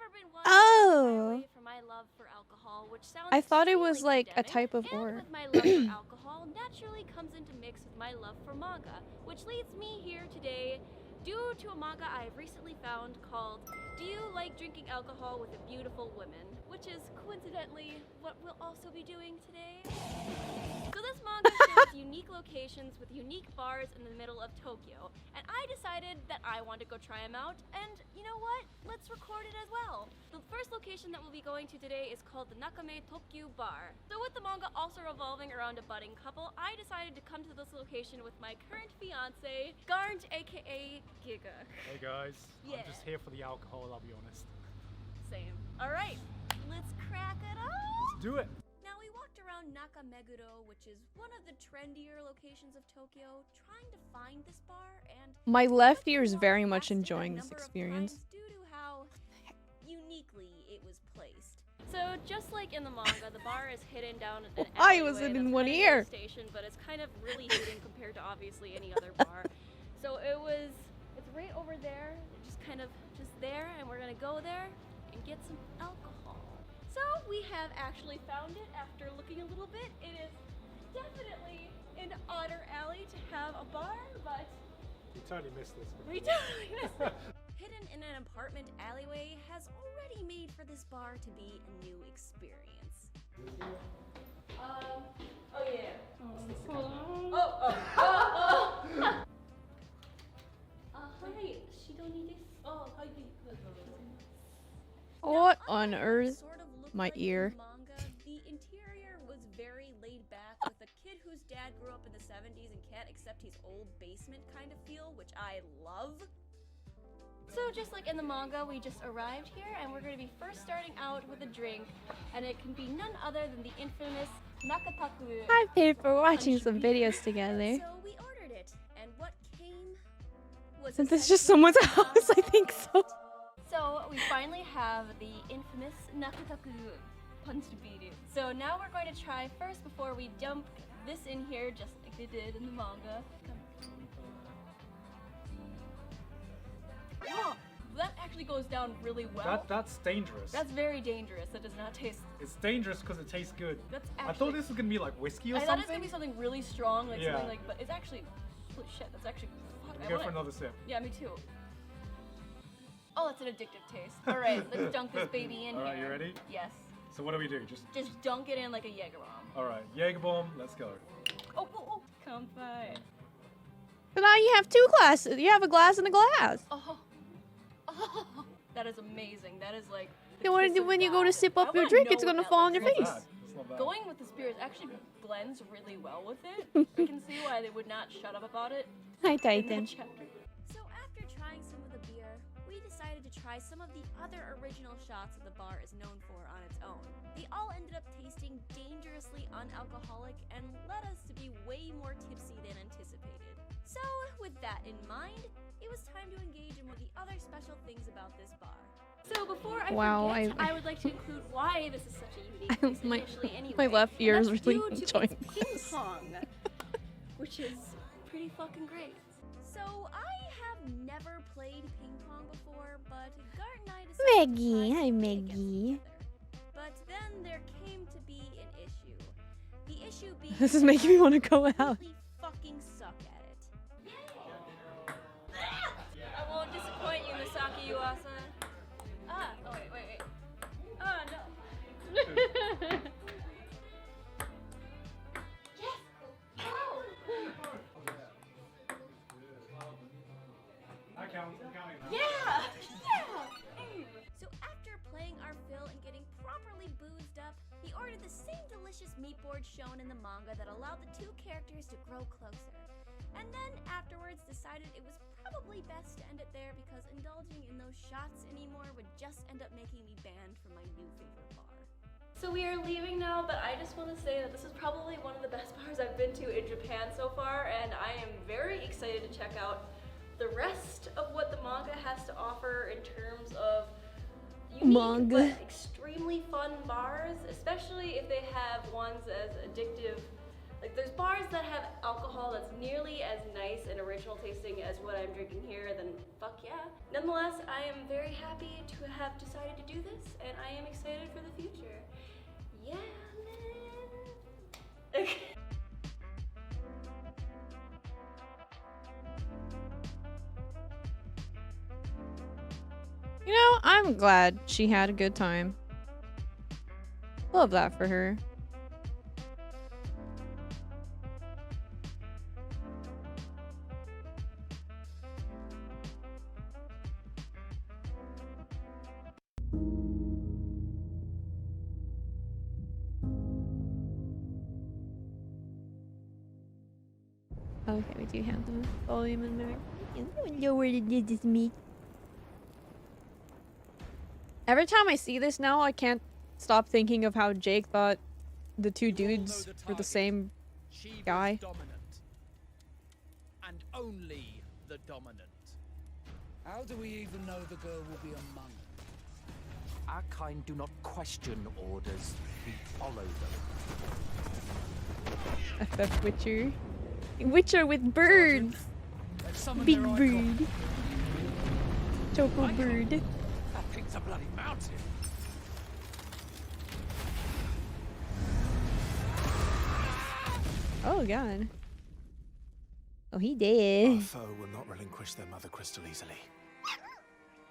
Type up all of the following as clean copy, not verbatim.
never been one Oh. for my love for alcohol, which sounds I thought it was extremely like a condemning, type of and ore. with my love for alcohol naturally comes into mix with my love for manga, which leads me here today due to a manga I have recently found called Do You Like Drinking Alcohol with a Beautiful Woman, which is coincidentally what we'll also be doing today. So this manga shows unique locations with unique bars in the middle of Tokyo, and I decided that I want to go try them out, and you know what? Let's record it as well. The first location that we'll be going to today is called the Nakame Tokyo Bar. So with the manga also revolving around a budding couple, I decided to come to this location with my current fiance, Garnt aka Giga. Hey guys, Yeah. I'm just here for the alcohol, I'll be honest. Same. Alright, let's crack it up! Let's do it! Now we walked around Nakameguro, which is one of the trendier locations of Tokyo, trying to find this bar, and My left ear is very much enjoying this experience. due to how uniquely it was placed. So just like in the manga, the bar is hidden down an Why was alleyway it in that's one kind of near ear? the station, but it's kind of really hidden compared to obviously any other bar. So it's right over there, just there, and we're gonna go there and get some alcohol. So we have actually found it after looking a little bit. It is definitely an otter alley to have a bar, but You totally missed this. we totally missed it. Hidden in an apartment alleyway has already made for this bar to be a new experience. Oh yeah. Hi. She don't need this. Oh, hi. What Now, on unlike earth? sort of looked My like the ear. Manga, the interior was very laid back with a kid whose dad grew up in the 70s and can't accept his old basement kind of feel, which I love. So just like in the manga, we just arrived here and we're going to be first starting out with a drink, and it can be none other than the infamous Nakataku. I paid for watching some videos together. So we ordered it, and what came was Since it's just someone's house, I think so. So we finally have the infamous Nakataku punched beating. So now we're going to try first before we dump this in here, just like they did in the manga. Oh, that actually goes down really well. That's dangerous. That's very dangerous. That does not taste. It's dangerous because it tastes good. That's I actually. thought this was gonna be like whiskey or I thought something. it was gonna be something really strong, like Yeah. something like. But it's actually. Holy shit! That's actually. Fuck, Let I me go want for it. another sip. Yeah, me too. Oh, that's an addictive taste. All right, let's dunk this baby in All right, here. you ready? Yes. So what do we do? Just dunk it in like a Jaeger bomb. All right, Jaeger bomb. Let's go. Oh, oh, oh. Come by. So now you have two glasses. You have a glass and a glass. Oh. Oh. That is amazing. That is like. the Then when, kiss of when you go God. to sip I up your wanna drink, know it's what gonna that fall on looks your It's like. not face. bad. It's not bad. Going with the spirits actually blends really well with it. You can see why they would not shut up about it. Hi, in Titan. that chapter. So after trying some of the beer, we decided to try some of the other original shots that the bar is known for on its own. They all ended up tasting dangerously unalcoholic and led us to be way more tipsy than anticipated. So with that in mind, it was time to engage in one of the other special things about this bar. So before I Wow, forget, I- I would like to include why this is such a unique place My- initially anyway. my left ear and is that's really due to enjoying its ping pong, which is pretty fucking great. So I have never played ping pong before, but Gart and I decided Maggie, to try hi, something Maggie. against each other. But then there came to be an issue. The issue being This is that making me I wanna go out. completely fucking suck at it. I won't disappoint you, Misaki Yuasa. Oh wait. Oh no. Yes! Oh! I count. I'm counting now. Yeah! So after playing our fill and getting properly boozed up, he ordered the same delicious meat board shown in the manga that allowed the two characters to grow closer. And then afterwards decided it was probably best to end it there because indulging in those shots anymore would just end up making me banned from my new favorite bar. So we are leaving now, but I just want to say that this is probably one of the best bars I've been to in Japan so far, and I am very excited to check out the rest of what the manga has to offer in terms of unique Manga. but extremely fun bars, especially if they have ones as addictive Like, there's bars that have alcohol that's nearly as nice and original tasting as what I'm drinking here, then fuck yeah. Nonetheless, I am very happy to have decided to do this, and I am excited for the future. Yeah, man. You know, I'm glad she had a good time. Love that for her. Okay, we do have the volume in there. Lower this me. Every time I see this now, I can't stop thinking of how Jake thought the two dudes were the same guy. Dominant. And only the dominant. How do we even know the girl will be among us? Our kind do not question orders, we follow them. FF Witcher. Witcher with birds! Big bird. Choco bird. That thing's a bloody mountain. Oh god. Oh, he did. Our foe will not relinquish their mother crystal easily.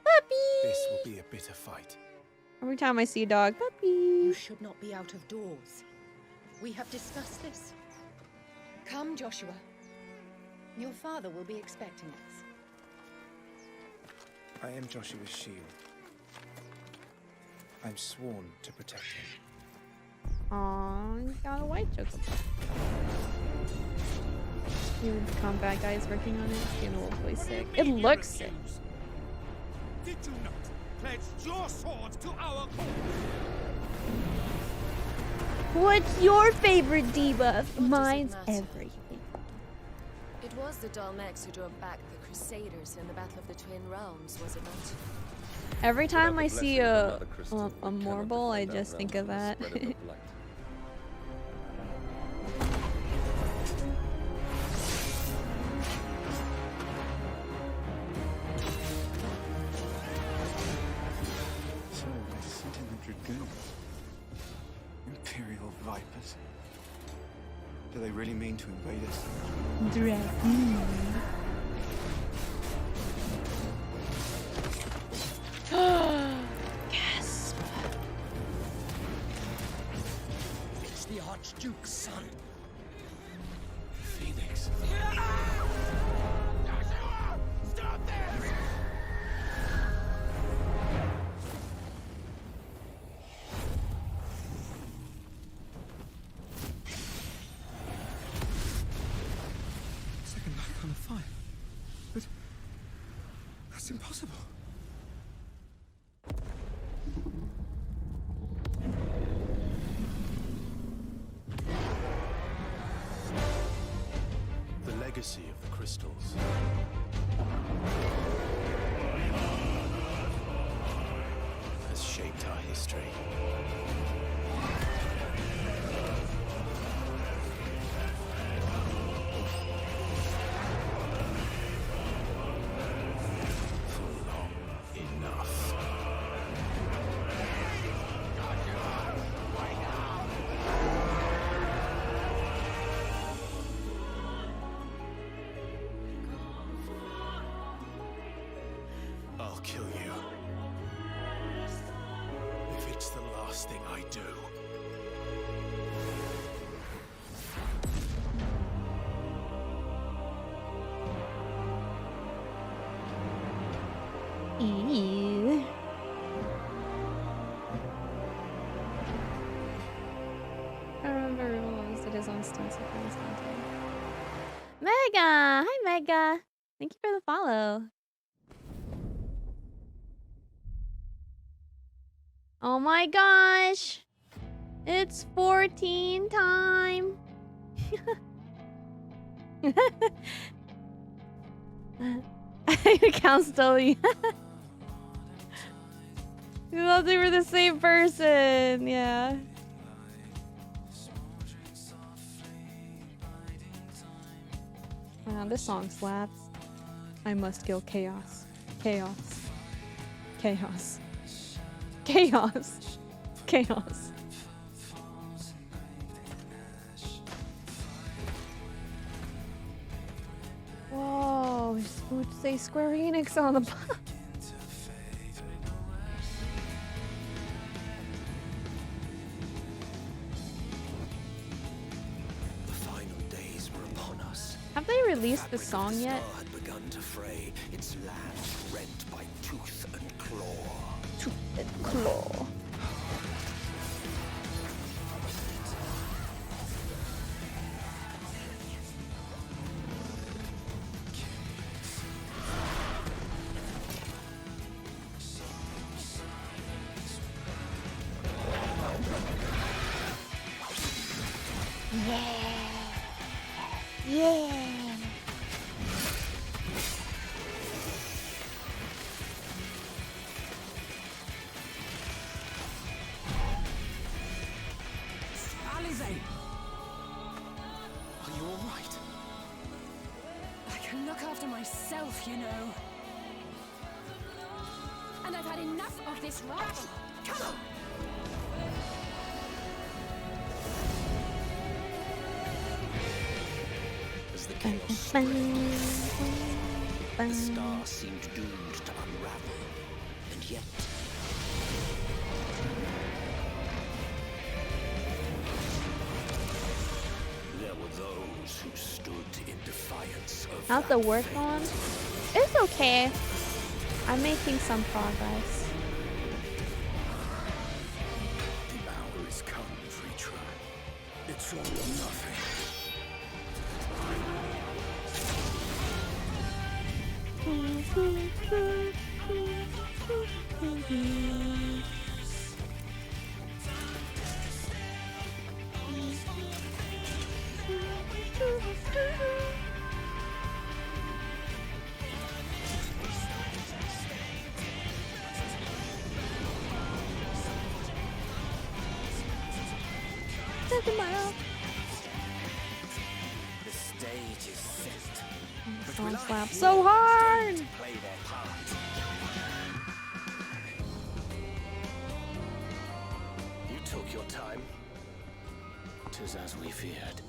Puppy! This will be a bitter fight. Every time I see a dog, puppy. You should not be out of doors. We have discussed this. Come, Joshua. Your father will be expecting us. I am Joshua's shield. I'm sworn to protect him. Aww, he's got a white chocolate. The combat guy is working on it. It's getting a little boy sick. It looks sick. Did you not pledge your sword to our cause? What's your favorite debuff? What Mine's does it matter? everything. It was the Dalmex who drove back the Crusaders in the Battle of the Twin Realms, was it not? Every time I see a marble, I just think of that. So, Sentinel Dragoons. Imperial Vipers. Do they really mean to invade us? Dragoon. Gasp. It's the Archduke's son. Phoenix. Stop this! Second life on a fire. But that's impossible. The legacy of the crystals. Has shaped our history. For long enough. I'll kill you. If it's the last thing I do. Ew. I remember realized it is on Steam Surprise content. Mega! Hi, Mega! Thank you for the follow. Oh my gosh! It's 14 time! Counts Dolly. You thought they were the same person, yeah. This song slaps. I must kill chaos. Chaos. Chaos. Chaos. Chaos. Whoa, it's supposed to say Square Enix on the bottom. The final days were upon us. Have they released the song yet? Star had begun to fray, its land rent by tooth and claw. Tooth and claw. Yeah. Alize! Are you all right? I can look after myself, you know. And I've had enough of this rot. Come on! As the chaos spread, the star seemed doomed to unravel. And yet... there were those who stood in defiance of How's the that work fate. on? It's okay. I'm making some progress. The hour is come, Vritra. It's all or nothing. The stage is set. But Song will I slaps hear so the hard! stage play their part? You took your time. 'Tis as we feared.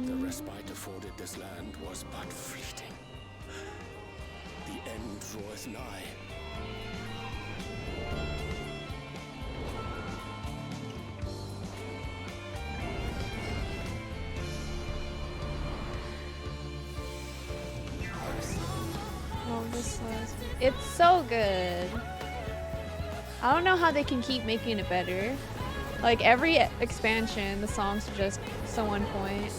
The respite afforded this land was but fleeting. The end draweth nigh. Oh, this was. It's so good. I don't know how they can keep making it better. Like every expansion, the songs are just so on point.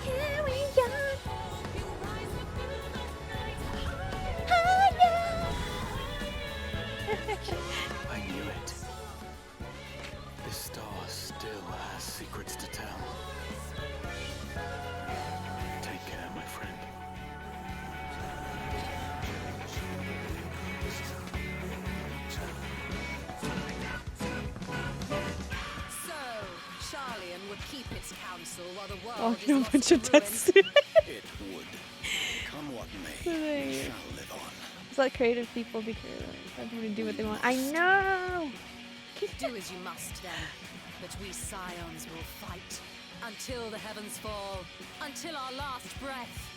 Here we go. I knew it. This star still has secrets to tell. Take care, my friend. So, Charlian would keep its counsel while the world Oh, is no, lost bunch to of ruin. deaths. It would. Come what may, There we you go. shall live on. Just let creative people be creative. Let them to do what they want. I know. Do as you must then, but we scions will fight until the heavens fall, until our last breath.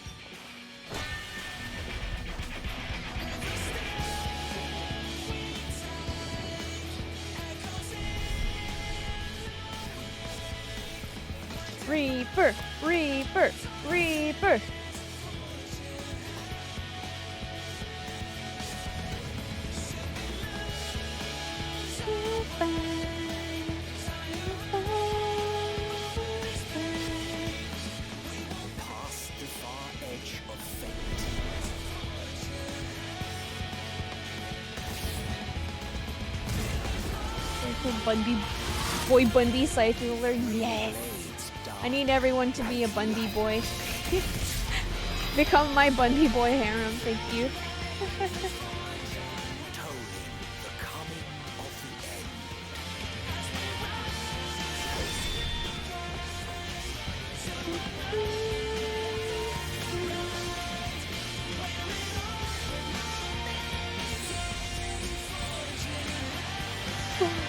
Reaper, Reaper, Reaper. Past the far edge of fate. Bundy, boy Bundy scythe ruler. Yes. Blades dark. I need everyone to be a Bundy boy. Become my Bundy boy harem. Thank you. Tolling the coming of the end.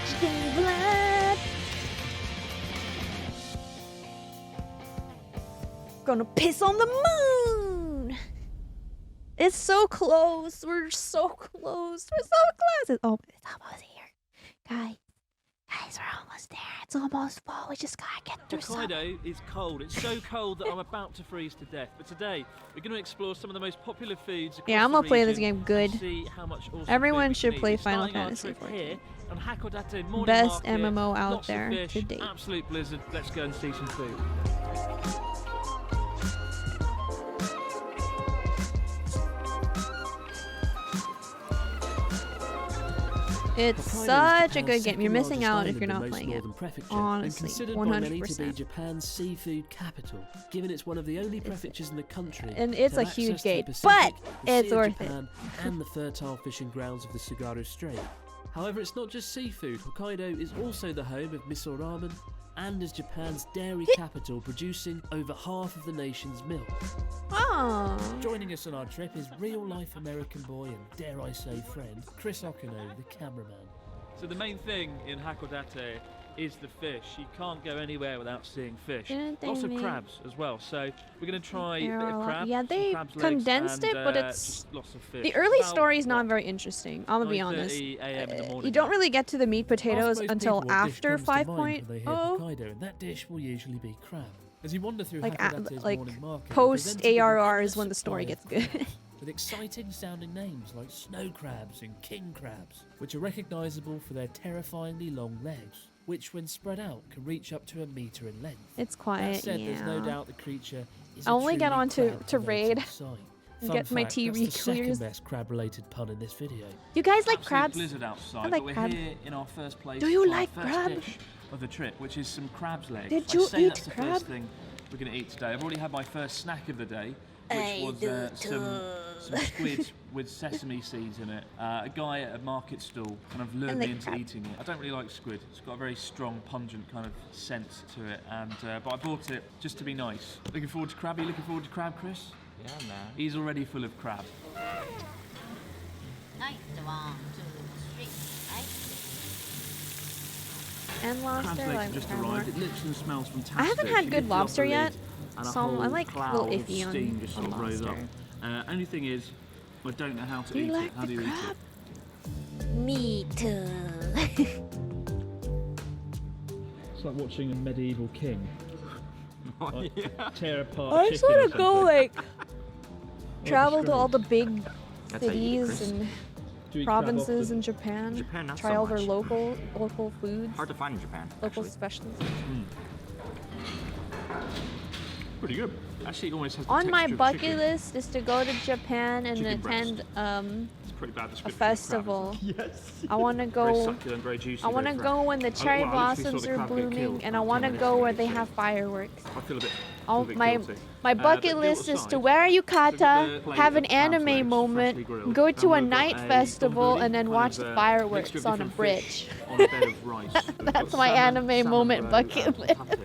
Stained blood. Gonna piss on the moon. It's so close. We're so close. We're so close. Oh, it's almost here. Guys, we're almost there. It's almost fall. We just gotta get through some. Hokkaido is cold. It's so cold that I'm about to freeze to death. But today, we're going to explore some of the most popular foods across Yeah, I'm the gonna play this region game good. and see how much awesome Everyone food we should can play eat. We're Final starting our Fantasy trip 14. here on Hakodate Morning Best Market. MMO out Lots of there fish, to date. absolute blizzard. Let's go and see some food. It's such a good game. You're missing out if you're not playing it. Honestly, considered by many to be 100%. Japan's seafood capital, given it's one of the only prefectures in the country. And it's to a have huge access to the gate, Pacific, but the it's Sea of worth it. Japan, and the fertile fishing grounds of the Tsugaru Strait. However, it's not just seafood. Hokkaido is also the home of miso ramen and is Japan's dairy capital, producing over half of the nation's milk. Oh. Joining us on our trip is real-life American boy and, dare I say, friend, Chris Okino, the cameraman. So the main thing in Hakodate is the fish. You can't go anywhere without seeing fish. Didn't they Lots of make- crabs as well. So we're going to try a There bit are a of lot- crab. yeah, some they crab's legs, condensed it, and, but it's just lots of fish. the early About, story is not what, very interesting. I'm gonna be honest. 9:30 a.m. in the morning You don't now. really get to the meat potatoes Ask most until people what dish after comes to mind when they hear 5.0. Hokkaido, and that dish will usually be crab. As you wander through Like, Hakodate's like morning market, post you're presented with ARR an is when the story endless gets supply of good. fish, with exciting sounding names like snow crabs and king crabs, which are recognisable for their terrifyingly long legs, which when spread out can reach up to 1 metre in length. It's That quiet, said, there's no yeah. doubt the creature is I only get on to crab-related raid sight. and Fun get my fact, tea that's the second re-clears. best crab-related pun in this video. You guys like Absolute crabs? blizzard outside, I like but we're crab. here in our first place. Do you for our like first crab? dish of the trip, which is some crab's legs. Did I you say eat that's the crab? first thing we're going to eat today. I've already had my first snack of the day, which was some squid with sesame seeds in it. A guy at a market stall kind of lured like me into crab. eating it. I don't really like squid. It's got a very strong, pungent kind of scent to it, and but I bought it just to be nice. Looking forward to crab. Are you looking forward to crab, Chris? Yeah, man. He's already full of crab. Nice. 1, 2, 3. And Crab's lobster, legs like have just crab more. arrived. It literally smells fantastic. I haven't had You good lift up lobster the yet, lid and a so I'm whole like a little cloud of iffy on- steam just on sort of rose up. lobster. Only thing is, I don't know how to Do you eat like it. How the do you eat crab? it? Me too. It's like watching a medieval king. Like, tear apart. I a just chicken or want to go something. like Oh, travel to Christ. all the big That's how you eat it, cities Chris. and Do you eat crab provinces often? in Japan. Japan, not Try so all their much. local foods, Hard to find in Japan. local actually. specialties. Pretty good. Actually, it almost has the On my texture of bucket chicken. list is to go to Japan and Chicken breast. attend It's pretty bad a description of crab, festival. isn't it? Yes. I want to Very go. succulent, very juicy. I want to very go fresh. when the cherry well, I literally saw blossoms the are crab get blooming, killed and I about want 10 to minutes go ago, where they so have fireworks. I feel a bit. Oh, bit my guilty. my But bucket guilt list is to aside, wear they've got yukata, the plate have of an crab's anime legs, moment, freshly grilled, go and to a we've got night a festival, donburi, and then kind watch of, the mixture fireworks of on a different bridge. fish on a bed of rice. We've got That's my salmon, anime moment roe, bucket and list. pate.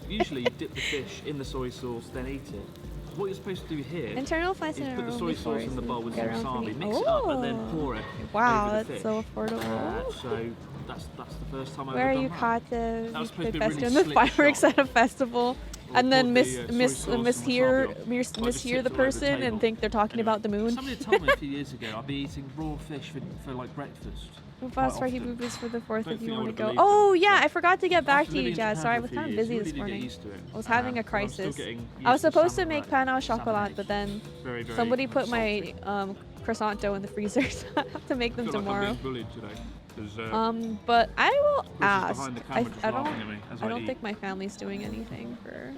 Usually you dip the fish in the soy sauce, then eat it. What you're supposed to do here Internal fights is in a put the row soy before sauce in the bowl with some get around for wasabi, me. mix it up, and then Oh. pour it Wow, over the that's fish. so affordable. So that's the first time I've Where ever are done that. yukata? That was supposed to The be a festival really and the slick fireworks shot. at a festival, Or and then pour miss the, miss soy sauce miss and hear wasabi on. miss, Like, miss just hear tipped the all over the person and table. think they're talking about the moon. Somebody told me a few years ago I'd be eating raw fish for like breakfast. Fast quite for often. boobies for the 4th Don't if think you I want to would've go. believed Oh it. yeah, I forgot to get back After to you, living in Jazz. Japan Sorry, I for a was few kind of years, busy you this really do get morning. used to it. I was having a But I'm still crisis. getting I was used to supposed to salmon make right pan now. au chocolat, Salmon but then Very, very somebody put salty. my croissant dough in the freezer, so I have to make them I feel like I'm tomorrow. being bullied today. 'Cause, But I will Chris is ask. behind the I, camera just I laughing at me don't. as I I don't eat. think my family's doing anything for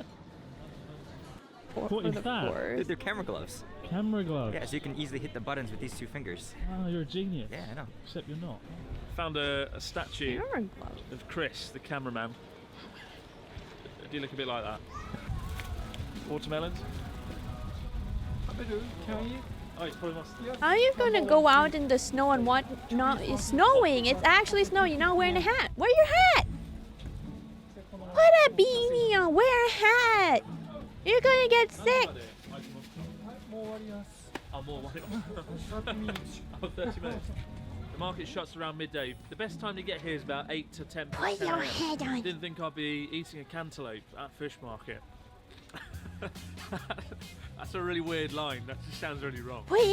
What the is that? poor. They're camera gloves. Camera gloves? Yeah, so you can easily hit the buttons with these 2 fingers. Oh, you're a genius. Yeah, I know. Except you're not. Found a statue Camera gloves. of Chris, the cameraman. Do you look a bit like that? Watermelons? Can you? Oh, it's probably must. How are you gonna go out in the snow and what? Not it's snowing. It's actually snowing. You're not wearing a hat. Wear your hat. Put a beanie on. Wear a hat. You're gonna get sick. Oh, more 30 minutes. Oh, 30 minutes. The market shuts around midday. The best time to get here is about 8 to 10 Put 10 your a.m. head on. Didn't think I'd be eating a cantaloupe at fish market. That's a really weird line. That just sounds really wrong. Put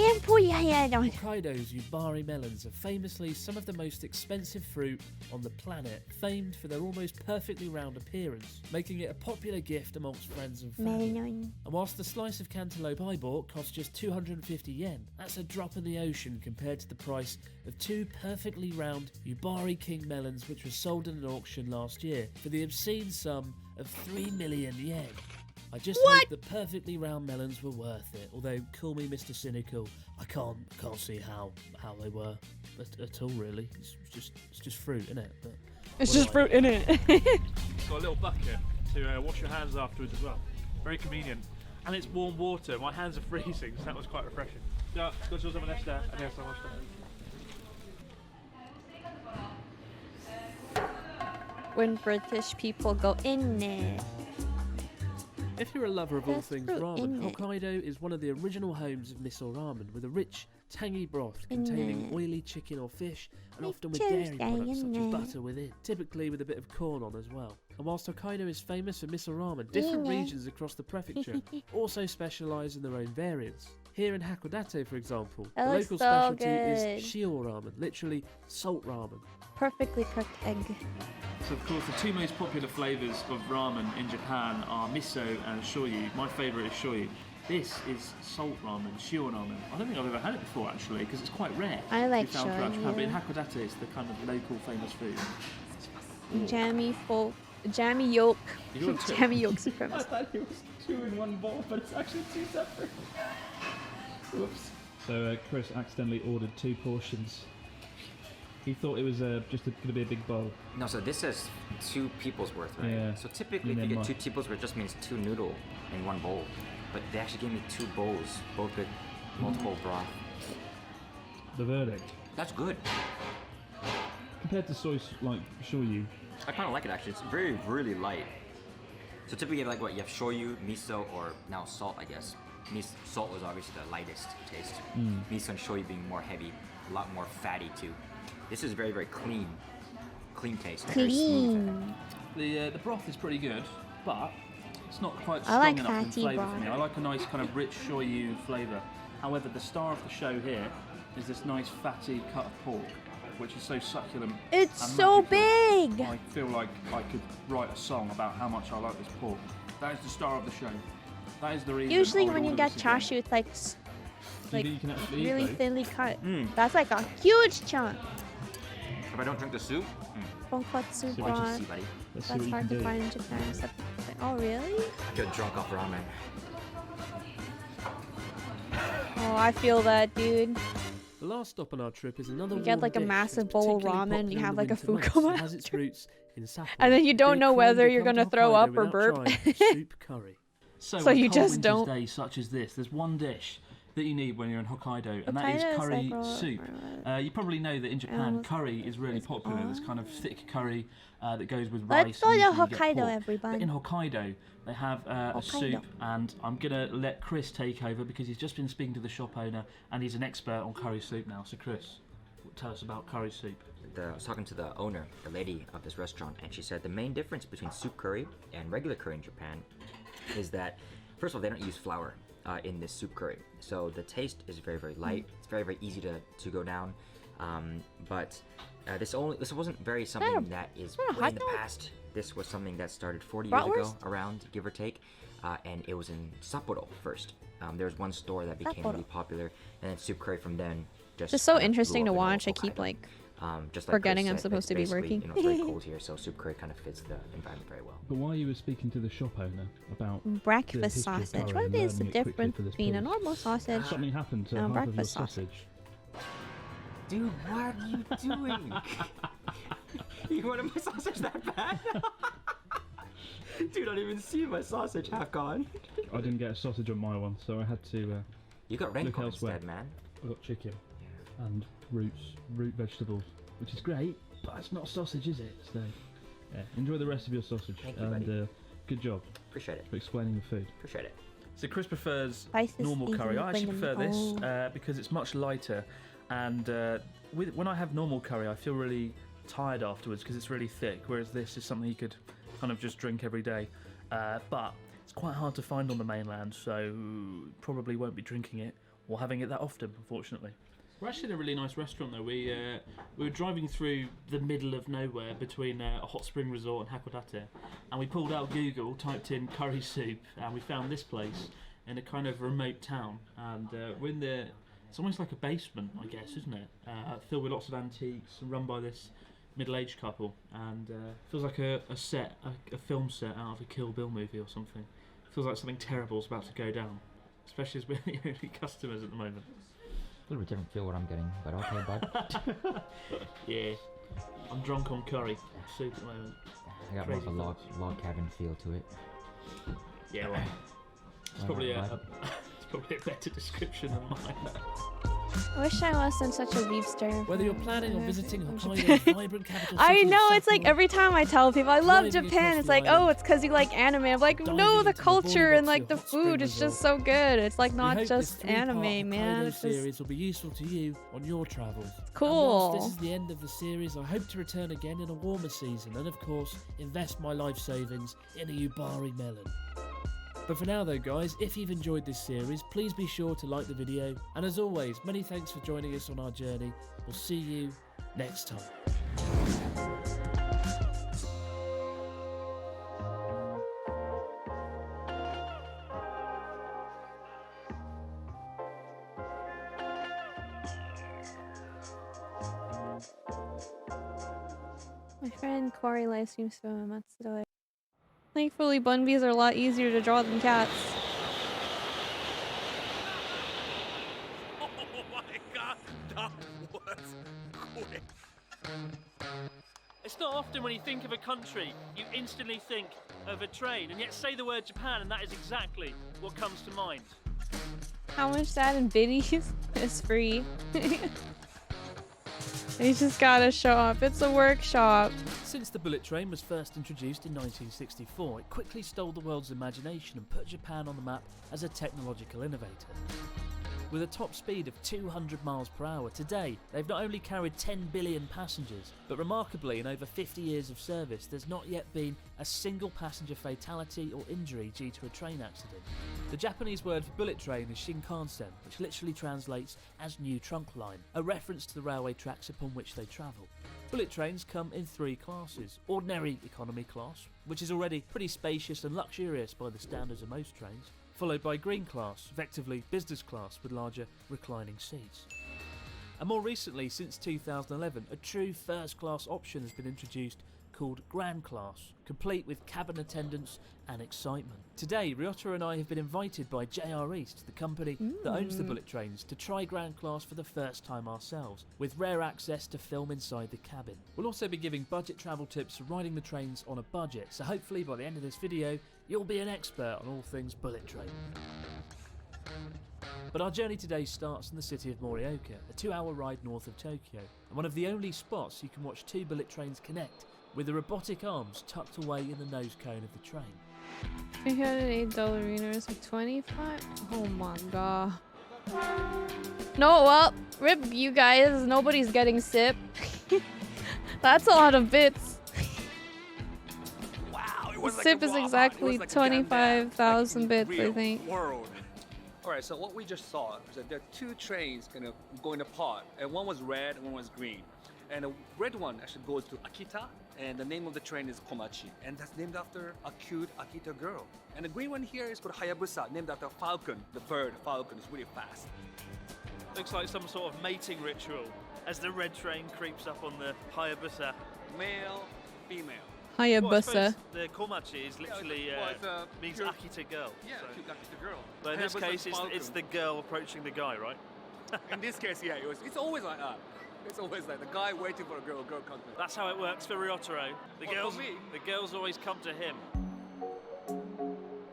your head on. Hokkaido's Yubari melons are famously some of the most expensive fruit on the planet, famed for their almost perfectly round appearance, making it a popular gift amongst friends and family. Melon. And whilst the slice of cantaloupe I bought cost just 250 yen, that's a drop in the ocean compared to the price of 2 perfectly round Yubari King melons which were sold in an auction last year for the obscene sum of 3 million yen. I just hope the perfectly round melons were worth it. Although, call me Mr. Cynical, I can't see how they were at all. Really, it's just fruit, isn't it? But It's just fruit, innit? It's got a little bucket to wash your hands afterwards as well. Very convenient, and it's warm water. My hands are freezing, so that was quite refreshing. Yeah, got some of this there, and there's so much there. When British people go in there. If you're a lover of all There's things fruit ramen, in it. Hokkaido is one of the original homes of miso ramen, with a rich, tangy broth containing oily chicken or fish, and often with dairy Tuesday, products such as innit? butter within, typically with a bit of corn on as well. And whilst Hokkaido is famous for miso ramen, different Innit? regions across the prefecture also specialise in their own variants. Here in Hakodate, for example, That the looks local so specialty good. is shio ramen, literally salt ramen. Perfectly cooked egg. So of course the two most popular flavours of ramen in Japan are miso and shoyu. My favourite is shoyu. This is salt ramen, shio ramen. I don't think I've ever had it before actually, because it's quite rare. I like to be found throughout Japan, but in shoyu. Hakodate it's the kind of local famous food. Jammy yolk. You got two. Jammy yolk supremacy. thought it was 2 in one bowl, but it's actually 2 separate. Whoops. So Chris accidentally ordered 2 portions. He thought it was just going to be a big bowl. No, so this says 2 people's worth, right? Yeah. So typically, And if you then get 2 people's worth, it just means 2 noodle in one bowl. But they actually gave me 2 bowls, both with multiple broth. The verdict. That's good. Compared to soy, like shoyu. I kind of like it actually. It's very, really light. So typically, you have like what you have shoyu, miso, or now salt, I guess. Salt was obviously the lightest taste. Miso and shoyu being more heavy, a lot more fatty too. This is very, very clean taste. Very smooth. The broth is pretty good, but it's not quite I strong like enough in fatty flavour for me. broth. I like a nice kind of rich shoyu flavour. However, the star of the show here is this nice fatty cut of pork, which is so succulent. It's and so magical. big! I feel like I could write a song about how much I like this pork. That is the star of the show. That is the reason. Usually I would when you order get this again. chashu, it's like, Do you think you can actually eat really those? thinly cut. That's like a huge chunk. If I don't drink the soup, Tonkotsu See what you broth. see, buddy. Let's see That's what you hard can to do. find in Japan. Except, oh really? Get drunk off ramen. Oh, I feel that, dude. The last stop on our trip is another You get warm like a dish massive that's bowl of particularly ramen, you popular in have the like a winter food months. coma It has its roots in Sapporo. And then you don't know Big whether crowd you're come gonna to throw Hokkaido up or without burp. trying soup curry. So So on a you cold just winter's don't. day such as this, there's one dish that you need when you're in Hokkaido, and that is Hokkaido is curry like a- soup. You probably know that in Japan, curry is really popular. This kind of thick curry that goes with rice. Let's go and to usually you get Hokkaido, pork. everybody. But in Hokkaido, they have a Hokkaido. soup, and I'm gonna let Chris take over because he's just been speaking to the shop owner, and he's an expert on curry soup now. So Chris, tell us about curry soup. I was talking to the owner, the lady of this restaurant, and she said the main difference between soup curry and regular curry in Japan is that, first of all, they don't use flour in this soup curry. So the taste is very, very light. It's very, very easy to go down. But this wasn't very something that is that a way hot in the dog? past. This was something that started 40 years ago, Bratwurst? around, give or take. And it was in Sapporo first. There was one store that became Sapporo. really popular, and then soup curry from then just It's so blew interesting up to in all of watch. I keep Hokkaido. like Just like forgetting Chris I'm said, supposed it's to be basically, working. You know, it's very cold here, so soup curry kind of fits the environment very well. But while you were speaking to the shop owner about breakfast history of sausage. curry What and is the learning it quickly difference for this between a piece, normal sausage something happened to and a half of your breakfast sausage? sausage. Dude, what are you doing? You wanted my sausage that bad? Dude, I don't even see my sausage half gone. I didn't get a sausage on my one, so I had to You got look renko elsewhere. instead, man. I got chicken and root vegetables, which is great, but it's not sausage, is it? So, yeah, enjoy the rest of your sausage. Thank you, and buddy. good job Appreciate it. for explaining the food. Appreciate it. So Chris prefers Spices normal easily curry. I actually bring prefer them this home. because it's much lighter And when I have normal curry, I feel really tired afterwards because it's really thick, whereas this is something you could kind of just drink every day. But it's quite hard to find on the mainland, so probably won't be drinking it or having it that often, unfortunately. We're actually in a really nice restaurant though. We were driving through the middle of nowhere between a hot spring resort and Hakodate, and we pulled out Google, typed in curry soup, and we found this place in a kind of remote town. And we're in the, it's almost like a basement, I guess, isn't it? Filled with lots of antiques and run by this middle-aged couple, and feels like a film set out of a Kill Bill movie or something. Feels like something terrible is about to go down, especially as we're the only customers at the moment. A little bit different feel what I'm getting, but okay, bud. Yeah, I'm drunk on curry soup at the moment. I got more of a log cabin feel to it. Yeah, well, it's probably it's probably a better description than mine. I wish I wasn't such a beefster. Whether you're planning on visiting Hokkaido's vibrant capital I city of know, it's like Sapporo, every time I tell people I love driving Japan, across it's the like, island, oh, it's because you like anime. I'm like, diving no, the into the culture and Boulder like the Hot Spring food is Resort. just so good. It's like we not hope just this three-part anime, man. Hokkaido It's just series will be useful to you on your travels. cool. And whilst this is the end of the series, I hope to return again in a warmer season and, of course, invest my life savings in a Yubari melon. But for now though guys, if you've enjoyed this series, please be sure to like the video, and as always, many thanks for joining us on our journey. We'll see you next time. My friend Corey live streams from Matsudo. Thankfully, Bunbies are a lot easier to draw than cats. Oh my god, that was quick. It's not often when you think of a country, you instantly think of a train, and yet say the word Japan, and that is exactly what comes to mind. How much that in biddies is free. You just gotta show up. It's a workshop. Since the bullet train was first introduced in 1964, it quickly stole the world's imagination and put Japan on the map as a technological innovator. With a top speed of 200 miles per hour, today they've not only carried 10 billion passengers, but remarkably in over 50 years of service there's not yet been a single passenger fatality or injury due to a train accident. The Japanese word for bullet train is Shinkansen, which literally translates as new trunk line, a reference to the railway tracks upon which they travel. Bullet trains come in three classes: ordinary economy class, which is already pretty spacious and luxurious by the standards of most trains, followed by green class, effectively business class with larger reclining seats. And more recently, since 2011, a true first class option has been introduced called Grand Class, complete with cabin attendance and excitement. Today, Ryota and I have been invited by JR East, the company that owns the bullet trains, to try Grand Class for the first time ourselves, with rare access to film inside the cabin. We'll also be giving budget travel tips for riding the trains on a budget, so hopefully by the end of this video, you'll be an expert on all things bullet train. But our journey today starts in the city of Morioka, a 2-hour ride north of Tokyo, and one of the only spots you can watch two bullet trains connect, with the robotic arms tucked away in the nose cone of the train. $308 for 25? Oh my god. No, well, rip you guys. Nobody's getting SIP. That's a lot of bits. Wow, it was like SIP a is raw- exactly it was like a damn 25,000 bits, I real think. world. Alright, so what we just saw is that there are two trains kind of going apart, and one was red and one was green. And the red one actually goes to Akita, and the name of the train is Komachi, and that's named after a cute Akita girl. And the green one here is called Hayabusa, named after Falcon. The bird, Falcon, is really fast. Looks like some sort of mating ritual as the red train creeps up on the Hayabusa. Male, female. Hayabusa. The Komachi is literally means pure- Akita girl. Yeah, so. cute Akita girl. But in this Hayabusa case, Falcon. it's the girl approaching the guy, right? In this case, yeah, it's always like that. It's always like the guy waiting for a girl comes to him. That's how it works for Ryotaro. Well, for me. The girls always come to him.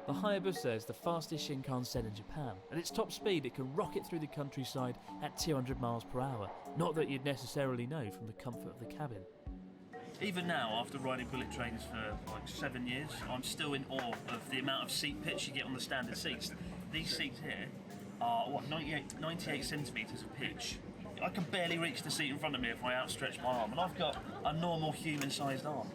The Hayabusa is the fastest Shinkansen in Japan. At its top speed, it can rocket through the countryside at 200 miles per hour. Not that you'd necessarily know from the comfort of the cabin. Even now, after riding bullet trains for like 7 years, I'm still in awe of the amount of seat pitch you get on the standard seats. These seats here are, 98 centimetres of pitch I can barely reach the seat in front of me if I outstretch my arm, and I've got a normal human-sized arm.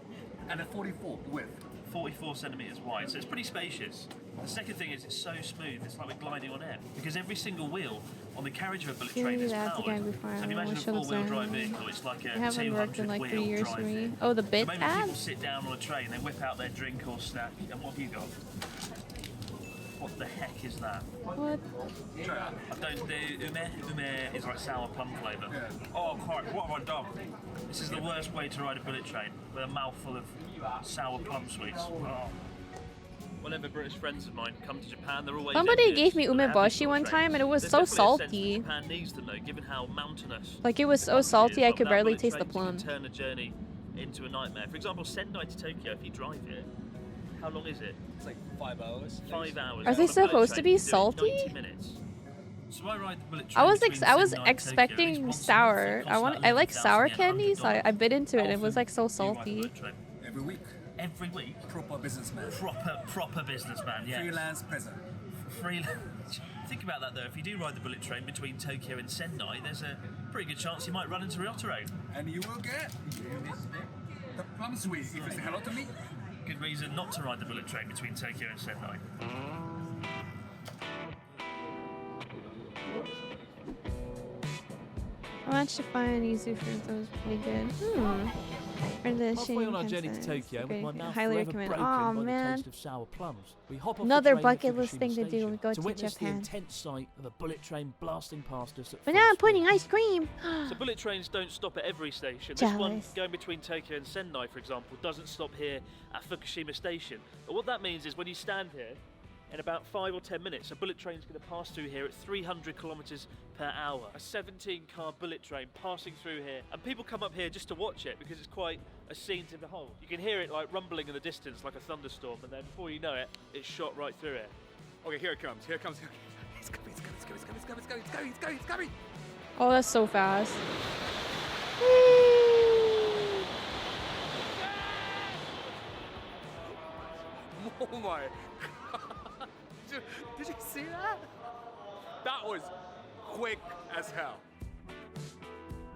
And a 44 width. 44 centimetres wide, so it's pretty spacious. The second thing is it's so smooth, it's like we're gliding on air. Because every single wheel on the carriage of a bullet train is powered. So if you imagine a four-wheel drive vehicle, it's like a 200-wheel drive vehicle. Oh, the bit The moment ad? people sit down on a train, they whip out their drink or snack, and what have you got? What the heck is that? What? I don't do ume is like sour plum flavour. Oh, quite, what have I done? This is the worst way to ride a bullet train, with a mouthful of sour plum sweets. Oh. Whenever British friends of mine come to Japan, they're always Somebody envious gave me of the umeboshi heavy one trains. time and it was There's so definitely a sense that salty. Japan needs them though, given how mountainous. Like it was so salty I could barely taste the plum. Turn a journey into a nightmare. For example, Sendai to Tokyo, if you drive it, how long is it? It's like 5 hours. 5 hours. Are they On a bullet supposed to train, be you do it in salty? 90 minutes. So I ride the bullet train I was between I was Sendai and Tokyo at least expecting once a sour. month. It I costs like about sour 11,000 yen, candy, so I bit into it and it was like so Do you ride the salty. bullet train? Every week. Every week? Proper businessman. Proper businessman, yes. Freelance peasant. Freelance. Think about that though, if you do ride the bullet train between Tokyo and Sendai, there's a pretty good chance you might run into Ryotaro. And you will get the plum sweet if you say hello to me. Good reason not to ride the bullet train between Tokyo and Sendai. I managed to find Izu fruit that was pretty good. For the Halfway on our journey to Shinkansen. Tokyo, with my mouth Highly forever recommend. broken Oh by man. the taste of sour plums, we hop off Another the train at bucket list Fukushima thing to do Station when we go to to witness Japan. the intense sight of a bullet train blasting past us at But full now I'm speed. putting ice cream. So bullet trains don't stop at every station. This one Jealous. going between Tokyo and Sendai, for example, doesn't stop here at Fukushima Station. But what that means is when you stand here, in about 5 or 10 minutes, a bullet train is going to pass through here at 300 kilometres per hour. A 17-car bullet train passing through here. And people come up here just to watch it because it's quite a scene to behold. You can hear it like rumbling in the distance like a thunderstorm, and then before you know it, it's shot right through it. Okay, here it comes. Here it comes. It's coming. It's coming. It's coming. It's coming. It's coming. It's coming. It's coming. It's coming. It's coming. Oh, that's so fast. Oh my god. Did you see that? That was quick as hell.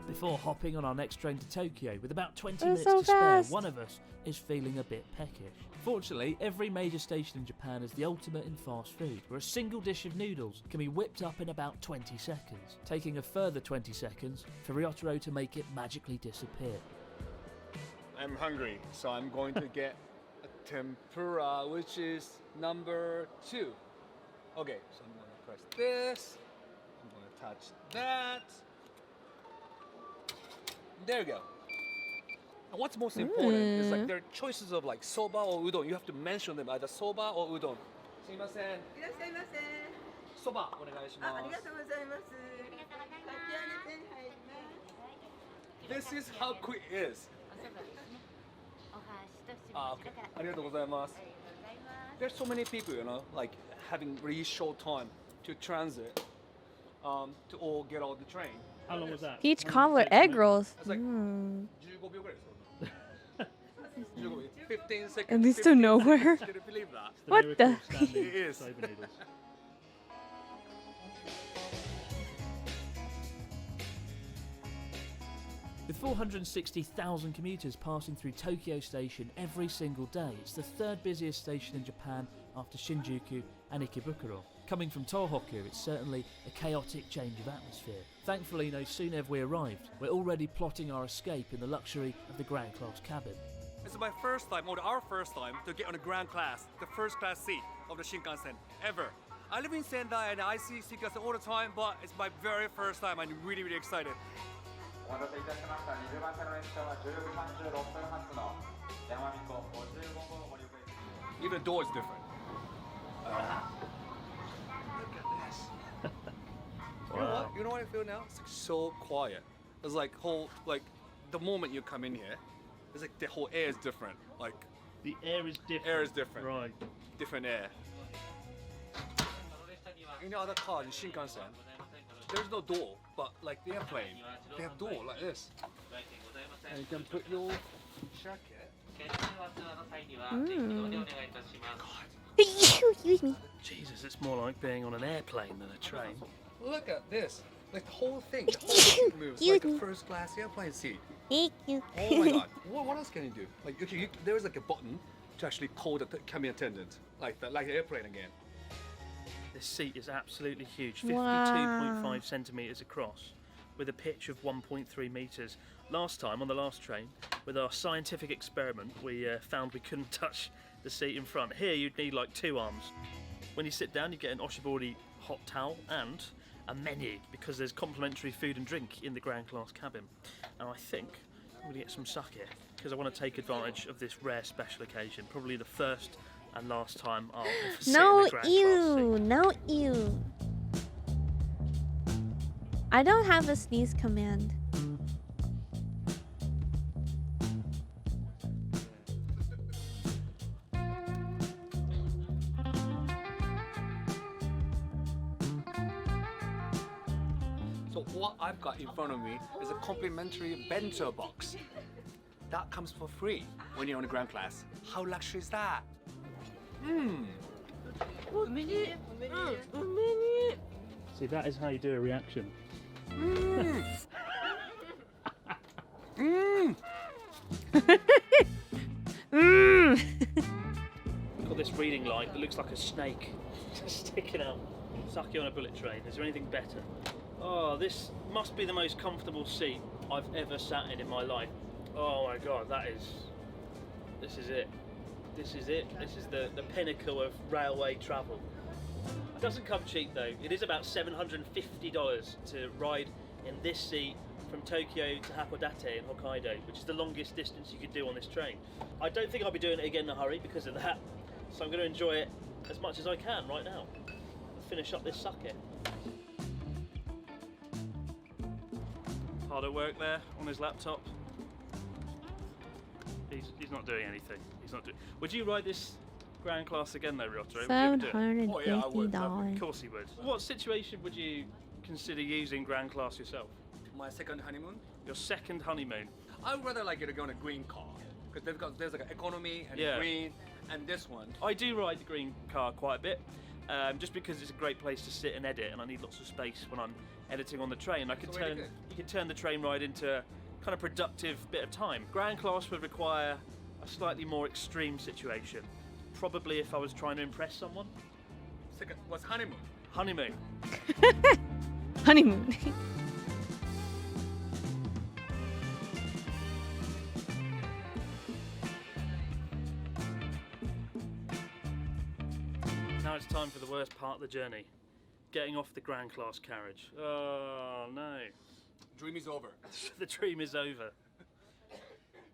Before hopping on our next train to Tokyo, with about 20 That's minutes so to spare, fast. one of us is feeling a bit peckish. Fortunately, every major station in Japan is the ultimate in fast food, where a single dish of noodles can be whipped up in about 20 seconds, taking a further 20 seconds for Ryotaro to make it magically disappear. I'm hungry, so I'm going to get a tempura, which is number 2. Okay, so I'm going to press this. I'm going to touch that. There you go. And what's most important is like there are choices of like soba or udon. You have to mention them, either soba or udon. すいません。いらっしゃいませ。そばお願いします。ありがとうございます。This is how quick it is. Okay. ありがとうございます。There's so many people, you know, like having really short time to transit, to all get on the train. How long was that? Peach cobbler egg rolls. It's like 15 15 ぐらいですよ。15 seconds. At least to nowhere. Can you believe that? What the? It is. With 460,000 commuters passing through Tokyo Station every single day, it's the third busiest station in Japan after Shinjuku and Ikebukuro. Coming from Tohoku, it's certainly a chaotic change of atmosphere. Thankfully, no sooner have we arrived, we're already plotting our escape in the luxury of the Grand Class cabin. It's my first time, or our first time, to get on the grand class, the first class seat of the Shinkansen ever. I live in Sendai and I see Shinkansen all the time, but it's my very first time. I'm really, really excited. Even the door is different. Look at this. You know what I feel now? It's like so quiet. It's like the moment you come in here, it's like the whole air is different. Like the air is different. Air is different. Right. Different air. In the other cars in Shinkansen, there's no door, but like the airplane, they have door like this. And you can put your jacket. Excuse me. Jesus, it's more like being on an airplane than a train. Look at this. Like the whole thing, the whole seat moves like a first class airplane seat. Thank you. Oh my god. What else can you do? Like okay, there's like a button to actually call the cabin attendant, like the airplane again. This seat is absolutely huge, Wow. 52.5 centimetres across, with a pitch of 1.3 metres. Last time, on the last train, with our scientific experiment, we found we couldn't touch the seat in front. Here, you'd need like 2 arms. When you sit down, you get an Oshibori hot towel and a menu, because there's complimentary food and drink in the ground class cabin. And I think I'm going to get some sake, because I want to take advantage of this rare special occasion, probably the first and last time I'll ever sit in No, the grand class seat. no, ew. I don't have a sneeze command. So what I've got in front of me is a complimentary bento box. That comes for free when you're on the ground class. How luxury is that? See, that is how you do a reaction. Got this reading light that looks like a snake just sticking out. Sake on a bullet train. Is there anything better? Oh, this must be the most comfortable seat I've ever sat in my life. Oh my god, this is it. This is it. This is the pinnacle of railway travel. It doesn't come cheap though. It is about $750 to ride in this seat from Tokyo to Hakodate in Hokkaido, which is the longest distance you could do on this train. I don't think I'll be doing it again in a hurry because of that, so I'm going to enjoy it as much as I can right now. Finish up this sake. Hard at work there on his laptop. He's not doing anything. He's not doing. Would you ride this ground class again though, Ryotaro? $750. Of course he would. What situation would you consider using ground class yourself? My second honeymoon? Your second honeymoon? I would rather like you to go on a green car because there's like an economy and Yeah. a green, and this one. I do ride the green car quite a bit, just because it's a great place to sit and edit, and I need lots of space when I'm editing on the train. I could So really turn good. you could turn the train ride into a kind of productive bit of time. Ground class would require a slightly more extreme situation. Probably if I was trying to impress someone. Second was honeymoon. Honeymoon. Honeymoon. Now it's time for the worst part of the journey. Getting off the ground class carriage. Oh no. Dream is over. The dream is over.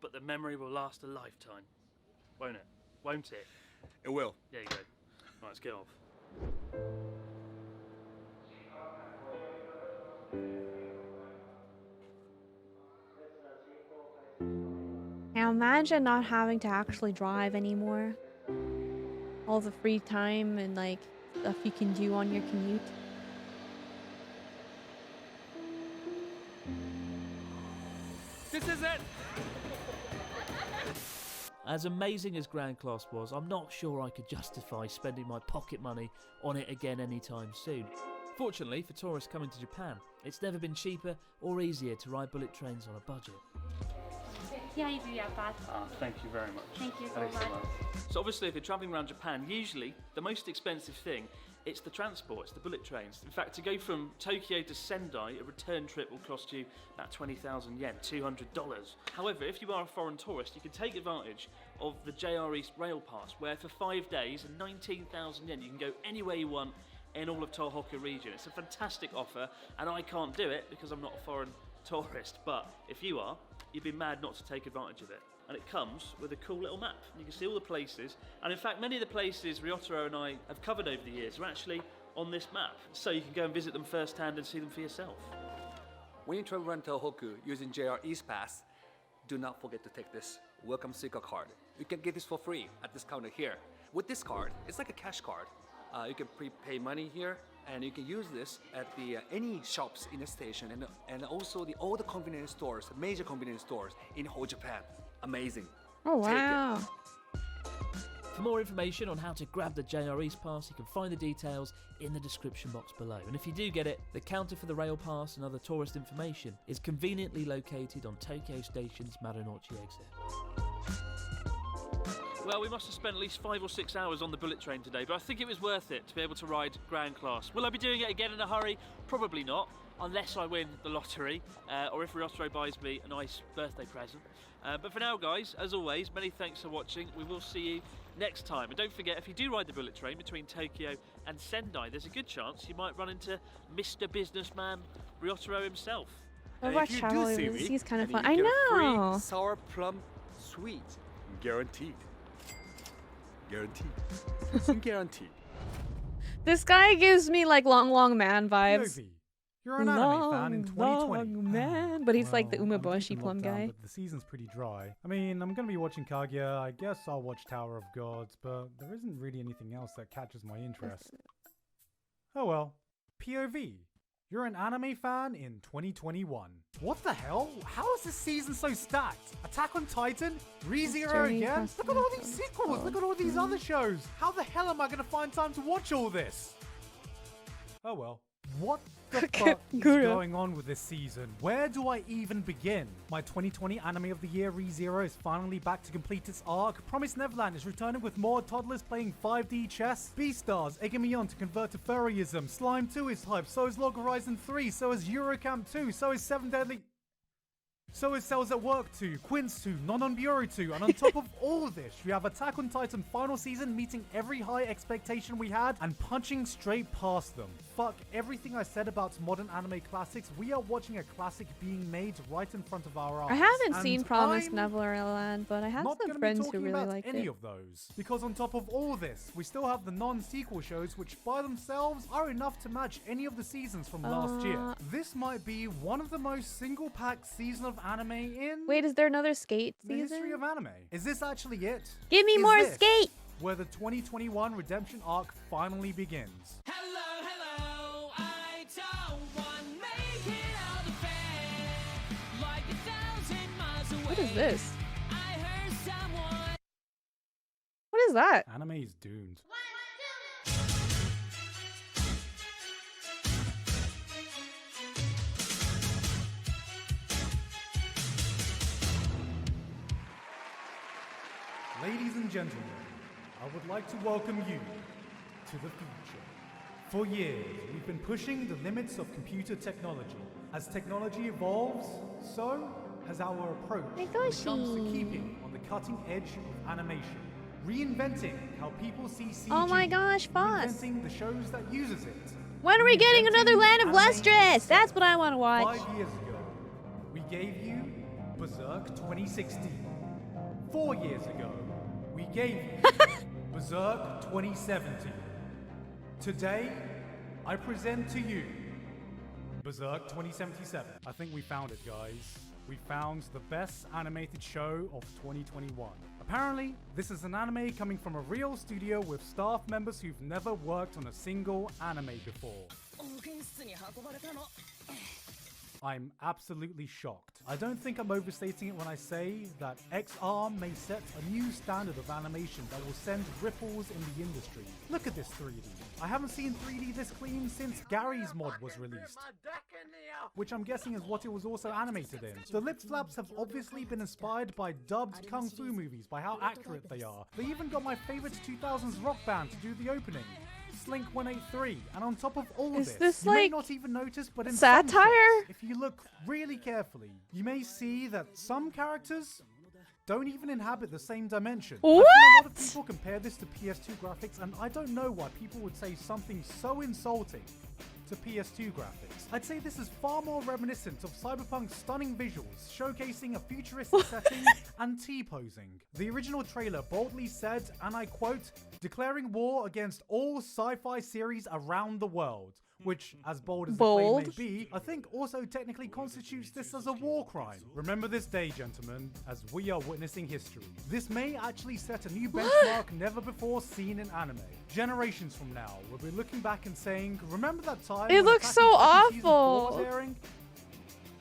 But the memory will last a lifetime. Won't it? Won't it? It will. There you go. Right, let's get off. Now imagine not having to actually drive anymore. All the free time and like stuff you can do on your commute. This is it. As amazing as Grand Class was, I'm not sure I could justify spending my pocket money on it again anytime soon. Fortunately for tourists coming to Japan, it's never been cheaper or easier to ride bullet trains on a budget. Thank you very much. Thank you so Thanks a much. lot. So obviously if you're travelling around Japan, usually the most expensive thing, it's the transport, it's the bullet trains. In fact, to go from Tokyo to Sendai, a return trip will cost you about 20,000 yen, $200. However, if you are a foreign tourist, you can take advantage of the JR East Rail Pass, where for 5 days and 19,000 yen, you can go anywhere you want in all of Tohoku region. It's a fantastic offer, and I can't do it because I'm not a foreign tourist, but if you are, you'd be mad not to take advantage of it. And it comes with a cool little map. You can see all the places, and in fact many of the places Ryotaro and I have covered over the years are actually on this map, so you can go and visit them firsthand and see them for yourself. When you travel around Tohoku using JR East Pass, do not forget to take this Welcome Suica card. You can get this for free at this counter here. With this card, it's like a cash card. You can prepay money here, and you can use this at the any shops in the station, and also all the convenience stores, major convenience stores in whole Japan. Amazing. Oh Take it. wow. For more information on how to grab the JR East Pass, you can find the details in the description box below. And if you do get it, the counter for the rail pass and other tourist information is conveniently located on Tokyo Station's Marunouchi exit. Well, we must have spent at least 5 or 6 hours on the bullet train today, but I think it was worth it to be able to ride ground class. Will I be doing it again in a hurry? Probably not, unless I win the lottery, or if Ryotaro buys me a nice birthday present. But for now, guys, as always, many thanks for watching. We will see you next time. And don't forget, if you do ride the bullet train between Tokyo and Sendai, there's a good chance you might run into Mr. Businessman Ryotaro himself. I And watched if you Travel. do see me, He's kind of then fun. you I get a free know. sour plum sweet, guaranteed. Guaranteed. Guaranteed. This guy gives me like long man vibes. Yovi, you're an anime fan in 2020. Long man. But he's like the Well, I'm Umeboshi keeping plum locked down, guy. But the season's pretty dry. I mean, I'm gonna be watching Kaguya. I guess I'll watch Tower of Gods, but there isn't really anything else that catches my interest. Oh well. POV. You're an anime fan in 2021. What the hell? How is this season so stacked? Attack on Titan? ReZero Journey again? across Look at the all these sequels! Look at all these other shows! How the hell am I gonna find time to watch all this? Oh well. What the fuck is going on with this season? Where do I even begin? My 2020 Anime of the Year ReZero is finally back to complete its arc. Promised Neverland is returning with more toddlers playing 5D chess. Beastars egging me on to convert to furryism. Slime 2 is hype, so is Log Horizon 3, so is Eurocamp 2, so is 7 Deadly... So is Cells at Work 2, Quince 2, Non-On-Biori 2, and on top of all this, we have Attack on Titan final season meeting every high expectation we had and punching straight past them. Fuck everything I said about modern anime classics, we are watching a classic being made right in front of our eyes. I haven't And seen Promised I'm Neverland, but I have not some gonna be friends who talking really about liked any it. of those. Because on top of all this, we still have the non-sequel shows which by themselves are enough to match any of the seasons from last year. This might be one of the most single-packed season of anime in Wait, is there another Skate the history season? of anime. Is this actually it? Give me Is more this Skate! where the 2021 redemption arc finally begins? Hello, I don't want make it out the bed like 1,000 miles away. What is this? I heard someone. What is that? Anime is doomed. Ladies and gentlemen, I would like to welcome you to the future. For years, we've been pushing the limits of computer technology. As technology evolves, so has our approach when it comes to keeping on the cutting edge of animation. Reinventing how people see CG. Oh my gosh, Foss. Reinventing the shows that uses it. When are we getting another Land of Lustrous? That's what I want to watch. 5 years ago, we gave you Berserk 2016. 4 years ago, we gave you Berserk 2017. Today, I present to you Berserk 2077. I think we found it, guys. We found the best animated show of 2021. Apparently, this is an anime coming from a real studio with staff members who've never worked on a single anime before. I'm absolutely shocked. I don't think I'm overstating it when I say that X-Arm may set a new standard of animation that will send ripples in the industry. Look at this 3D. I haven't seen 3D this clean since Gary's mod was released, which I'm guessing is what it was also animated in. The lip flaps have obviously been inspired by dubbed kung fu movies by how accurate they are. They even got my favorite 2000s rock band to do the opening. Slink 183, and on top of all Is this, this you may like not even notice, but in satire? some shots, if you look really carefully, you may see that some characters don't even inhabit the same dimension. What? I've seen a lot of people compare this to PS2 graphics, and I don't know why people would say something so insulting to PS2 graphics. I'd say this is far more reminiscent of Cyberpunk's stunning visuals, showcasing a futuristic setting and T-posing. The original trailer boldly said, and I quote, declaring war against all sci-fi series around the world. Which, as bold as the claim may be, I think also technically constitutes this as a war crime. Remember this day, gentlemen, as we are witnessing history. This may actually set a new benchmark never before seen in anime. Generations from now, we'll be looking back and saying, remember that time It when looks Attack on so Titan Season 4 was awful. airing?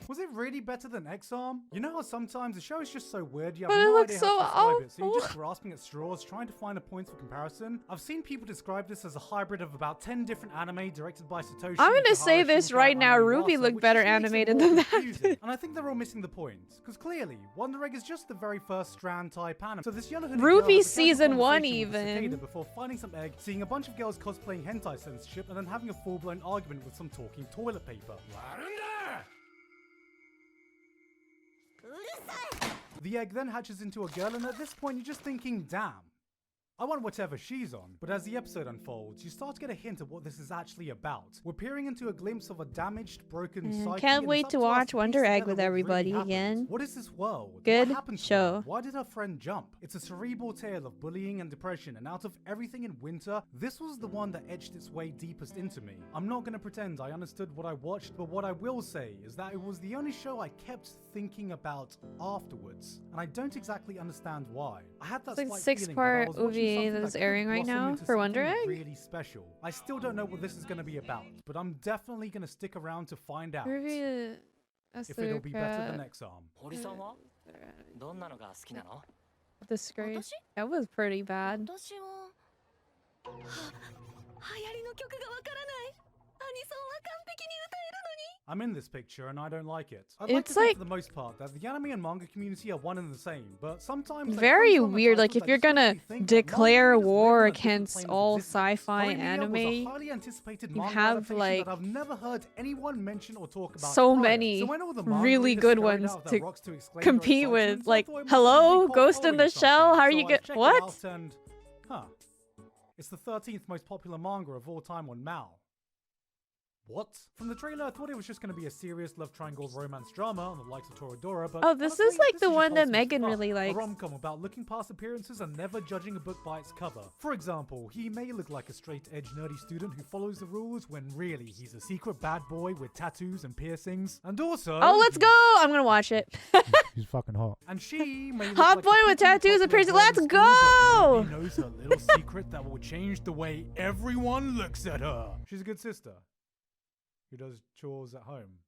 Was it really better than X-Arm? You know how sometimes the show is just so weird, you have But it no looks idea so how to describe it, so you're awful. just grasping at straws, trying to find a point for comparison. I've seen people describe this as a hybrid of about 10 different anime directed by Satoshi. I'm gonna say Ihara, this Shinkai, right now. and Ruby Iwasa, looked which better just makes it animated more than confusing. that. And I think they're all missing the point. Because clearly, Wonder Egg is just the very first Strand type anime. So this yellow hooded girl Ruby has a casual season 1 conversation with a cicada even. before finding some egg, seeing a bunch of girls cosplaying hentai censorship, and then having a full-blown argument with some talking toilet paper. The egg then hatches into a girl, and at this point you're just thinking, damn, I want whatever she's on. But as the episode unfolds, you start to get a hint of what this is actually about. We're peering into a glimpse of a damaged, broken psyche. Can't and wait it's to up us watch piece Wonder Egg together with what really everybody happened. again. What is this world? Good What happened to show. her? Why did her friend jump? It's a cerebral tale of bullying and depression, and out of everything in Winter, this was the one that edged its way deepest into me. I'm not gonna pretend I understood what I watched, but what I will say is that it was the only show I kept thinking about afterwards, and I don't exactly understand why. I had that It's like slight feeling that I 6-part was watching OVA something that is could airing right blossom now into for Wonder something Egg. really special. I still don't know what this is gonna be about, but I'm definitely gonna stick around to find out Ruby, if it'll be better than X-Arm. 堀さんはどんなのが好きなの？ Disgrace. That was pretty bad. 私は流行りの曲がわからない。アニソンは完璧に歌えるのに。 I'm in this picture and I don't like it. I'd like It's to think like- for the most part that the anime and manga community are one and the same, but sometimes they Very focus on the weird. Like titles if that you're just make gonna me think that declare manga readers live war on a different against plane of all existence. sci-fi Horimiya was a anime, highly anticipated you manga have adaptation like that I've never heard anyone mention or talk about so prior. many So when all the manga really readers good scurried ones out of their to rocks exclaim their compete with. excitement, I Like, thought it must have hello, been Ghost in the following Shell. something. How are So you I get checked it what? out and, it's the 13th most popular manga of all time on Mal. What? From the trailer, I thought it was just going to be a serious love triangle romance drama on the likes of Toradora, but Oh, this honestly, is like this the just one that wholesome Megan fun. really A likes. rom-com about looking past appearances and never judging a book by its cover. For example, he may look like a straight-edge nerdy student who follows the rules when really he's a secret bad boy with tattoos and piercings. And also... Oh, let's go! I'm gonna watch it. He's fucking hot. And she may look Hot like boy a with pretty tattoos and popular piercings. girl in Let's school, go! but nobody knows her little secret that will change the way everyone looks at her. She's a good sister who does chores at home.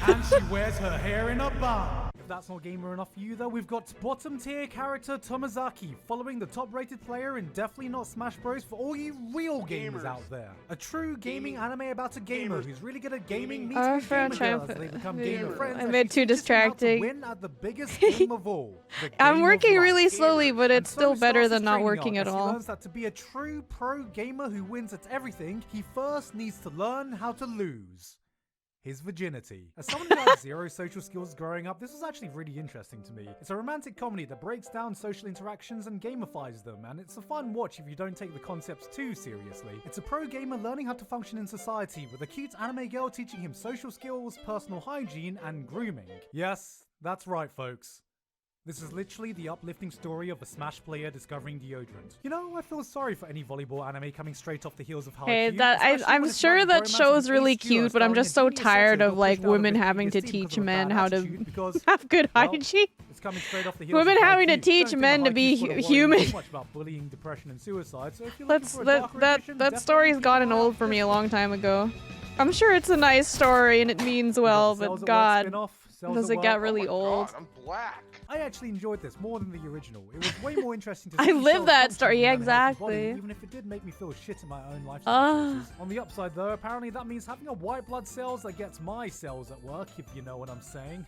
And she wears her hair in a bun. If that's not gamer enough for you though, we've got bottom tier character Tomazaki following the top rated player in Definitely Not Smash Bros. For all you real gamers out there. A true gaming anime about a gamer who's really good at gaming meets Our new friend gamer girls as triumph- they become gamer friends. I as made she too teaches them how to distracting. win at the biggest game of all. The I'm game working of really life. slowly, but And it's so still better starts than his not training working arc at as he all. learns that to be a true pro gamer who wins at everything, he first needs to learn how to lose. His virginity. As someone who had zero social skills growing up, this was actually really interesting to me. It's a romantic comedy that breaks down social interactions and gamifies them, and it's a fun watch if you don't take the concepts too seriously. It's a pro gamer learning how to function in society, with a cute anime girl teaching him social skills, personal hygiene, and grooming. Yes, that's right, folks. This is literally the uplifting story of a Smash player discovering deodorant. You know, I feel sorry for any volleyball anime coming straight off the heels of Haikyuu. Hey, that I'm sure that show's really cute, but I'm just so tired of like women having to teach men how to have good hygiene. It's coming straight off the heels Women of having to Haikyuu. teach Don't men to think be Haikyuu's gotta worry human. too much about bullying, depression, and suicide. So if you're looking That's for a that darker that edition, that definitely story's keep gotten an eye out old for me a long time ago. I'm sure it's a nice story and it means well, Cells but at Work God, spin-off, Cells does at it Work. get really old? I'm black. I actually enjoyed this more than the original. It was way more interesting to I see live Cells that functioning story, in yeah, a healthy body, exactly. even if it did make me feel shit in my own life Ah. choices. On the upside though, apparently that means having a white blood cells that gets my cells at work, if you know what I'm saying.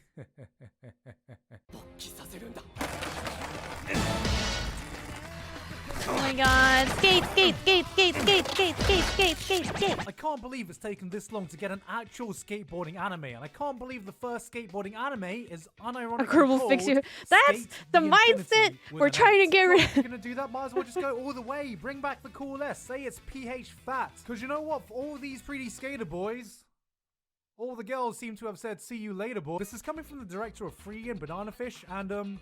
Oh my God! Skate, skate, skate, skate, skate, skate, skate, skate, skate, skate. I can't believe it's taken this long to get an actual skateboarding anime, and I can't believe the first skateboarding anime is unironically A Kerbal called fix you. That's Skate the Infinity mindset with we're an trying to S. get Well, rid if you're gonna do that, might as well just go all the way. Bring back the cool S. Say it's PH fat. Because you know what? For all these pretty skater boys, all the girls seem to have said "see you later, boy." This is coming from the director of Free and Banana Fish, and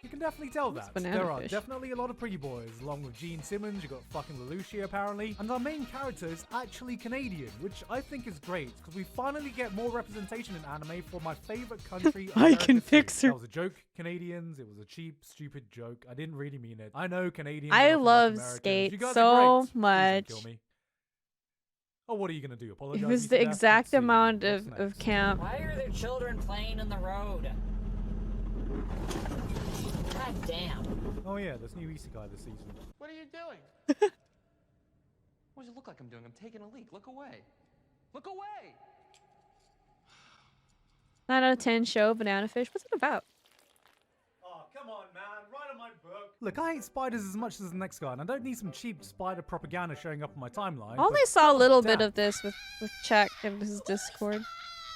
you can definitely tell that. Banana There are Fish? definitely a lot of pretty boys, along with Gene Simmons, you got fucking Lelouch apparently, and our main character is actually Canadian, which I think is great, because we finally get more representation in anime for my favorite country. I America, can too. fix her. That was a joke, Canadians. It was a cheap, stupid joke. I didn't really mean it. I know Canadians. I are from love America. Skate You guys are so great. Please don't much. kill me. Oh, what are you gonna do? Apologize? It was to the death? exact Let's see. amount What's of next? camp. Why are there children playing in the road? God damn. Oh yeah, there's new isekai this season. What are you doing? What does it look like I'm doing? I'm taking a leak. Look away. Look away! 9 out of 10 show, Banana Fish. What's it about? Oh, come on, man. Write on my book. Look, I hate spiders as much as the next guy, and I don't need some cheap spider propaganda showing up on my timeline. I only but saw a little bit damn. of this with Chuck in his Discord.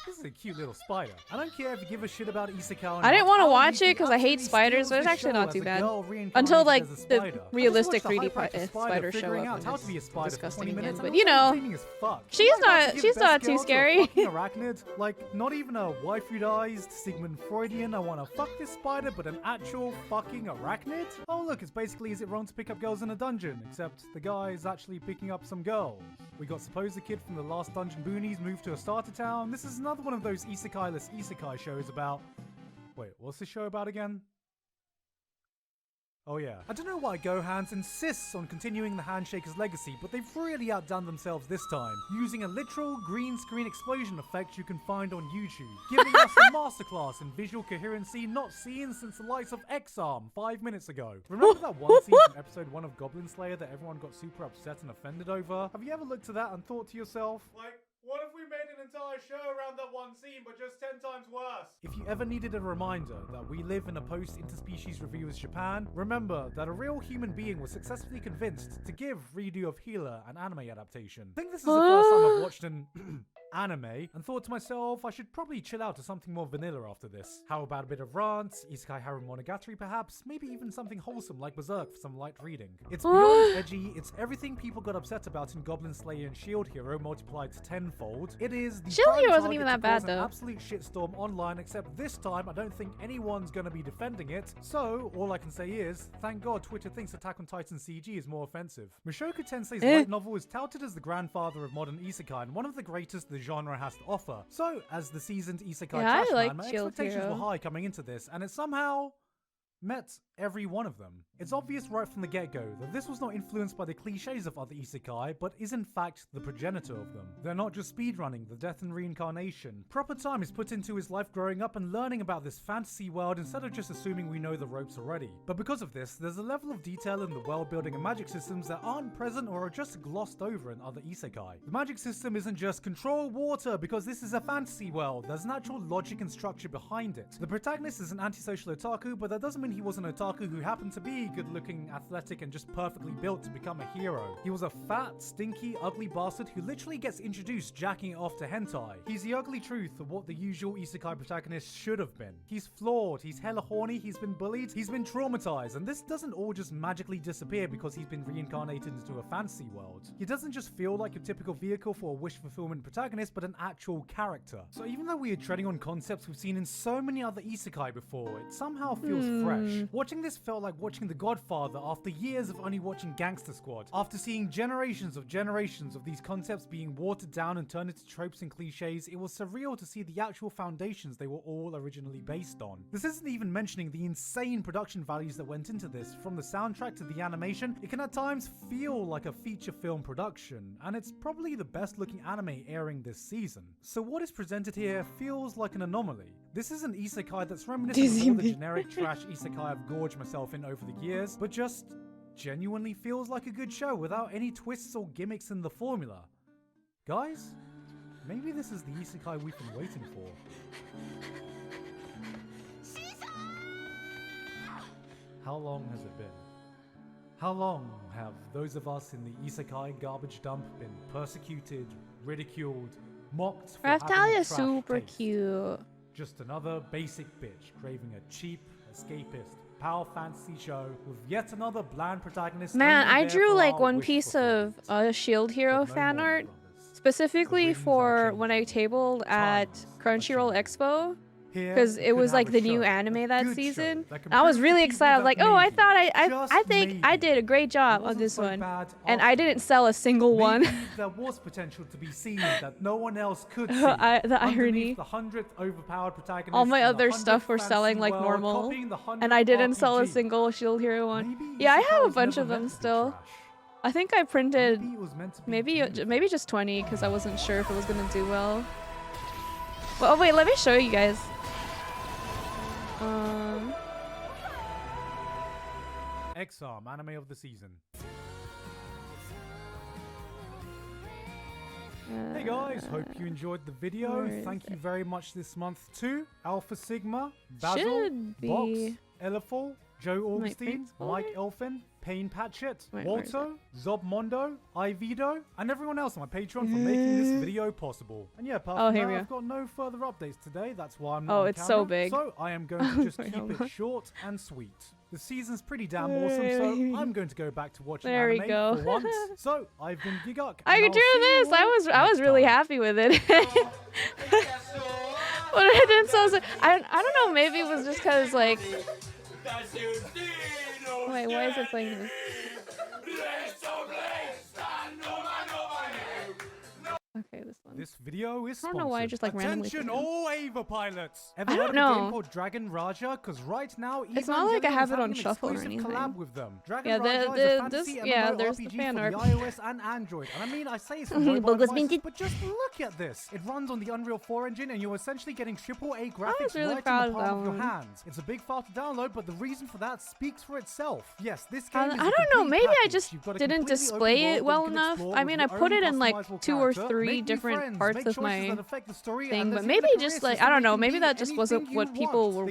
This is a cute little spider. I don't care if you give a shit about isekai or I didn't want to not. watch Aoi it because I hate absolutely spiders, but steals it's this actually show not as too a bad. girl reincarnated Until like as a the spider. realistic I just 3D watched the hyperactive spider show figuring up out and how it's to be a spider for disgusting 20 again. minutes, But and you I'm know, entertaining as fuck. she's Am I about to not give she's best not too girl to a scary. fucking arachnid? Like, not even a waifu-ized Sigmund Freudian, I wanna fuck this spider, but an actual fucking arachnid? Oh look, it's basically is it wrong to pick up girls in a dungeon, except the guy is actually picking up some girls. We got Suppose the Kid from the last Dungeon Boonies moved to a starter town. This is another one of those isekai-less isekai shows about... Wait, what's this show about again? Oh yeah. I don't know why Gohans insists on continuing the Handshaker's legacy, but they've really outdone themselves this time, using a literal green screen explosion effect you can find on YouTube, giving us a masterclass in visual coherency not seen since the likes of X-Arm 5 minutes ago. Remember that one scene from episode 1 of Goblin Slayer that everyone got super upset and offended over? Have you ever looked at that and thought to yourself, like, what if we made an entire show around that one scene, but just 10 times worse? If you ever needed a reminder that we live in a post-interspecies reviewers Japan, remember that a real human being was successfully convinced to give Redo of Healer an anime adaptation. I think this is the first time I've watched an anime and thought to myself, I should probably chill out to something more vanilla after this. How about a bit of rant, Isekai Harem Monogatari perhaps, maybe even something wholesome like Berserk for some light reading. It's beyond edgy, it's everything people got upset about in Goblin Slayer and Shield Hero multiplied to tenfold. It is the Shield prime Hero wasn't target even to that bad, cause an though. absolute shitstorm online, except this time I don't think anyone's gonna be defending it. So all I can say is, thank God Twitter thinks Attack on Titan CG is more offensive. Mushoku Tensei's light novel is touted as the grandfather of modern isekai and one of the greatest the genre has to offer. So, as the seasoned isekai Yeah, I trash like man, my Shield expectations Hero. were high coming into this, and it somehow met every one of them. It's obvious right from the get-go that this was not influenced by the cliches of other isekai, but is in fact the progenitor of them. They're not just speedrunning the death and reincarnation. Proper time is put into his life growing up and learning about this fantasy world instead of just assuming we know the ropes already. But because of this, there's a level of detail in the world building and magic systems that aren't present or are just glossed over in other isekai. The magic system isn't just control water because this is a fantasy world. There's an actual logic and structure behind it. The protagonist is an antisocial otaku, but that doesn't mean he was an otaku who happened to be good-looking, athletic, and just perfectly built to become a hero. He was a fat, stinky, ugly bastard who literally gets introduced jacking it off to hentai. He's the ugly truth of what the usual isekai protagonist should have been. He's flawed, he's hella horny, he's been bullied, he's been traumatized, and this doesn't all just magically disappear because he's been reincarnated into a fantasy world. He doesn't just feel like your typical vehicle for a wish fulfillment protagonist, but an actual character. So even though we are treading on concepts we've seen in so many other isekai before, it somehow feels fresh. Watching this felt like watching The Godfather after years of only watching Gangster Squad. After seeing generations of these concepts being watered down and turned into tropes and cliches, it was surreal to see the actual foundations they were all originally based on. This isn't even mentioning the insane production values that went into this. From the soundtrack to the animation, it can at times feel like a feature film production, and it's probably the best looking anime airing this season. So what is presented here feels like an anomaly. This is an isekai that's reminiscent of all the generic trash isekai I've gorged myself in over the years, but just genuinely feels like a good show without any twists or gimmicks in the formula. Guys, maybe this is the isekai we've been waiting for. How long has it been? How long have those of us in the isekai garbage dump been persecuted, ridiculed, mocked for having a Raftalia's trash super taste? cute. Just another basic bitch craving a cheap, escapist, power fantasy show with yet another bland protagonist. Man, only I there drew for like our one wish piece of Shield Hero fan art specifically for when I tabled at Crunchyroll Expo. Because it was like the new anime that season. And I was really excited. I was like, oh, I thought I think I did a great job on this one. And I didn't sell a single one. There was potential to be seen that no one else could see. The irony. The 100th overpowered protagonist. All my in the other 100th stuff were selling like fantasy world, normal. copying the 100th And I didn't sell a RPG. single Shield Hero one. Yeah, I have a bunch of them still. I think I printed Maybe it was meant to be maybe just 20 because I wasn't sure if it was gonna do well. Well, oh wait, let me show you guys. X-Arm, anime of the season. Hey guys, hope you enjoyed the video. Thank you very much this month to Alpha Sigma, Basil, Box, Elifol, Joe Augustine, Mike Elfin, Payne Patchett, Walto, Zobmondo, Ivido, and everyone else on my Patreon for making this video possible. And yeah, apart from that, I've got no further updates today. That's why I'm not on it's camera, so big. So I am going to just keep it short and sweet. The season's pretty damn awesome, so I'm going to go back to watching anime for once. So I've been Giguk. I could do this. I was really happy with it. But I didn't I don't know, maybe it was just cause like wait, why is it playing this? Okay, this one. This video is I don't know why I just like randomly. Attention all Ava pilots! Ever I heard don't of a know. game called Dragon Raja? Because right now, It's not like I have it on an shuffle or exclusive anything. collab with them. Dragon Yeah, Raja is a fantasy MMO there's the RPG fan for art. the iOS and Android. And I mean, I say it's for mobile devices, but just look at this. It runs on the Unreal 4 engine, and you're essentially getting AAA graphics really right proud in the of palm of that your one. hands. It's a big file to download, but the reason for that speaks for itself. Yes, this game is I don't know, maybe I just didn't display it well enough. I mean, I put it in like 2 or 3 different parts of my thing, but maybe just like, I don't know, maybe that just wasn't what people were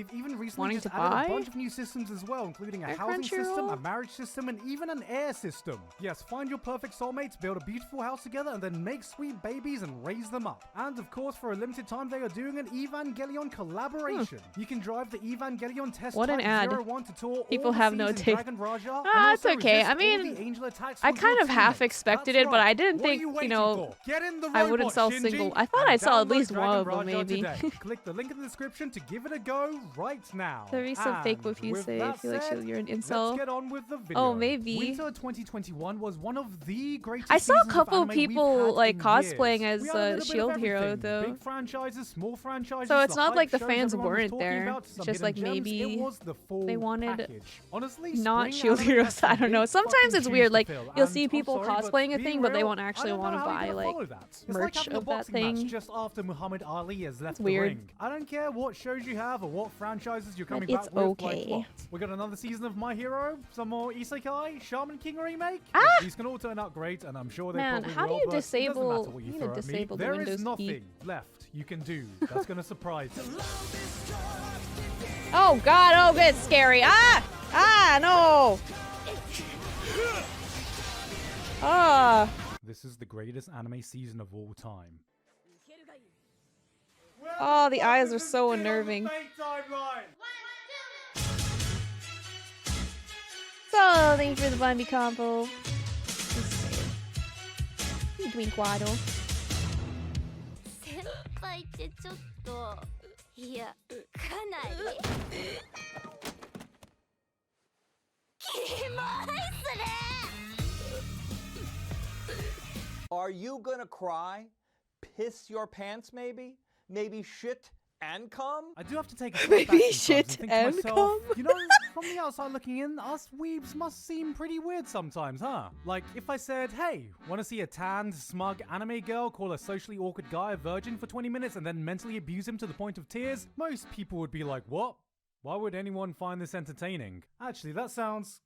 wanting to buy. A bunch of new systems as well, including a housing system, a marriage system, and even an air system. Yes, find your perfect soulmates, build a beautiful house together, and then make sweet babies and raise them up. And of course, for a limited time, they are doing an Evangelion collaboration. You can drive the Evangelion test What an type ad. 01 to tour People all the have no seas in taste. Dragon Raja, Ah, it's and also okay. resist I all mean, the angel attacks I from kind your of half teammates. expected That's it, but right. I didn't What are think, you you waiting know, for? Get in the I wouldn't robot, sell Shinji, single. I thought and I saw at download least Dragon one of them, Raja maybe. today. Click the link in the description to give it a go right now. There be some fake And with you with say. I that feel like said, you're an let's incel. get on with the video. Oh, maybe. Winter 2021 was one of the greatest I saw a seasons of couple anime we've people had like in cosplaying years. as We had a little bit of Shield Hero everything. though. Big franchises, small franchises. So it's the not hype like the shows fans everyone was weren't talking there. about, some Just hidden like gems. maybe It was the full they wanted package. Honestly, not spring Shield anime Heroes. has some I don't know. big Sometimes fucking it's shoes weird. to Like fill, you'll and see I'm people sorry, cosplaying a being thing, but they real, won't actually I don't want know to how buy you're gonna like follow that. It's like merch having a of that boxing match thing. just after Muhammad Ali has left the weird. ring. I don't care what shows you have or what franchises you're coming it's back with. okay. Like what? We got another season of My Hero, some more Isekai, Shaman King remake. Ah! These can all turn out great, and I'm sure they Man, probably how do will. you But it doesn't disable- matter what you you need to throw at me. disable the There Windows is key. nothing left you can do that's gonna surprise you. Oh god, oh it's scary. Ah! Ah, no! Ah! This is the greatest anime season of all time. Oh, the eyes are so unnerving. So, thank you for the Bundy combo. You doing Quado? 先輩ってちょっといやかなりキモいっすね Are you gonna cry? Piss your pants maybe? Maybe shit and cum? I do have to take a Maybe step back shit sometimes and think and to myself, you know, from the outside looking in, us weebs must seem pretty weird sometimes, huh? Like, if I said, hey, wanna see a tanned, smug anime girl call a socially awkward guy a virgin for 20 minutes and then mentally abuse him to the point of tears, most people would be like, what? Why would anyone find this entertaining? Actually, that sounds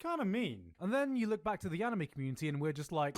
kind of mean. And then you look back to the anime community and we're just like,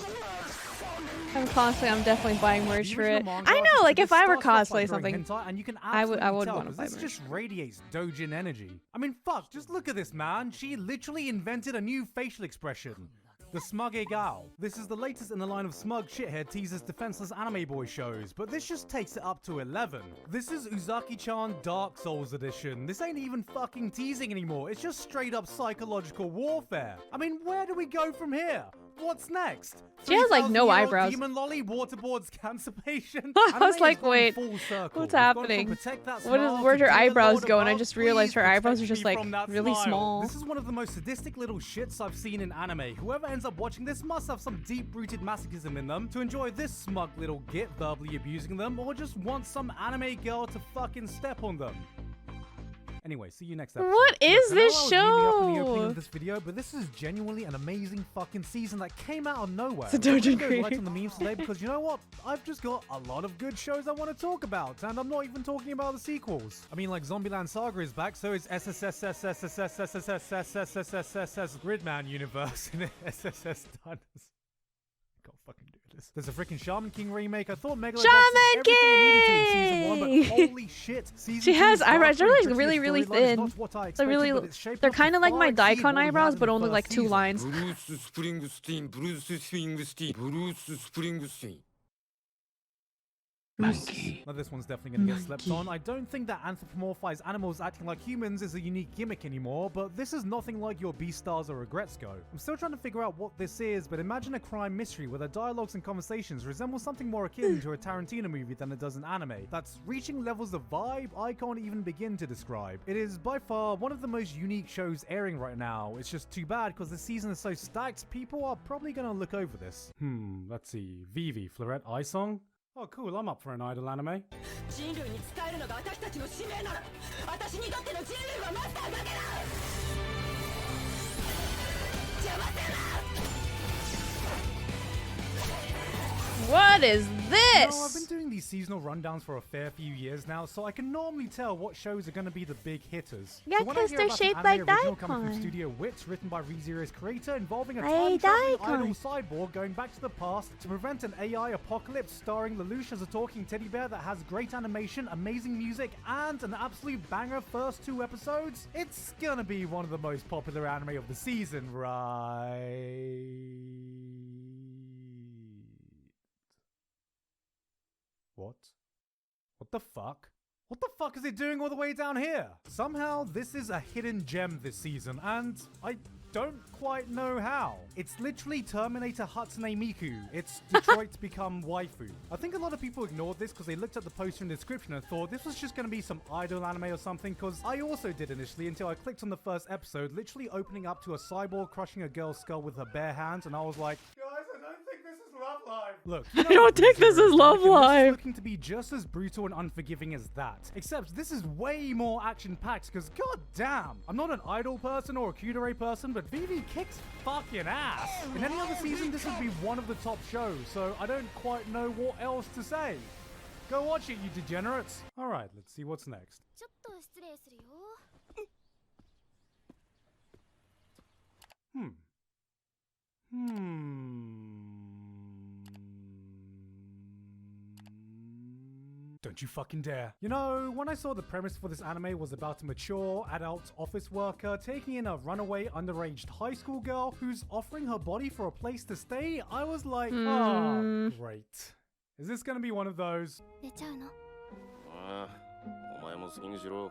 I'm definitely buying merch the for original it. manga I know, artist like did if I were start off by cosplay throwing something, hentai, and you can I would absolutely want to tell, buy 'cause merch. this just radiates Dojin energy. I mean, fuck, just look at this, man. She literally invented a new facial expression. The Smug Egal. This is the latest in the line of smug shithead teases defenseless anime boy shows, but this just takes it up to 11. This is Uzaki-chan Dark Souls edition. This ain't even fucking teasing anymore. It's just straight up psychological warfare. I mean, where do we go from here? What's next? She has, like, no 3,000-year-old eyebrows. Demon lolly waterboards cancer patient. I was Anime like, has gone wait, full circle. what's We've gone from happening? protect that Where'd smile her to dear eyebrows Lord go? And I above, just realized her please eyebrows are protect just me like from that really smile. small. This is one of the most sadistic little shits I've seen in anime. Whoever ends up watching this must have some deep-rooted masochism in them to enjoy this smug little git verbally abusing them, or just want some anime girl to fucking step on them. Anyway, see you next episode. What is Look, I know this I was leaning up in the opening show? of this video, but this is genuinely an amazing fucking season that came out of nowhere. It's a Dojo I'm gonna go Cream. light on the memes today because you know what? I've just got a lot of good shows I want to talk about, and I'm not even talking about the sequels. I mean, like Zombieland Saga is back, so is Gridman Universe in Zatsudan. Can't fucking do this. There's a freaking Shaman King remake. I thought Megalobox Shaman everything it needed to in season 1, but King! holy shit, season She 2 has eyebrows. They're like darker and really, grittier really storyline is thin. not what I They're expected, really. but it's shaping They're up to kind of like my far exceed daikon what we eyebrows, had in but the only first like 2 season. lines. Bruce Springsteen, Bruce Springsteen, Bruce Springsteen. Monkey. Now this one's definitely going to get slept on. I don't think that anthropomorphized animals acting like humans is a unique gimmick anymore, but this is nothing like your Beastars or Regrets Go. I'm still trying to figure out what this is, but imagine a crime mystery where the dialogues and conversations resemble something more akin to a Tarantino movie than it does an anime. That's reaching levels of vibe I can't even begin to describe. It is by far one of the most unique shows airing right now. It's just too bad because the season is so stacked, people are probably going to look over this. Let's see. Vivi, Florette Eye Song? Oh cool, I'm up for an idol anime. 人類に伝えるのが私たちの使命なら私にとっての人類はマスターだけだ邪魔するな What is You know, I've this? been doing these seasonal rundowns for a fair few years now, so I can normally tell what shows are going to be the big hitters. Yeah, so when I 'cause hear they're about an shaped anime like original coming from daikon. Studio Wits, written by ReZero's creator, involving a Hey, time-traveling daikon. idol cyborg going back to the past to prevent an AI apocalypse, starring Lelouch as a talking teddy bear that has great animation, amazing music, and an absolute banger first 2 episodes, it's gonna be one of the most popular anime of the season, right? What? What the fuck? What the fuck is it doing all the way down here? Somehow, this is a hidden gem this season, and I don't quite know how. It's literally Terminator Hatsune Miku. It's Detroit's become waifu. I think a lot of people ignored this because they looked at the poster and description and thought this was just going to be some idol anime or something, because I also did initially until I clicked on the first episode, literally opening up to a cyborg crushing a girl's skull with her bare hands, and I was like, guys, I don't think this is Love Live. Look, you know I don't what think this ReZero is like, Love and this Live. is looking to be just as brutal and unforgiving as that. Except this is way more action-packed because god damn, I'm not an idol person or a Kudere person, but Vivi kicks fucking ass. In any other season, this would be one of the top shows, so I don't quite know what else to say. Go watch it, you degenerates. Alright, let's see what's next. ちょっと失礼するよ Don't you fucking dare. You know, when I saw the premise for this anime was about a mature, adult office worker taking in a runaway, underaged high school girl who's offering her body for a place to stay, I was like, oh, great. Is this gonna be one of those? 寝ちゃうのああ、お前も好きにしろ。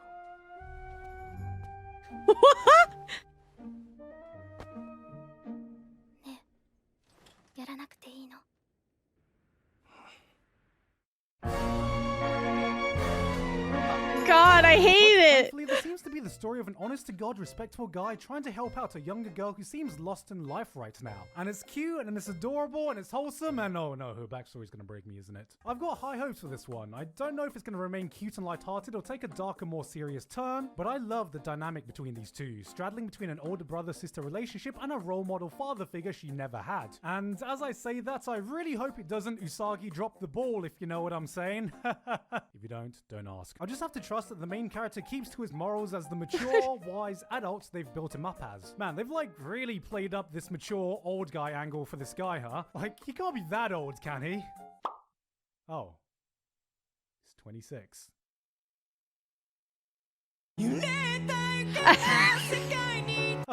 ねえやらなくていいの God, I hate it. Thankfully, this seems to be the story of an honest-to-God, respectable guy trying to help out a younger girl who seems lost in life right now. And it's cute, and it's adorable, and it's wholesome, and oh no, her backstory's gonna break me, isn't it? I've got high hopes for this one. I don't know if it's gonna remain cute and lighthearted or take a darker, more serious turn, but I love the dynamic between these two, straddling between an older brother-sister relationship and a role model father figure she never had. And as I say that, I really hope it doesn't Usagi drop the ball, if you know what I'm saying. If you don't ask. I'll just have to trust that the main character keeps to his morals as the mature, wise adults they've built him up as. Man, they've like really played up this mature, old guy angle for this guy, huh? Like, he can't be that old, can he? Oh. He's 26. Oh,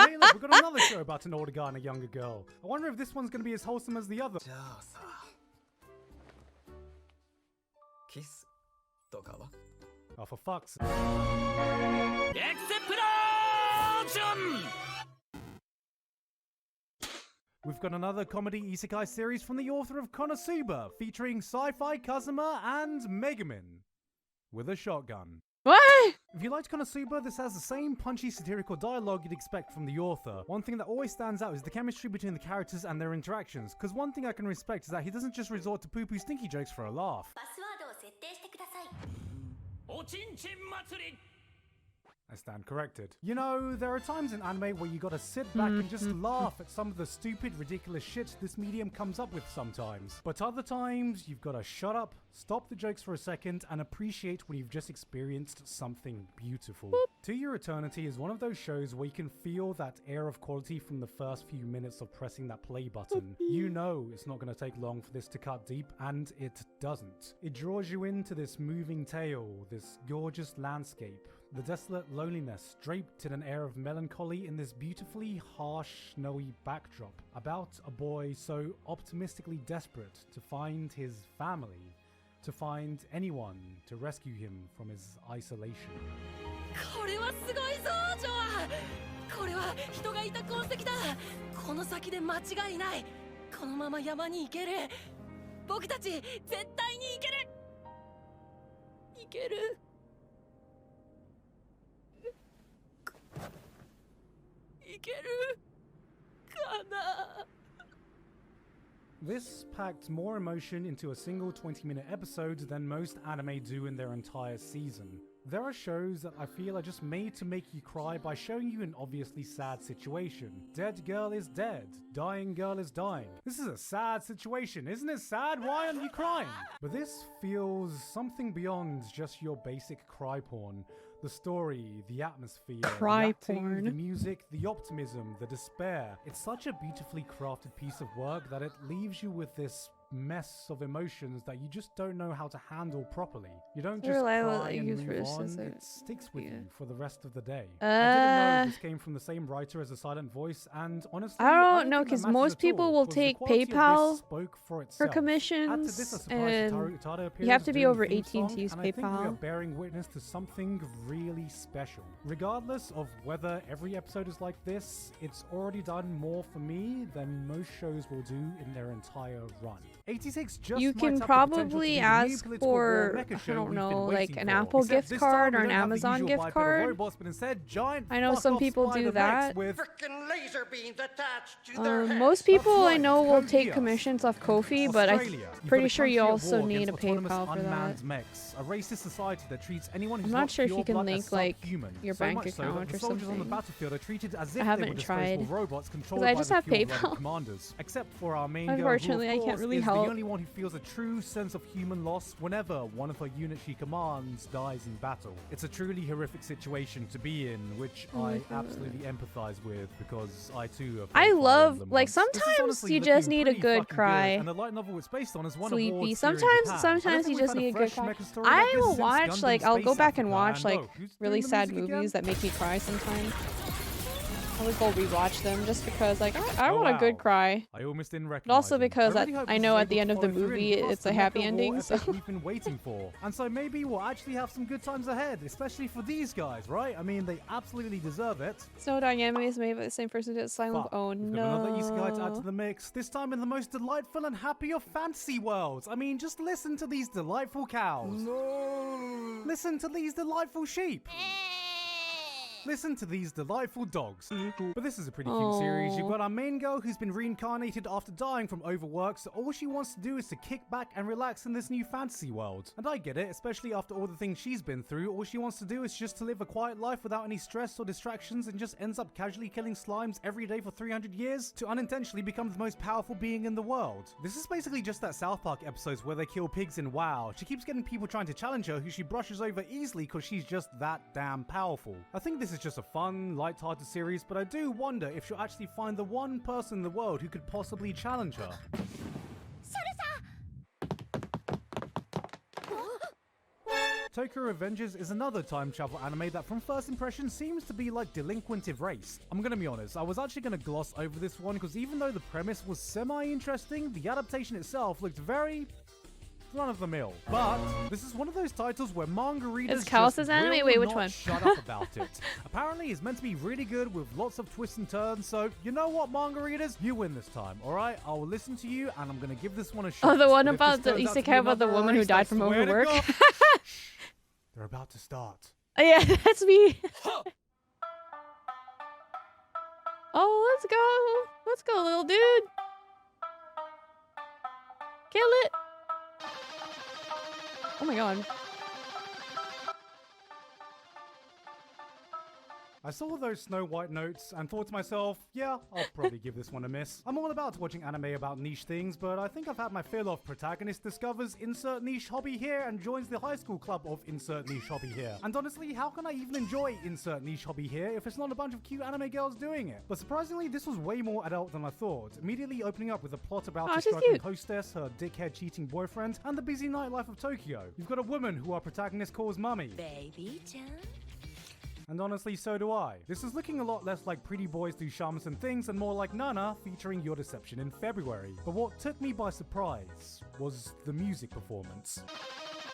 hey, look, we've got another show about an older guy and a younger girl. I wonder if this one's gonna be as wholesome as the other. キスとかは Oh, for fuck's sake. We've got another comedy isekai series from the author of Konosuba, featuring sci-fi Kazuma and Megumin with a shotgun. What? If you liked Konosuba, this has the same punchy satirical dialogue you'd expect from the author. One thing that always stands out is the chemistry between the characters and their interactions, because one thing I can respect is that he doesn't just resort to poo-poo stinky jokes for a laugh. パスワードを設定してくださいおちんちん祭り I stand corrected. You know, there are times in anime where you gotta sit back and just laugh at some of the stupid, ridiculous shit this medium comes up with sometimes. But other times, you've gotta shut up, stop the jokes for a second, and appreciate when you've just experienced something beautiful. To Your Eternity is one of those shows where you can feel that air of quality from the first few minutes of pressing that play button. You know it's not gonna take long for this to cut deep, and it doesn't. It draws you into this moving tale, this gorgeous landscape, the desolate loneliness draped in an air of melancholy in this beautifully harsh, snowy backdrop about a boy so optimistically desperate to find his family, to find anyone to rescue him from his isolation. これはすごいぞジョア。これは人がいた痕跡だ。この先で間違いない。このまま山に行ける。僕たち絶対に行ける。行ける。行けるかな。 This packed more emotion into a single 20-minute episode than most anime do in their entire season. There are shows that I feel are just made to make you cry by showing you an obviously sad situation. Dead girl is dead, dying girl is dying. This is a sad situation, isn't it sad? Why aren't you crying? But this feels something beyond just your basic cry porn. The story, the atmosphere, Cry the acting, porn. the music, the optimism, the despair. It's such a beautifully crafted piece of work that it leaves you with this mess of emotions that you just don't know how to handle properly. You don't just cry and move on, it sticks with you for the rest of the day. I didn't know this came from the same writer as a silent voice, and honestly, I don't know, think that because matters most at people all, will 'cause take the quality of this PayPal spoke for for itself. Add to commissions, this, a surprise and Taro Tada you appearance have to be doing over the theme 18 to song, use and I think we are PayPal. bearing witness to something really special. Regardless of whether every episode is like this, it's already done more for me than most shows will do in their entire run. 86 just You might can have the potential to probably be the new ask political war for, mecha I show don't we've been know, like waiting an for. Apple Except gift this card time or we an don't have the Amazon usual gift bipedal card. robots, but instead giant I know some fuck-off people do spider that. mechs with Frickin' laser beams attached to their heads. Most people I right, know will code take Geass. commissions off Ko-fi, but I'm Australia, you've pretty got a sure you country at also war need a against autonomous PayPal for that. unmanned mechs, a racist society that treats anyone who's I'm not sure if pure you can blood link, as like, subhuman. your So bank much so that account the or soldiers on the something. battlefield are treated as I if they haven't were disposable tried, robots controlled 'cause I by just the have pure-blooded PayPal. commanders. Except for our main girl, who Unfortunately, of I can't course really is help. the only one who feels a true sense of human loss whenever one of her units she commands dies in battle. It's a truly horrific situation to be in, which Oh my I God. absolutely empathize with because I too have I played Fire love, Emblem like, once. This is sometimes honestly you just looking need a pretty good fucking cry. and the light novel it's based on is one Sleepy. awards Sometimes you just need a good cry. I will watch, like, I'll go back and watch, like, really sad movies that make me cry sometimes. I would go rewatch them just because, like, I want a good cry. I almost didn't But recognize also him. because really hope I this know is at the able end to of the follow through and movie give us it's the a happy mecha war ending, so. epic we've been waiting for. And so maybe we'll actually have some good times ahead, especially for these guys, right? I mean, they absolutely deserve it. Snow Dog anime is made by the same person who did Silent. Fuck, Oh we've got another isekai to add to no. the mix, this time in the most delightful and happy of fantasy worlds. I mean, just listen to these delightful cows. No. Listen to these delightful sheep. Listen to these delightful dogs. But this is a pretty cute series. You've got our main girl who's been reincarnated after dying from overwork, so all she wants to do is to kick back and relax in this new fantasy world. And I get it, especially after all the things she's been through. All she wants to do is just to live a quiet life without any stress or distractions, and just ends up casually killing slimes every day for 300 years to unintentionally become the most powerful being in the world. This is basically just that South Park episodes where they kill pigs in WoW. She keeps getting people trying to challenge her who she brushes over easily because she's just that damn powerful. I think this is just a fun, light-hearted series, but I do wonder if she'll actually find the one person in the world who could possibly challenge her. Tokyo Revengers is another time travel anime that from first impression seems to be like delinquent erased. I'm gonna be honest, I was actually gonna gloss over this one because even though the premise was semi-interesting, the adaptation itself looked very run-of-the-mill. But this is one of those titles where manga readers It's Kaos's just anime? will Wait, which not one? shut up about it. Apparently it's meant to be really good with lots of twists and turns, so you know what, manga readers? You win this time, alright? I will listen to you and I'm gonna give this one a shot. Oh, the one But if about this the turns out to be isekai about the another woman who erased, died I from swear to overwork. God- They're about to start. Oh, yeah, that's me. Oh, let's go. Let's go, little dude. Kill it. Oh my god. I saw those Snow White notes and thought to myself, yeah, I'll probably give this one a miss. I'm all about watching anime about niche things, but I think I've had my fill of protagonist discovers insert niche hobby here and joins the high school club of insert niche hobby here. And honestly, how can I even enjoy insert niche hobby here if it's not a bunch of cute anime girls doing it? But surprisingly, this was way more adult than I thought, immediately opening up with a plot about a struggling hostess, her dickhead cheating boyfriend, and the busy nightlife of Tokyo. You've got a woman who our protagonist calls Mummy. Baby-chan? And honestly, so do I. This is looking a lot less like Pretty Boys Do Shamisen Things and more like Nana featuring Your Deception in February. But what took me by surprise was the music performance.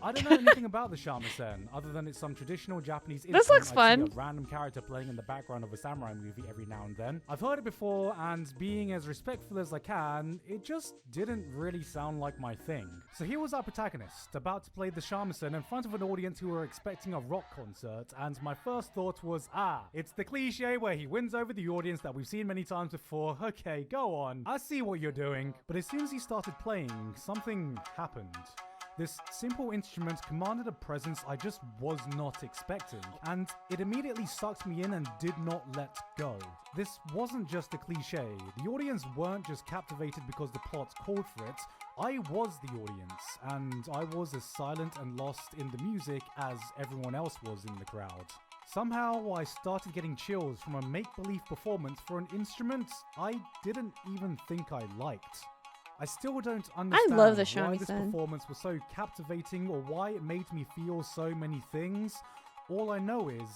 I don't know anything about the shamisen, other than it's some traditional Japanese instrument. This looks fun. See a random character playing in the background of a samurai movie every now and then. I've heard it before, and being as respectful as I can, it just didn't really sound like my thing. So here was our protagonist, about to play the shamisen in front of an audience who were expecting a rock concert, and my first thought was, it's the cliche where he wins over the audience that we've seen many times before. Okay, go on. I see what you're doing. But as soon as he started playing, something happened. This simple instrument commanded a presence I just was not expecting, and it immediately sucked me in and did not let go. This wasn't just a cliche. The audience weren't just captivated because the plot called for it. I was the audience, and I was as silent and lost in the music as everyone else was in the crowd. Somehow, I started getting chills from a make-believe performance for an instrument I didn't even think I liked. I still don't understand love the why this shamisen. performance was so captivating or why it made me feel so many things. All I know is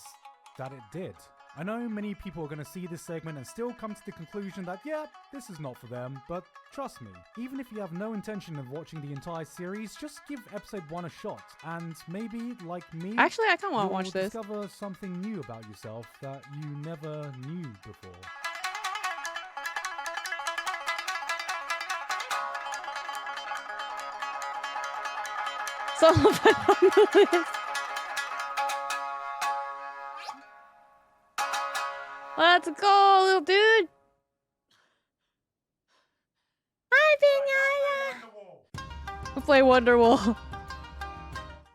that it did. I know many people are going to see this segment and still come to the conclusion that, yeah, this is not for them, but trust me, even if you have no intention of watching the entire series, just give episode 1 a shot, and maybe, like me, Actually, I kinda wanna you'll watch this. discover something new about yourself that you never knew before. So on the list. Let's go, little dude. Hi, Pinata. We'll play Wonderwall.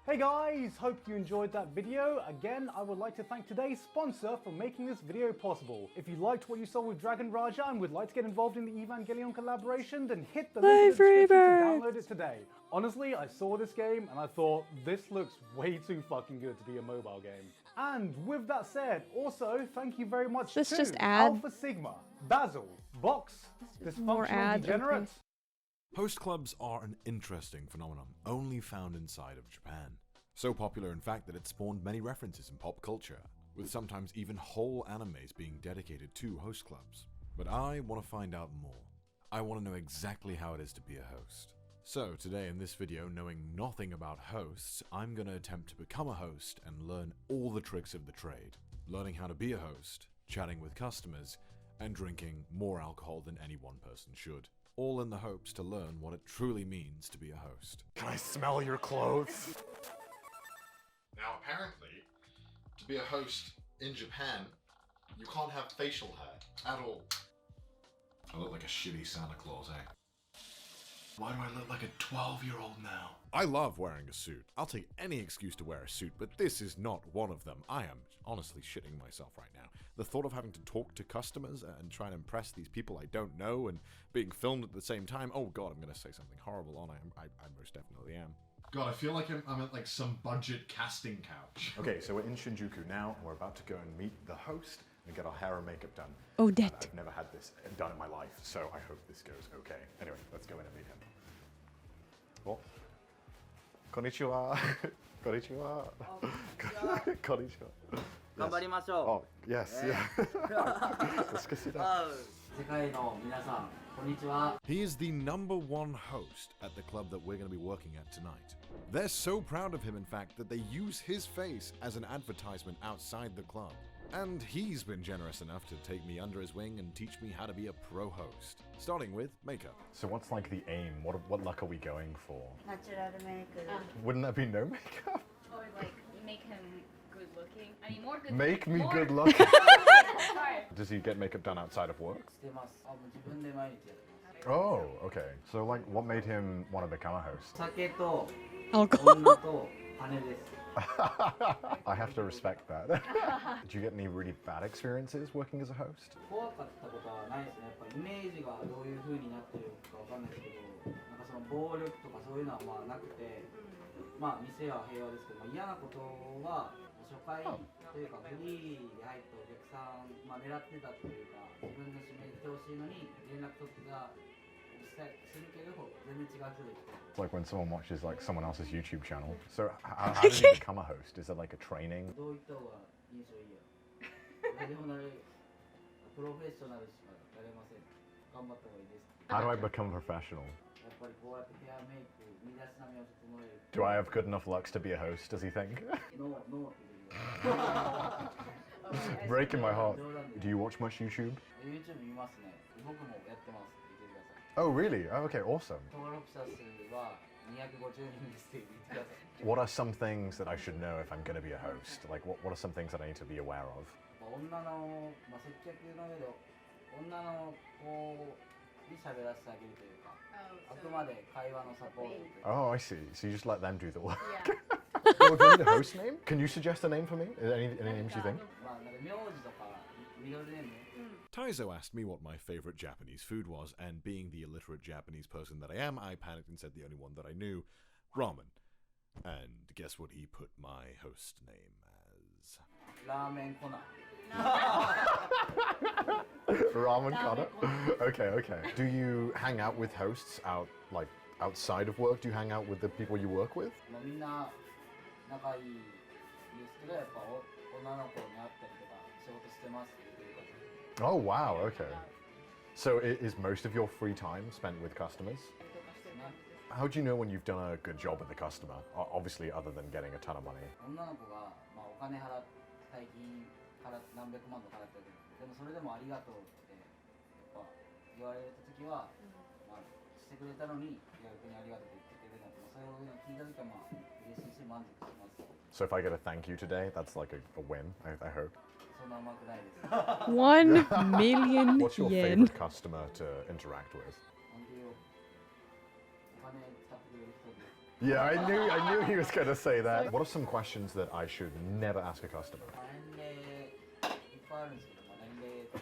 Hey guys, hope you enjoyed that video. Again, I would like to thank today's sponsor for making this video possible. If you liked what you saw with Dragon Raja and would like to get involved in the Evangelion collaboration, then hit the link in the description to download it today. Honestly, I saw this game and I thought, this looks way too fucking good to be a mobile game. And with that said, also, thank you very much This to just ad? Alpha Sigma, Basil, Box, More Dysfunctional ad, Degenerate. okay. Host clubs are an interesting phenomenon, only found inside of Japan. So popular, in fact, that it spawned many references in pop culture, with sometimes even whole animes being dedicated to host clubs. But I want to find out more. I want to know exactly how it is to be a host. So today in this video, knowing nothing about hosts, I'm going to attempt to become a host and learn all the tricks of the trade. Learning how to be a host, chatting with customers, and drinking more alcohol than any one person should. All in the hopes to learn what it truly means to be a host. Can I smell your clothes? Now apparently, to be a host in Japan, you can't have facial hair at all. I look like a shitty Santa Claus, eh? Why do I look like a 12-year-old now? I love wearing a suit. I'll take any excuse to wear a suit, but this is not one of them. I am honestly shitting myself right now. The thought of having to talk to customers and try and impress these people I don't know and being filmed at the same time. Oh god, I'm going to say something horrible on I most definitely am. God, I feel like I'm at like some budget casting couch. Okay, so we're in Shinjuku now, and we're about to go and meet the host and get our hair and makeup done. Odette. I've never had this done in my life, so I hope this goes okay. Anyway, let's go in and meet him. Oh. Konnichiwa. Konnichiwa. Konnichiwa. Yes. Oh, yes, yeah. He is the #1 host at the club that we're going to be working at tonight. They're so proud of him, in fact, that they use his face as an advertisement outside the club. And he's been generous enough to take me under his wing and teach me how to be a pro host, starting with makeup. So what's like the aim? What look are we going for? Natural makeup. Wouldn't that be no makeup? Or like make him good looking. I mean more good. Make me more good looking. Sorry. Does he get makeup done outside of work? Oh, okay. So like, what made him want to become a host? Alcohol. I have to respect that. Did you get any really bad experiences working as a host? 怖かったことはないですね。やっぱイメージがどういう風になってるかわかんないですけど、なんかその暴力とかそういうのはまあなくて、まあ店は平和ですけど、まあ、嫌なことは初回というかフリーで入ったお客さん、まあ狙ってたというか、自分の指名来てほしいのに連絡取ってた。It's like when someone watches like someone else's YouTube channel. So how did you become a host? Is it like a training? How do I become professional? Do I have good enough looks to be a host, does he think? Breaking my heart. Do you watch much YouTube? Oh, really? Oh, okay, awesome. What are some things that I should know if I'm going to be a host? Like, what are some things that I need to be aware of? Oh, I see. So you just let them do the work. Well, do you need a host name? Can you suggest a name for me? Any names you think? Taizo asked me what my favorite Japanese food was, and being the illiterate Japanese person that I am, I panicked and said the only one that I knew, ramen. And guess what he put my host name as? Ramen Kona. Ramen Kona? Okay. Do you hang out with hosts outside of work? Do you hang out with the people you work with? Oh wow, okay. So is most of your free time spent with customers? How do you know when you've done a good job with the customer? Obviously, other than getting a ton of money. So if I get a thank you today, that's like a win, I hope. 1 million What's your yen. favorite customer to interact with? Yeah, I knew he was going to say that. What are some questions that I should never ask a customer?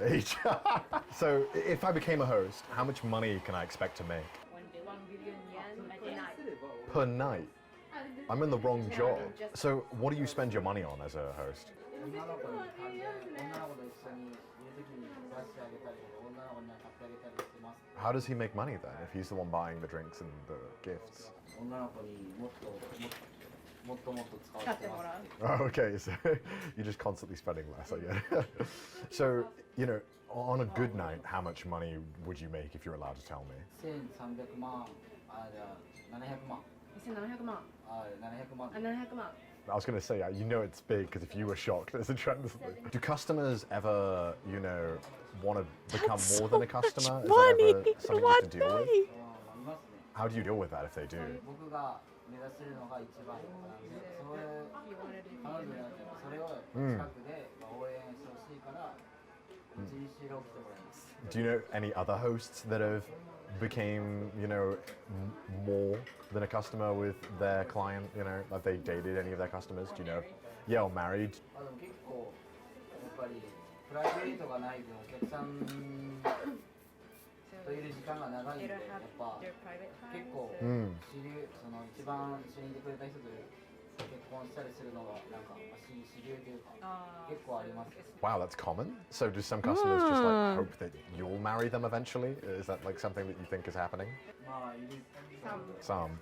Age. So if I became a host, how much money can I expect to make? 1 billion yen a night. Per night? I'm in the wrong job. So what do you spend your money on as a host? How does he make money then, if he's the one buying the drinks and the gifts? Oh, okay, so you're just constantly spending less, I guess. So, you know, on a good night, how much money would you make if you're allowed to tell me? 700万 I was going to say, you know it's big, because if you were shocked, there's a trend. Do customers ever, you know, want to become more than a customer? Is that ever something you have to deal with? How do you deal with that if they do? Do you know any other hosts that have became, you know, more than a customer with their client, you know, have they dated any of their customers? Do you know? Yeah, or married? Wow, that's common. So do some customers just like hope that you'll marry them eventually? Is that like something that you think is happening? Some.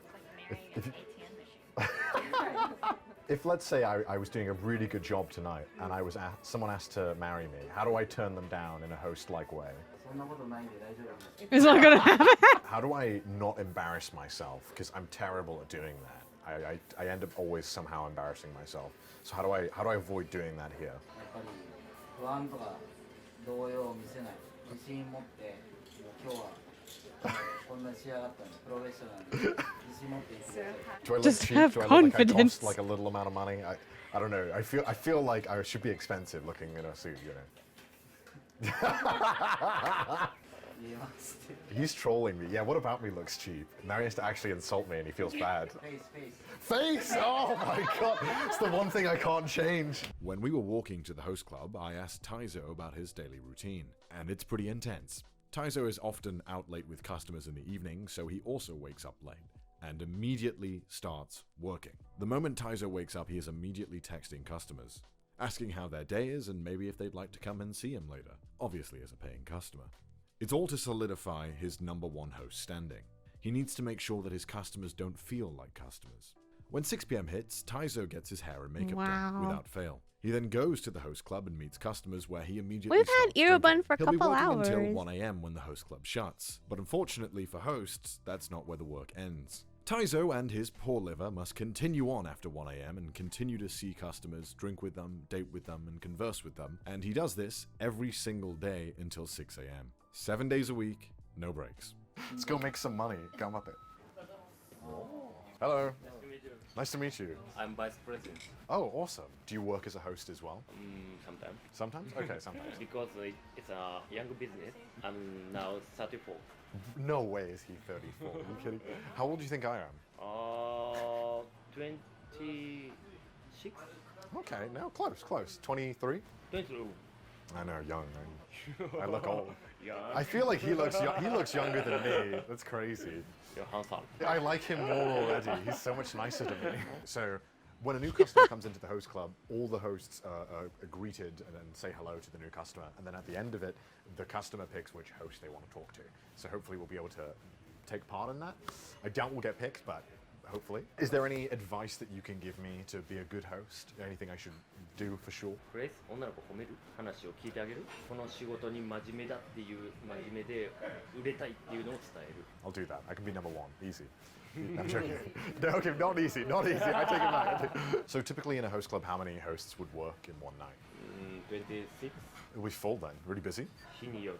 If let's say I was doing a really good job tonight and I was someone asked to marry me, how do I turn them down in a host-like way? It's not gonna happen. How do I not embarrass myself? Because I'm terrible at doing that. I end up always somehow embarrassing myself. So how do I avoid doing that here? Do I look Just cheap? have Do I confidence. look like I cost like a little amount of money? I don't know. I feel like I should be expensive looking in a suit, you know. He's trolling me. Yeah, what about me looks cheap? Now he has to actually insult me and he feels bad. Face! Oh my god! It's the one thing I can't change. When we were walking to the host club, I asked Taizo about his daily routine, and it's pretty intense. Taizo is often out late with customers in the evening, so he also wakes up late and immediately starts working. The moment Taizo wakes up, he is immediately texting customers, asking how their day is and maybe if they'd like to come and see him later, obviously as a paying customer. It's all to solidify his #1 host standing. He needs to make sure that his customers don't feel like customers. When 6 p.m. hits, Taizo gets his hair and makeup done without fail. He then goes to the host club and meets customers where he immediately We've had Irobun for a He'll be couple working hours. until 1 a.m. when the host club shuts. But unfortunately for hosts, that's not where the work ends. Taizo and his poor liver must continue on after 1 a.m. and continue to see customers, drink with them, date with them, and converse with them. And he does this every single day until 6 a.m. 7 days a week, no breaks. Let's go make some money. Come up it. Hello. Nice to meet you. I'm vice president. Oh, awesome. Do you work as a host as well? Sometimes. Sometimes? Okay, sometimes. Because it's a young business. I'm now 34. No way is he 34. Are you kidding? How old do you think I am? 26. Okay, no, close. 23? 22. I know, young. I look old. Young. I feel like he looks younger than me. That's crazy. You're handsome. I like him more already. He's so much nicer to me. So, when a new customer comes into the host club, all the hosts are greeted and then say hello to the new customer. And then at the end of it, the customer picks which host they want to talk to. So hopefully we'll be able to take part in that. I doubt we'll get picked, but hopefully. Is there any advice that you can give me to be a good host? Anything I should do for sure? とりあえず女の子褒める話を聞いてあげるこの仕事に真面目だっていう真面目で売れたいっていうのを伝える I'll do that. I can be #1. Easy. I'm joking. No, okay, not easy. Not easy. I take it back. So typically in a host club, how many hosts would work in one night? 26 Are we full then? Really busy? 日による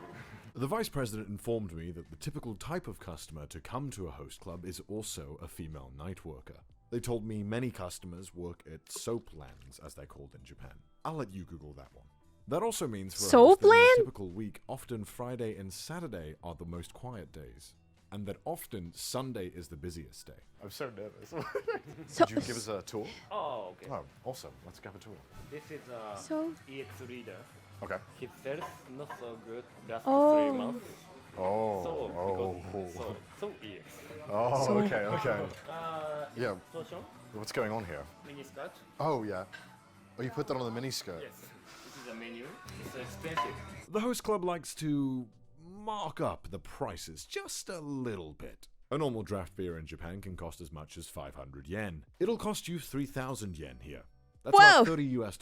The vice president informed me that the typical type of customer to come to a host club is also a female night worker. They told me many customers work at soaplands, as they're called in Japan. I'll let you Google that one. That also means for a host that in a typical week, often Friday and Saturday are the most quiet days, and that often Sunday is the busiest day. I'm so nervous. Could you give us a tour? Oh, okay. Oh, awesome. Let's have a tour. This is a EX reader. Okay. His sales not so good last 3 Oh. months. Oh. So EX. Oh, okay. Yeah. Torsion, What's going on here? mini skirt. Oh, yeah. Oh, you put that on the miniskirt. Yes. This is a menu. It's expensive. The host club likes to mark up the prices just a little bit. A normal draft beer in Japan can cost as much as 500 yen. It'll cost you 3,000 yen here. That's about $30 US.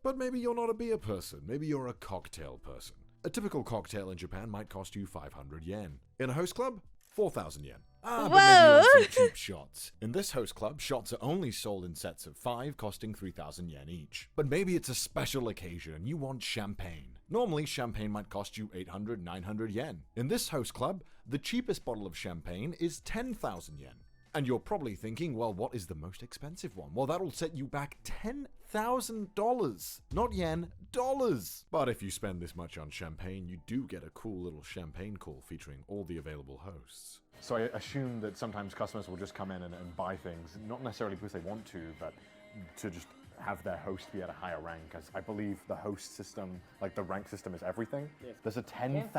But maybe you're not a beer person. Maybe you're a cocktail person. A typical cocktail in Japan might cost you 500 yen. In a host club, 4,000 yen. But maybe you want some cheap shots. In this host club, shots are only sold in sets of 5, costing 3,000 yen each. But maybe it's a special occasion and you want champagne. Normally, champagne might cost you 800, 900 yen. In this host club, the cheapest bottle of champagne is 10,000 yen. And you're probably thinking, well, what is the most expensive one? Well, that'll set you back $10,000. Not yen, dollars. But if you spend this much on champagne, you do get a cool little champagne call featuring all the available hosts. So I assume that sometimes customers will just come in and buy things, not necessarily because they want to, but to just have their host be at a higher rank. Because I believe the host system, like the rank system, is everything. Yes. There's a $10,000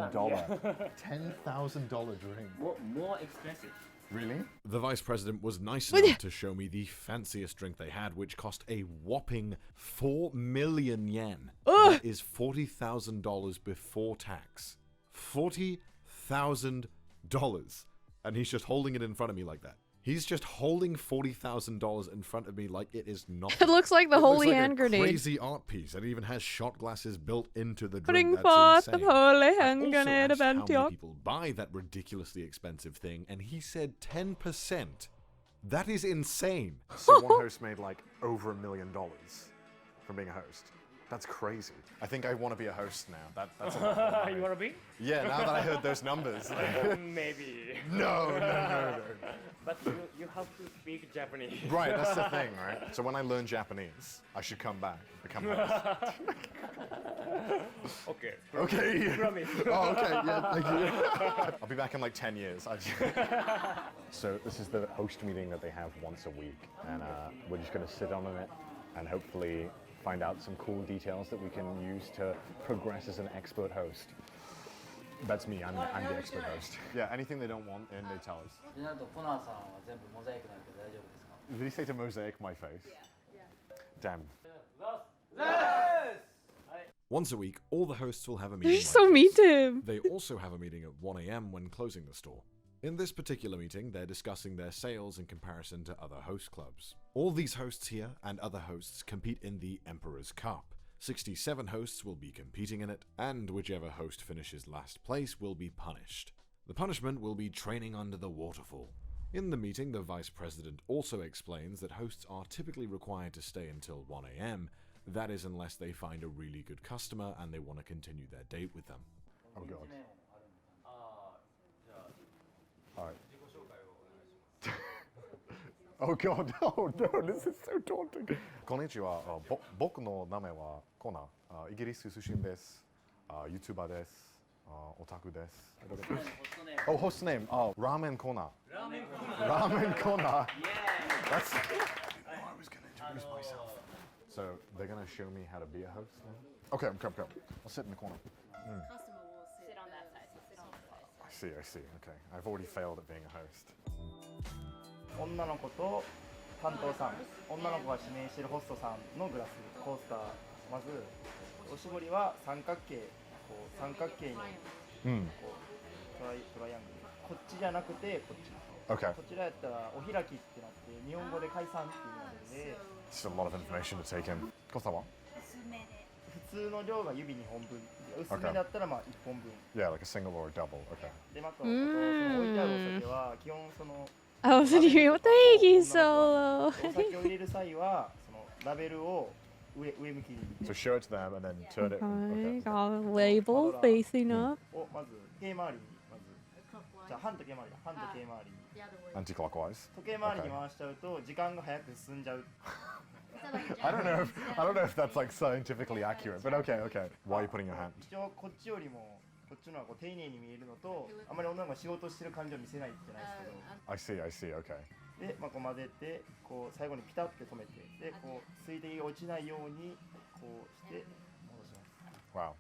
$10,000 drink. More expensive. Really? The vice president was nice enough to show me the fanciest drink they had, which cost a whopping 4 million yen. That is $40,000 before tax. $40,000. And he's just holding it in front of me like that. He's just holding $40,000 in front of me like it is nothing. It looks like the holy hand a grenade. Crazy art piece. And it even has shot glasses built into the drink. Putting That's forth the insane. holy hand I grenade of also asked how many Antioch. people buy that ridiculously expensive thing, and he said 10%. That is insane. So one host made like over $1 million from being a host. That's crazy. I think I want to be a host now. That's a lot more money. You want to be? Yeah, now that I heard those numbers. Maybe. No. But you have to speak Japanese. Right, that's the thing, right? So when I learn Japanese, I should come back, become host. Okay. Okay. Promise. Oh, okay. Yeah, thank you. I'll be back in like 10 years. So this is the host meeting that they have once a week, and we're just going to sit on it and hopefully find out some cool details that we can use to progress as an expert host. That's me. I'm the expert host. Yeah. Anything they don't want in, they tell us. Did he say to mosaic my face? Damn. Once a week, all the hosts will have a meeting. You're so mean to him. They also have a meeting at 1 a.m. when closing the store. In this particular meeting, they're discussing their sales in comparison to other host clubs. All these hosts here and other hosts compete in the Emperor's Cup. 67 hosts will be competing in it, and whichever host finishes last place will be punished. The punishment will be training under the waterfall. In the meeting, the vice president also explains that hosts are typically required to stay until 1 a.m., that is unless they find a really good customer and they want to continue their date with them. Oh god. Alright. Oh god, oh no, this is so daunting. こんにちは、僕の名前はコナ。イギリス出身です。YouTuber です。オタクです。Oh, host name. Oh, Ramen Kona. Ramen Kona. That's. Oh, I was going to introduce myself. So they're going to show me how to be a host now? Okay, come. I'll sit in the corner. Customer will sit on that side, so sit on that side. I see. Okay. I've already failed at being a host. 女の子と担当さん、女の子が指名しているホストさんのグラスコースター、まずおしぼりは三角形、こう三角形にこうトライアングル、こっちじゃなくてこっち。Okay. こちらやったらお開きってなって日本語で解散っていうので。It's a lot of information to take in. コースターは？普通の量が指2本分、薄めだったらまあ1本分。Yeah, like a single or a double. Okay. でまたその置いてあるお酒は基本その。I wasn't hearing what the heck he's solo. お酒を入れる際はそのラベルを上向きに。So show it to them and then turn it. Okay, got a label facing up. をまず時計回りにまず。じゃあ反時計回りだ。反時計回り。Anti-clockwise. 時計回りに回しちゃうと時間が早く進んじゃう。I don't know if that's like scientifically accurate, but okay. Why are you putting your hand? 一応こっちよりもこっちのはこう丁寧に見えるのと、あまり女の子が仕事してる感じを見せないじゃないですけど。I see. Okay. で、まあこう混ぜて、こう最後にピタッて止めて、でこう水滴が落ちないようにこうして戻します。Wow,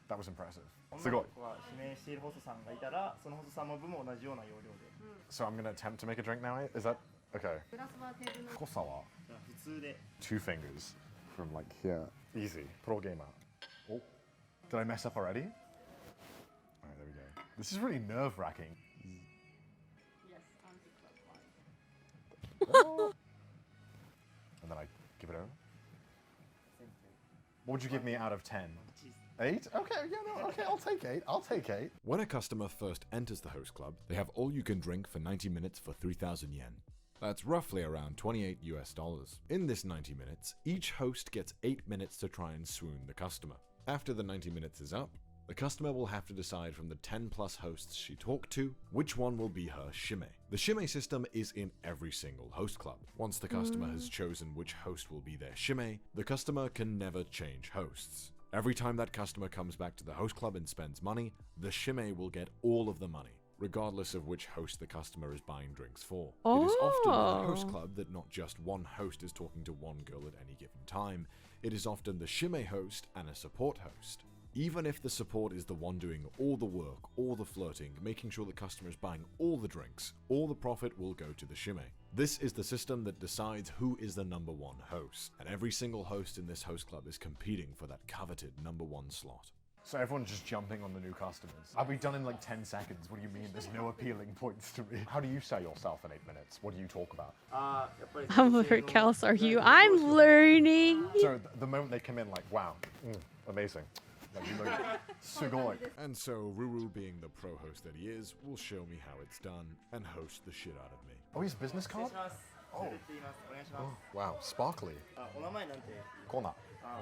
that was impressive. 女の子が指名しているホストさんがいたら、そのホストさんの分も同じような要領で。So I'm gonna attempt to make a drink now. Is that okay? コサは普通で。2 fingers from like here. Easy. Pro gamer. Oh, did I mess up already? Alright, there we go. This is really nerve-wracking. Yes, And then I give it over. What would you give me out of 10? 8? Okay, I'll take 8. When a customer first enters the host club, they have all you can drink for 90 minutes for 3,000 yen. That's roughly around $28 US. In this 90 minutes, each host gets 8 minutes to try and swoon the customer. After the 90 minutes is up, the customer will have to decide from the 10 plus hosts she talked to, which one will be her shime. The shime system is in every single host club. Once the customer has chosen which host will be their shime, the customer can never change hosts. Every time that customer comes back to the host club and spends money, the shime will get all of the money, regardless of which host the customer is buying drinks for. It is often in a host club that not just one host is talking to one girl at any given time, it is often the shime host and a support host. Even if the support is the one doing all the work, all the flirting, making sure the customer is buying all the drinks, all the profit will go to the shime. This is the system that decides who is the number 1 host, and every single host in this host club is competing for that coveted number 1 slot. So everyone's just jumping on the new customers. I'll be done in like 10 seconds. What do you mean? There's no appealing points to me. How do you sell yourself in 8 minutes? What do you talk about? How much else are you? I'm learning. So the moment they come in, like, wow, amazing. And so Ruru, being the pro host that he is, will show me how it's done and host the shit out of me. Oh, he's business card? Oh, wow, sparkly. Kona. Ah,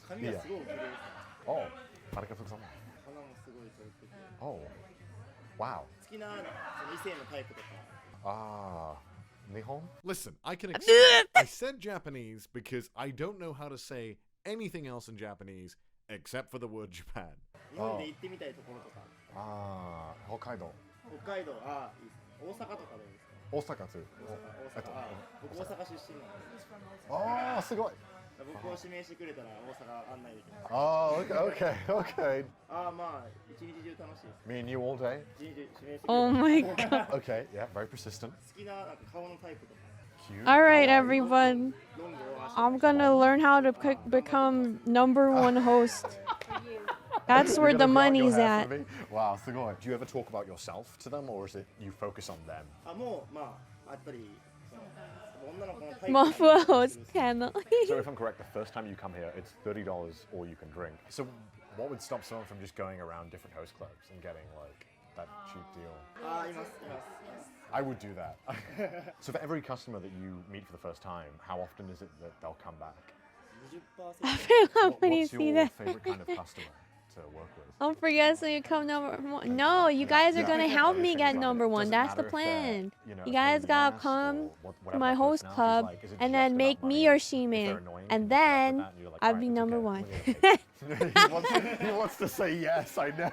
髪が yeah. すごい綺麗ですね Oh, arigatou gozaimasu. 花もすごい取れてて Oh, wow. 好きな異性のタイプとか Ah, Nihon? Listen, I can accept. I said Japanese because I don't know how to say anything else in Japanese except for the word Japan. 日本で行ってみたいところとか Ah, Hokkaido. 北海道あいいです大阪とかどうですか Osaka too. 大阪僕大阪出身なんで Ah, すごい。僕を指名してくれたら大阪案内できます Oh, okay, okay. あまあ一日中楽しいです Me and you all day? 一日中指名してくれたら Oh my god. Okay, yeah, very persistent. 好きななんか顔のタイプとか Cute. All right, everyone. ロングを足 I'm gonna learn how to become #1 host. That's where You're the gonna cut your money's hair at. for me? Wow, すごい. Do you ever talk about yourself to them, or is it you focus on them? あもうまあやっぱり女の子のタイプ Mafua host panel. So if I'm correct, the first time you come here, it's $30 all you can drink. So what would stop someone from just going around different host clubs and getting like that cheap deal? あいますいます I would do that. So for every customer that you meet for the first time, how often is it that they'll come back? 20% I love when you What's see your that. favorite kind of customer to work with? Don't forget so you come #1. No, you guys are gonna help me get #1. That's the plan. You guys gotta come to my host club and then make me your she-man. And then I'll be #1. He wants to say yes, I know.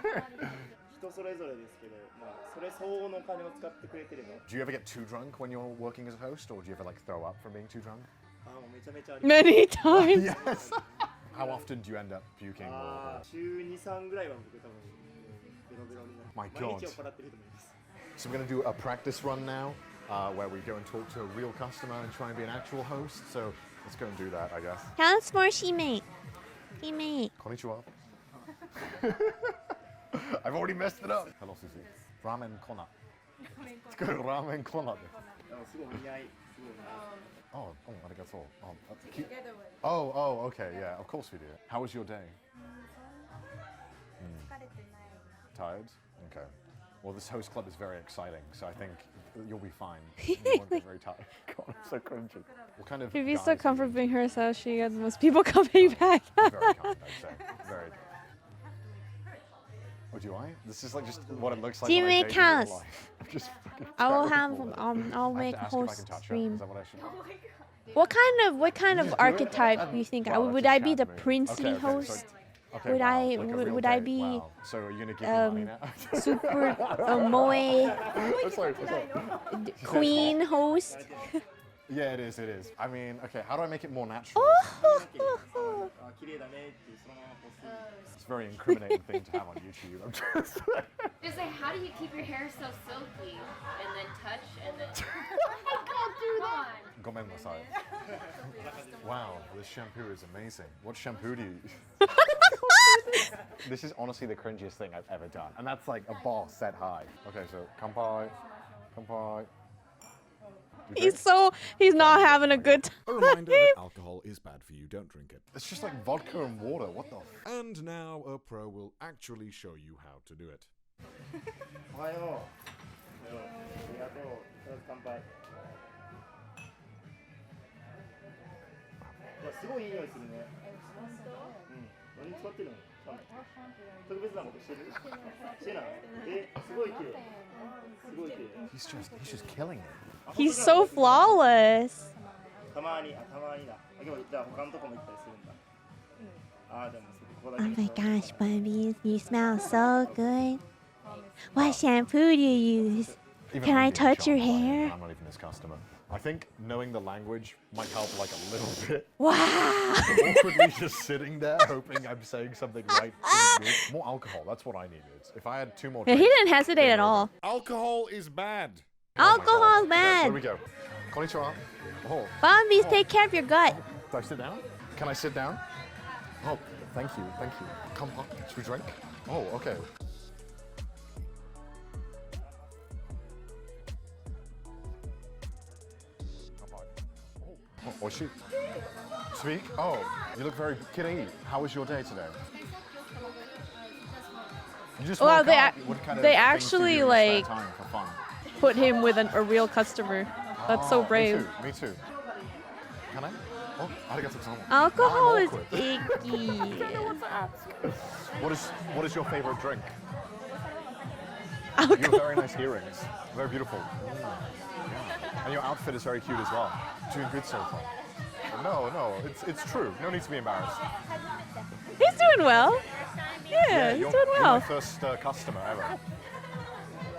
人それぞれですけど、まあそれ相応のお金を使ってくれてれば Do you ever get too drunk when you're working as a host, or do you ever like throw up from being too drunk? あもうめちゃめちゃあります Many times. Yes. How often do you end up puking? あ Or... 週2、3ぐらいは僕多分ベロベロになる My 毎 God. 日酔っ払ってると思います So we're going to do a practice run now, where we go and talk to a real customer and try and be an actual host. So let's go and do that, I guess. Tell us more, she-mate. She-mate. Konnichiwa. I've already messed it up. Hello, Susie. Ramen kona. Let's go to ramen kona. あのすごいお似合いすごいお似合い Oh, arigatou. Oh, that's cute. Oh, okay, yeah, of course we do. How was your day? Tired? Okay. Well, this host club is very exciting, so I think you'll be fine. You won't get very tired. God, I'm so cringy. What kind of She'd be guys so comfortable being herself. She gets the most people coming back. Very kind, I'd say. Very. Oh, do I? This is like just what it looks like. when I Teammate date in real counts. life. I'm just fucking I will terrible have at it. I'll I have make to ask if I host can touch her. stream. Is that what I should do? What kind of archetype do you think? Wow, Would that's a I be chat the move. princely Okay, host? Okay, Would wow, I like a real would I date. be Wow. So are you gonna give me money now? super moe What's up? queen host? Yeah, it is. It is. I mean, okay. How do I make it more natural? あ綺麗だねってそのままポスト It's a very incriminating thing to have on YouTube. I'm just. Just like, how do you keep your hair so silky? And then touch, and then. Gomen nasai. Wow, this shampoo is amazing. What shampoo do you use? This is honestly the cringiest thing I've ever done. And that's like a bar set high. Okay, so kanpai. Kanpai. He's not having a good time. A reminder that alcohol is bad for you. Don't drink it. It's just like vodka and water. What the? And now a pro will actually show you how to do it. おはよう。おはよう。ありがとう。とりあえず乾杯。いやすごいいい匂いするね。うん。何使ってるの？特別なことしてる？してない？すごい綺麗。すごい綺麗。He's just killing it. He's so flawless. たまにな。でもじゃあ他のとこも行ったりするんだ。あでもここだ Oh け。 my gosh, Bubbies, you smell so good. What shampoo do you use? Even Can I'm I being touch your charmed by it. hair? I'm not even his customer. I think knowing the language might help like a little bit. Wow. Awkwardly just sitting there hoping I'm saying something right. More alcohol, that's what I needed. If I had 2 more Yeah, he drinks, didn't hesitate at all. Alcohol is bad. Alcohol's Okay, bad. where do we go? Konnichiwa. Oh. Bumbies, take care of your gut. Do I sit down? Can I sit down? Oh, thank you. Come on, should we drink? Oh, okay. Oh, shoot. Speak? Oh, you look very kirei. How was your day today? You just Well, woke they up. ac- What kind of they things do you actually, do in your spare like, time for fun? Put him with a real customer. That's so brave. Me too. Can I? Oh, Oh, arigatou gozaimasu. Alcohol Now I'm is awkward. icky. What is your favorite drink? Alcohol. You have very nice earrings. Very beautiful. Yeah. And your outfit is very cute as well. Doing good so far. No, it's true. No need to be embarrassed. He's doing well. Yeah, he's you're, doing you're well. my first customer ever.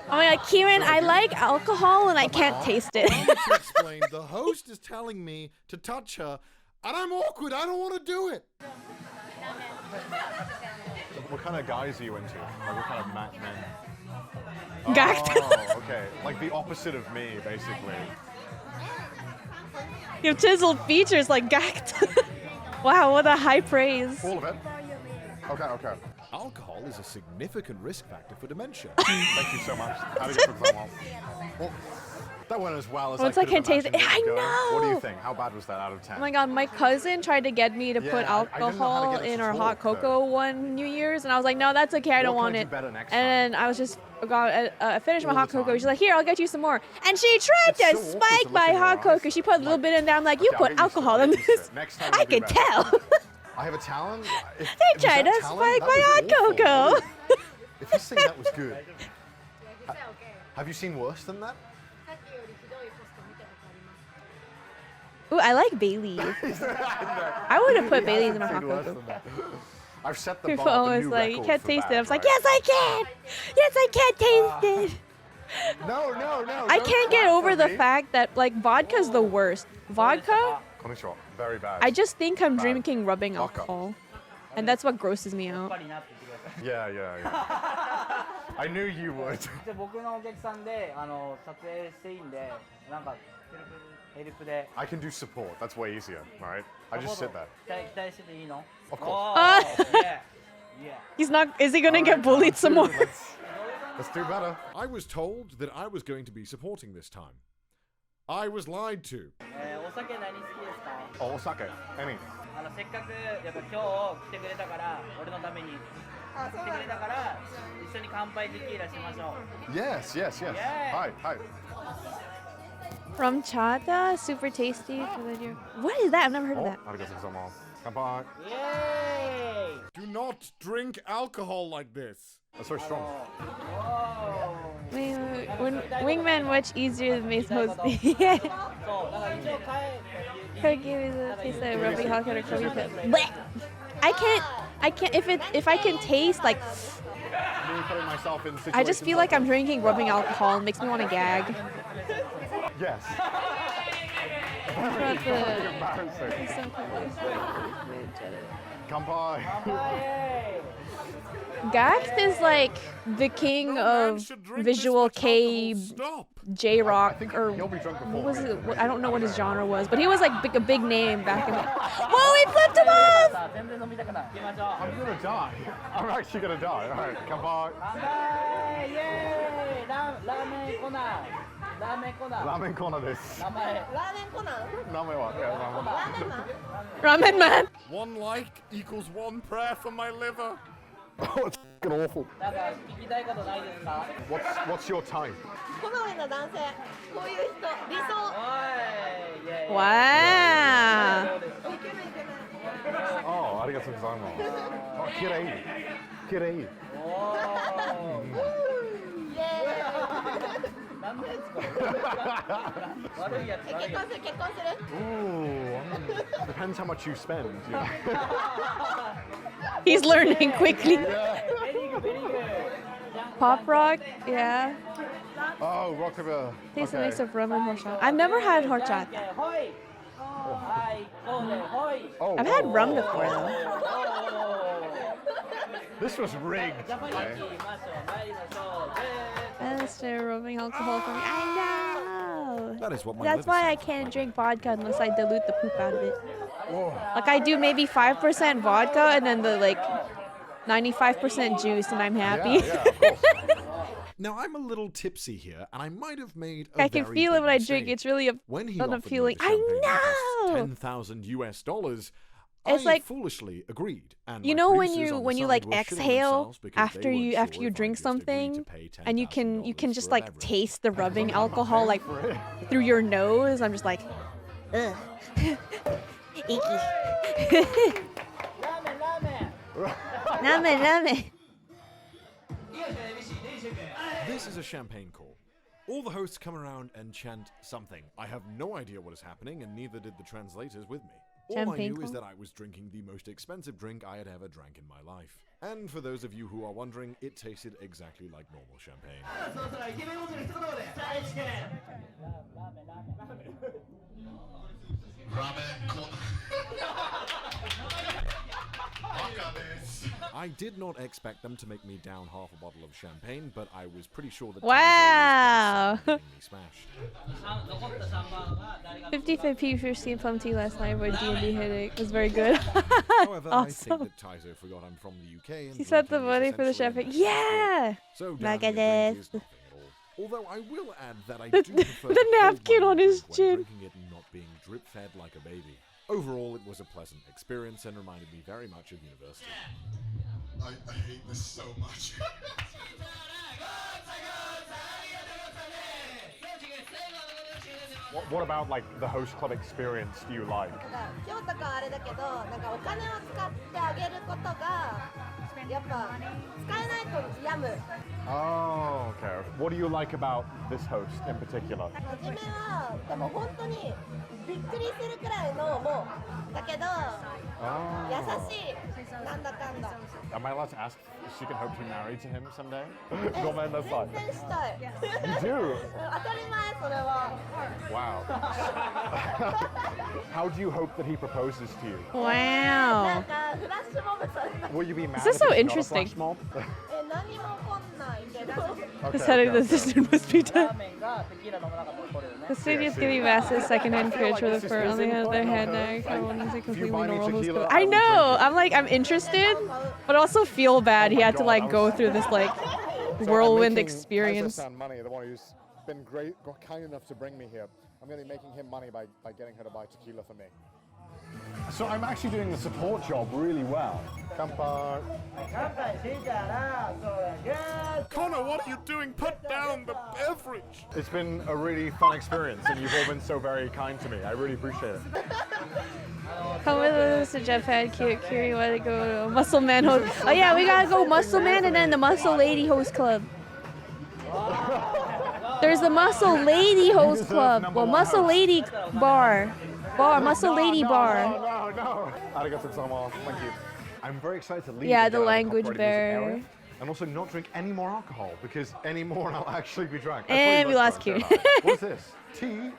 Oh my god, Kieran, I like alcohol and I can't taste it. Allow me to explain. The host is telling me to touch her, and I'm awkward. I don't want to do it. What kind of guys are you into? Like what kind of men? Gacked. Oh, okay. Like the opposite of me, basically. You have chiseled features like gacked. Wow, what a high praise. All of it? Okay. Alcohol is a significant risk factor for dementia. Thank you so much. Well, that went as well as Once I I could can't taste it. imagined I would go. What do you know. think? How bad was that out of 10? Oh my god, my cousin tried to get me to Yeah, put I didn't know how to alcohol get it in to our talk, hot cocoa one New Year's, and I was like, no, that's okay, I don't What want can I it. do better next And then I was just I finished my All hot the cocoa. time? She's like, here, I'll get you some more. And she tried It's to so awkward to spike look my in your hot eyes. cocoa. She put a little bit in there. I'm like, you Okay, I'll put get used to it, alcohol I'll in get used to this. it. Next time I I'll do can better. tell. I have a talent. They tried to spike my hot cocoa. If you think that was good. Have you seen worse than that? Ooh, I like Bailey's. I would have put Bailey's in my hot cocoa. I've set the People bar, the always new like, you record can't for taste that, it. I was like, right? yes, I can. Yes, I can taste it. No. I don't can't get clap over for the me. fact that like vodka's the worst. Vodka, Konnichiwa. Very bad. I just think I'm Bad. drinking rubbing Vodka. alcohol, and that's what grosses me out. Yeah. I knew you would. じゃあ僕のお客さんで撮影していいんでなんかヘルプで I can do support. That's way easier, right? I just sit there. 期待してていいの Of course. Ah. Yeah. He's not. Is he gonna get bullied some more? Let's do better. I was told that I was going to be supporting this time. I was lied to. お酒何好きですか Oh, osake. Any. せっかくやっぱ今日来てくれたから俺のために来てくれたから一緒に乾杯テキーラしましょう Yes. Yeah. Hi. From chata, super tasty. What is that? I've never heard of that. Arigatou gozaimasu. Kanpai. Yay! Do not drink alcohol like this. That's very strong. Wait. Wingman much easier than Mace Host. Yeah. Cookie is a piece of rubbing hot or cookie pit. I can't. If I can taste like. Me putting myself in I just feel like I'm drinking rubbing alcohol. It makes me want to gag. Yes. Not the- Embarrassing. Kanpai. Gax is like the king of visual K, J Rock, or what was it? I don't know what his genre was, but he was like a big name back in the. Whoa! He flipped him off. I'm gonna die. I'm actually gonna die. All right, kanpai. Ramen corner this. Ramen man. 1 like equals 1 prayer for my liver. Oh, it's fucking awful. なんか聞きたいことないですか What's your type? 好みの男性こういう人理想 Wow. Oh, arigatou gozaimasu. Oh, kirei. Kirei. 何のやつか悪いやつ悪いやつ結婚する Ooh, depends how much you spend. You know? He's learning quickly. Very good. Pop rock, yeah. Oh, rock river. Tastes a mix of rum and horchata. I've never had horchata. Oh, I've had whoa, rum whoa, before whoa. though. This was rigged. Okay. That's rubbing alcohol for me. I know. That is what my That's liver why I sounds can't drink vodka unless I dilute the poop out of it. Whoa. Like I do maybe 5% vodka and then the like 95% juice, and I'm happy. Now I'm a little tipsy here, and I might have made a I can very feel it big when I mistake. drink. It's really a When he fun offered me feeling. the I champagne that know. cost $10,000, It's I like- foolishly agreed. And You my know when producers you on the when you side like were shitting exhale themselves because they after weren't you after sure you if I drink just agreed to something, pay and you can just for a like beverage. taste the rubbing alcohol like through your nose. I'm just like, ugh. Ramen. This is a champagne call. All the hosts come around and chant something. I have no idea what is happening, and neither did the translators with me. All I Champagne knew is call? that I was drinking the most expensive drink I had ever drank in my life. And for those of you who are wondering, it tasted exactly like normal champagne. I did not expect them to make me down half a bottle of champagne, but I was pretty sure that Wow. getting me smashed. 55 for Steam Plum Tea last night where D&D hit it. It was very good. However, I Awesome. think that Taizo forgot I'm from the UK and She said the drinking is money for the essentially champagne. a Yeah! So Look down at your drink this. is nothing at all. Although I will add that I The- do prefer the to hold napkin my on his drink when chin. drinking it and not being drip-fed like a baby. Overall, it was a pleasant experience and reminded me very much of university. I hate this so much. What about like the host club experience do you like? 京都かあれだけど、なんかお金を使ってあげることがやっぱ使えないと病む。 Oh, okay. What do you like about this host in particular? 初めはでも本当にびっくりするくらいのもうだけど Oh. 優しいなんだかんだ。 Am I allowed to ask if she can hope to be married to him someday? ごめんなさい。全然したい。 You do? 当たり前それは。 Wow. How do you hope that he proposes to you? な Wow. んかフラッシュモブされた。 Will you be mad This is if so it's not a interesting. flash mob? 何も起こんないけど。 The head of the assistant must be done. ラーメンがテキーラ飲まなかったら怒るよね。 The city is giving masses secondhand fridge with a fur on the other hand. Everyone is a completely normal host. I know. I'm like, I'm interested, but also feel bad. He had to like go through this like whirlwind experience. Money, the one who's been great, kind enough to bring me here. I'm going to be making him money by getting her to buy tequila for me. So I'm actually doing the support job really well. Kampai. Connor, what are you doing? Put down the beverage. It's been a really fun experience, and you've all been so very kind to me. I really appreciate it. Come with us to Japan, Kiri, wanna go to Muscle Man host. Oh yeah, we gotta go Muscle Man and then the Muscle Lady host club. There's the Muscle Lady host club. Well, Muscle Lady bar. Muscle Lady bar. No. Arigato gozaimasu. Thank you. I'm very excited to leave. Yeah, and the get out of language copyrighted music barrier. area, and also not drink any more alcohol because any more and I'll actually be drunk. And we lost Kiri. What's this? Tea?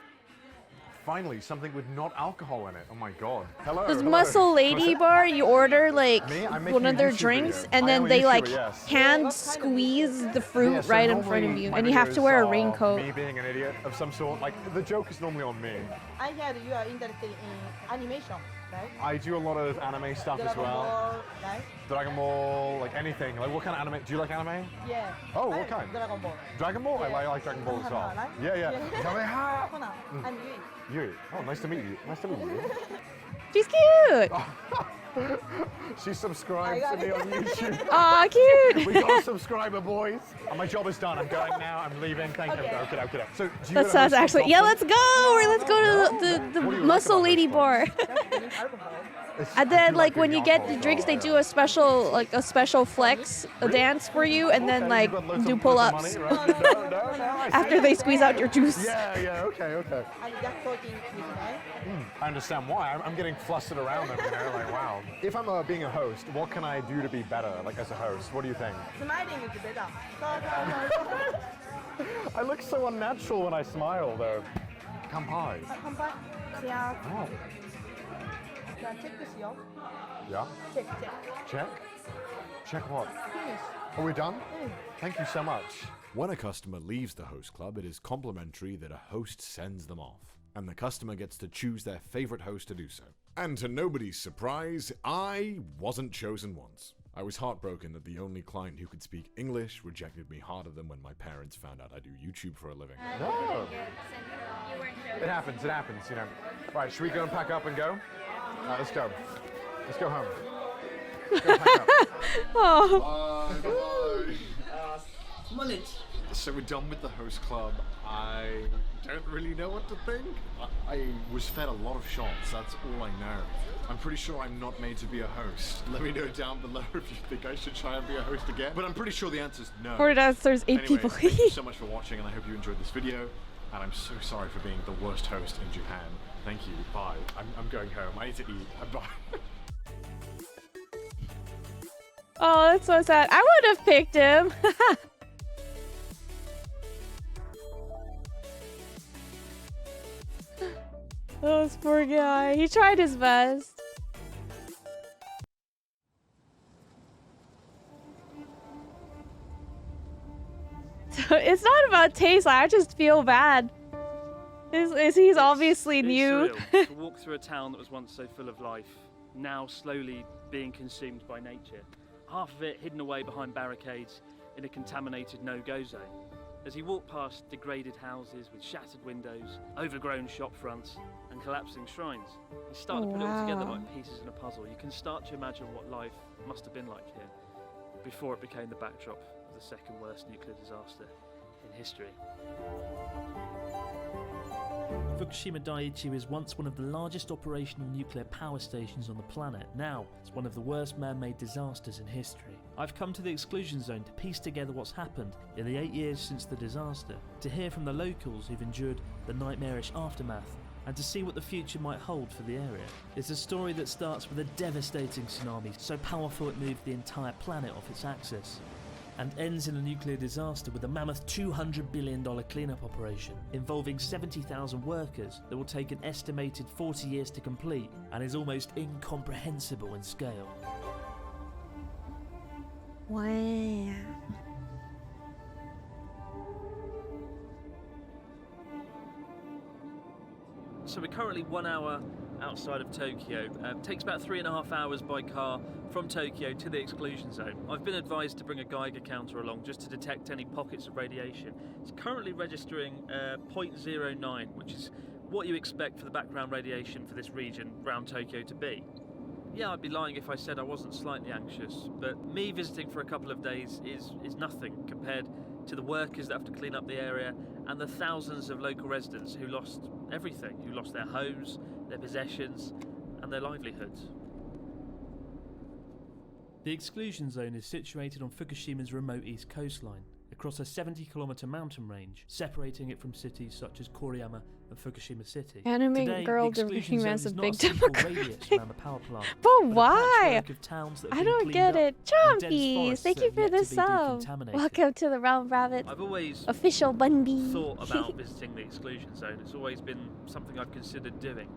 Finally, something with not alcohol in it. Oh my god. Hello. This hello. Muscle Lady bar, you order like Me? I'm one making of a their YouTube drinks video. and I then am a they like YouTuber, yes. hand squeeze the fruit Yeah, so right in front of normally you my and you have to videos wear a are raincoat. Me being an idiot of some sort. Like, the joke is normally on me. I heard you are interested in animation, right? I do a lot of anime stuff as Dragon well. Ball, right? Dragon Ball, like anything. Like, what kind of anime? Do you like anime? Yeah. Oh, what kind? Dragon Ball. Dragon Ball? Yeah. I like Dragon Ball as well. Right? Yeah. Kamehameha! Hold on. I'm Yui. You. Oh, nice to meet you. Nice to meet you. She's cute. She subscribed to me on YouTube. Aw, cute. We got a subscriber, boys. And my job is done. I'm going now. I'm leaving. Thank you. Okay. So, do you That sounds actually. Yeah, let's go. Let's go to the What do you like Muscle about Lady this bar. And then like when you get the drinks, they do a special flex, a dance for you, and then like do pull-ups after they squeeze out your juice. Yeah. Okay. I'm just talking with me. I understand why. I'm getting flustered around them, like, wow. If I'm being a host, what can I do to be better, like, as a host? What do you think? Smiling is better. I look so unnatural when I smile, though. Kampai. Kampai. Yeah. Oh. Check this, yo. Yeah? Check. Check what? Finish. Are we done? Thank you so much. When a customer leaves the host club, it is complimentary that a host sends them off, and the customer gets to choose their favorite host to do so. And to nobody's surprise, I wasn't chosen once. I was heartbroken that the only client who could speak English rejected me harder than when my parents found out I do YouTube for a living. No. It happens, you know. Right, should we go and pack up and go? Let's go. Let's go home. Let's go pack up. Oh. So we're done with the host club. I don't really know what to think. I was fed a lot of shots, that's all I know. I'm pretty sure I'm not made to be a host. Let me know down below if you think I should try and be a host again. But I'm pretty sure the answer's no. Or there's 8 people. Thank you so much for watching, and I hope you enjoyed this video. And I'm so sorry for being the worst host in Japan. Thank you, bye. I'm going home, I need to eat, bye. Oh, that's so sad. I would have picked him. Oh, this poor guy. He tried his best. It's not about taste. I just feel bad. He's obviously new. Surreal to walk through a town that was once so full of life, now slowly being consumed by nature. Half of it hidden away behind barricades in a contaminated no-go zone. As you walk past degraded houses with shattered windows, overgrown shop fronts, and collapsing shrines, you start to put it all together like pieces in a puzzle. You can start to imagine what life must have been like here before it became the backdrop of the second worst nuclear disaster in history. Fukushima Daiichi was once one of the largest operational nuclear power stations on the planet. Now, it's one of the worst man-made disasters in history. I've come to the exclusion zone to piece together what's happened in the 8 years since the disaster, to hear from the locals who've endured the nightmarish aftermath, and to see what the future might hold for the area. It's a story that starts with a devastating tsunami, so powerful it moved the entire planet off its axis, and ends in a nuclear disaster with a mammoth $200 billion cleanup operation involving 70,000 workers that will take an estimated 40 years to complete and is almost incomprehensible in scale. Wow. So we're currently 1 hour outside of Tokyo. Takes about 3.5 hours by car from Tokyo to the exclusion zone. I've been advised to bring a Geiger counter along just to detect any pockets of radiation. It's currently registering 0.09, which is what you expect for the background radiation for this region around Tokyo to be. Yeah, I'd be lying if I said I wasn't slightly anxious, but me visiting for a couple of days is nothing compared to the workers that have to clean up the area and the thousands of local residents who lost everything, who lost their homes, their possessions, and their livelihoods. The exclusion zone is situated on Fukushima's remote east coastline, across a 70-kilometre mountain range, separating it from cities such as Koriyama and Fukushima City. Anime Today, girl the exclusion giving zone us a is not big a simple demographic. radius around the power plant, But a why? patchwork of towns that have I been don't cleaned get up it. and dense Chompies, forests thank that you have for yet the to be sub. decontaminated. Welcome to the Round Rabbit I've always official Bunby. thought about visiting the exclusion zone. It's always been something I've considered doing,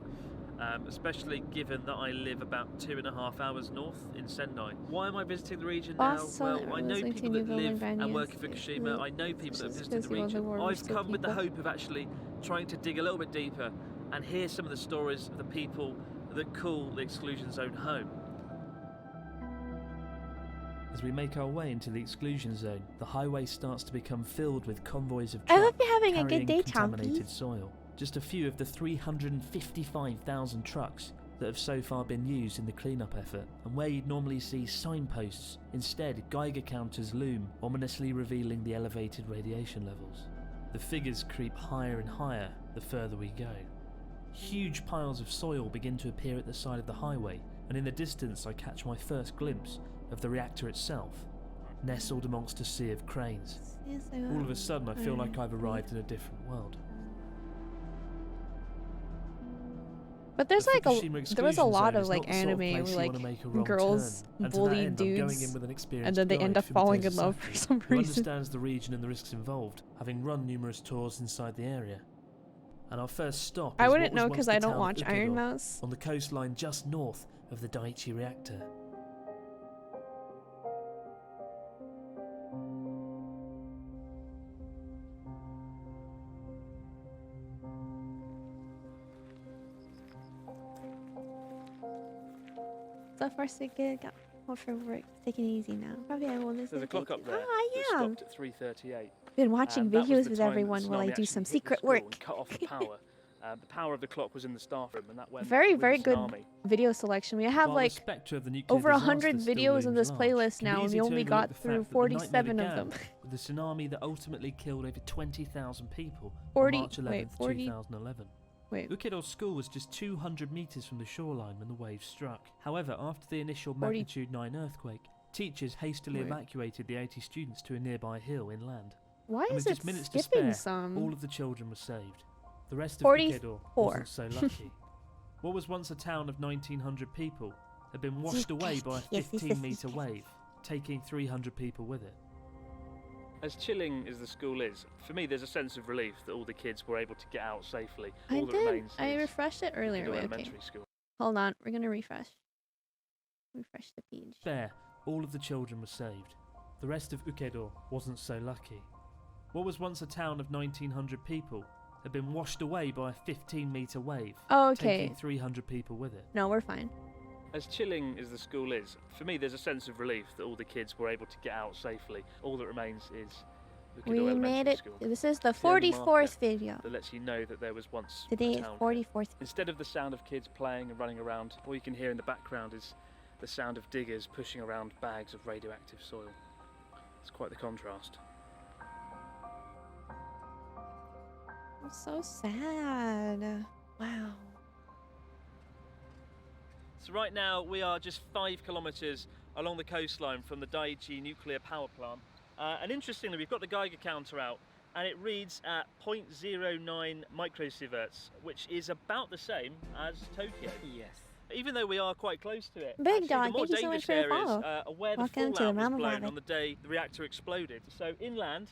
especially given that I live about 2.5 hours north in Sendai. Why am I visiting the region now? Well, I know people that live and work in Fukushima. I know people that have visited the region. I've come with the hope of actually trying to dig a little bit deeper and hear some of the stories of the people that call the exclusion zone home. As we make our way into the exclusion zone, the highway starts to become filled with convoys of I trucks hope you're having a carrying good day, contaminated Chompies. soil. Just a few of the 355,000 trucks that have so far been used in the cleanup effort, and where you'd normally see signposts, instead Geiger counters loom, ominously revealing the elevated radiation levels. The figures creep higher and higher the further we go. Huge piles of soil begin to appear at the side of the highway, and in the distance I catch my first glimpse of the reactor itself, nestled amongst a sea of cranes. All of a sudden I feel like I've arrived in a different world. But there's The like Fukushima there was a exclusion lot zone of is like not the sort of anime place where you like wanna make a wrong girls turn. And to bully that end, I'm going dudes in with an experienced and then they end guide up who falling in takes love us for with some who reason. understands the region and the risks involved, having run numerous tours inside the area. And our first stop I is wouldn't what know was 'cause once I the don't town of watch Iron Ukido, Mouse. on the coastline just north of the Daiichi reactor. So far so good. Got home from work. Taking it easy now. Probably I will visit. There's a clock up there Ah, that yeah. stopped at 3:38. Been watching That was videos the with time everyone that while I tsunami do actually some hit the secret school work. and cut off the power The power of the clock was in the staff room, and that went Very, with very the good tsunami. video selection. We have While the like spectre of the nuclear over disaster 100 still videos in looms this large, playlist it can now, be and easy we to only overlook got the through fact that the nightmare 47 of began them. with the tsunami that ultimately killed over 20,000 people 40 on March 11th, wait, 40 2011. Wait. Ukedo School was just 200 metres from the shoreline when the waves struck. However, after the initial 40 magnitude 9 earthquake, teachers hastily Wait. evacuated the 80 students to a nearby hill inland. Why And is with it just minutes to skipping spare, some? all of the children were saved. The rest of 44. Ukedo wasn't so lucky. What was once a town of 1,900 people had been washed away by a 15-metre wave, taking 300 people with it. As chilling as the school is, for me there's a sense of relief that all the kids were able to get out safely. I All that did. remains I is refreshed it earlier. Ukedo Wait, okay. Elementary School. Hold on. We're gonna refresh. Refresh the page. There, all of the children were saved. The rest of Ukedo wasn't so lucky. What was once a town of 1,900 people had been washed away by a 15-metre wave, Oh, okay. taking 300 people with it. No, we're fine. As chilling as the school is, for me there's a sense of relief that all the kids were able to get out safely. All that remains is Ukedo We Elementary made it. School. This is the It's only 44th marker video. that lets you know that there was once Today a is town. 44th. Instead of the sound of kids playing and running around, all you can hear in the background is the sound of diggers pushing around bags of radioactive soil. It's quite the contrast. I'm so sad. Wow. So right now we are just 5 kilometres along the coastline from the Daiichi nuclear power plant. And interestingly, we've got the Geiger counter out and it reads at 0.09 microsieverts, which is about the same as Tokyo. Yes. Even though we are quite close to it, Big actually, dog, the more thank you so dangerous much for your areas follow. are where the Welcome to the fallout was Mama blown Rabbit. on the day the reactor exploded. So inland,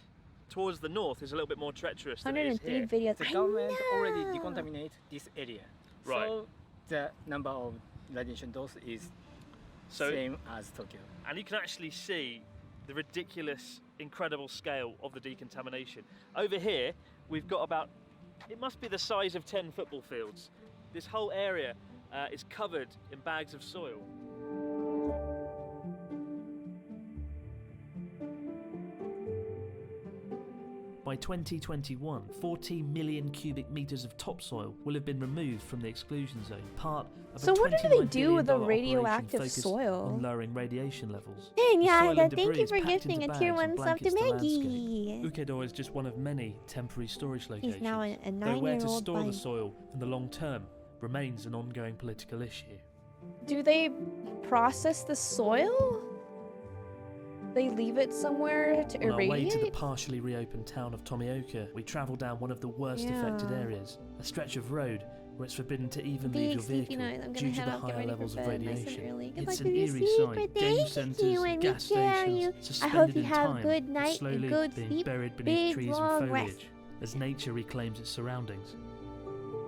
towards the north, is a little bit more treacherous than it is 103 here. videos. The I government know. already decontaminate this area. Right. So the number of radiation dose is same as Tokyo. And you can actually see the ridiculous, incredible scale of the decontamination. Over here, we've got about, it must be the size of 10 football fields. This whole area is covered in bags of soil. By 2021, 14 million cubic metres of topsoil will have been removed from the exclusion zone, part of So a what do they $29 do with the billion radioactive operation focused soil? on lowering radiation levels. Hey, The soil Nyaga, and thank debris you is for packed gifting into a tier bags and 1 sub to blankets the Maggie. landscape. Ukedo is just one of many temporary storage locations. He's now a though where to 9-year-old store boy. the soil in the long term remains an ongoing political issue. Do they process the soil? They leave it somewhere to On our way to the irradiate? partially reopened town of Tomioka, we travel down one of the worst affected Yeah. areas, a stretch of road where it's forbidden to even leave Big your sleepy vehicle night. I'm gonna due to head the off, get higher ready for levels of bed nice and radiation. early. Good It's luck an with your eerie sleep, sight. but Game thank centres, you, and we gas care stations, you. I suspended hope you in have time, good night slowly and good being sleep. buried beneath Big trees and long foliage rest. as nature reclaims its surroundings.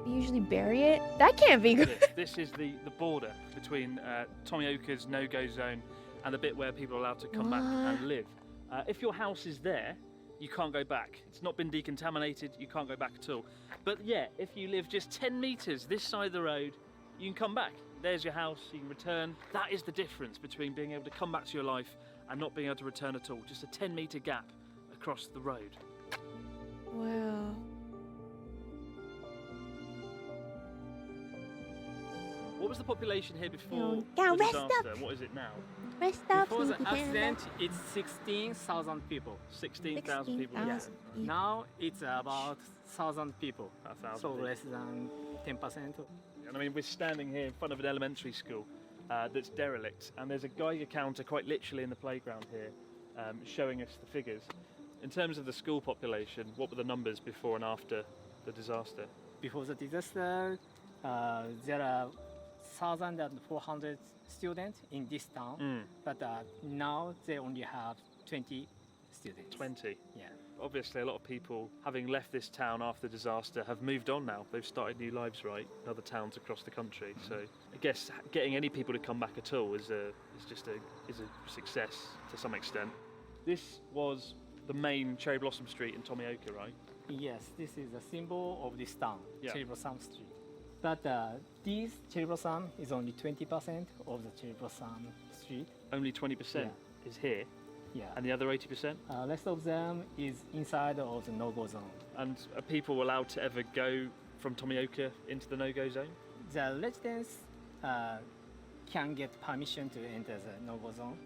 You usually bury it? That can't be good. This is the border between Tomioka's no-go zone and the bit where people are allowed to come back and live. If your house is there, you can't go back. It's not been decontaminated, you can't go back at all. But yeah, if you live just 10 metres this side of the road, you can come back. There's your house, you can return. That is the difference between being able to come back to your life and not being able to return at all. Just a 10-metre gap across the road. Wow. What was the population here before Yeah, the rest disaster? What is it now? Rest up, Before the sleepy panda. accident, it's 16,000 people. 16,000 people. Yeah. 16,000 Now it's about 1,000 people. 1,000 So people. less than 10%. And I mean, we're standing here in front of an elementary school that's derelict, and there's a Geiger counter quite literally in the playground here showing us the figures. In terms of the school population, what were the numbers before and after the disaster? Before the disaster, there are 1,400 students in this town, but now they only have 20 students. 20? Yeah. Obviously, a lot of people, having left this town after the disaster, have moved on now. They've started new lives, right, in other towns across the country. So I guess getting any people to come back at all is a success to some extent. This was the main Cherry Blossom Street in Tomioka, right? Yes, this is a symbol of this town, Yeah. Cherry Blossom Street. But this Cherry Blossom is only 20% of the Cherry Blossom Street. Only 20% is here? Yeah. And the other 80%? Rest of them is inside of the no-go zone. And are people allowed to ever go from Tomioka into the no-go zone? The residents can get permission to enter the no-go zone.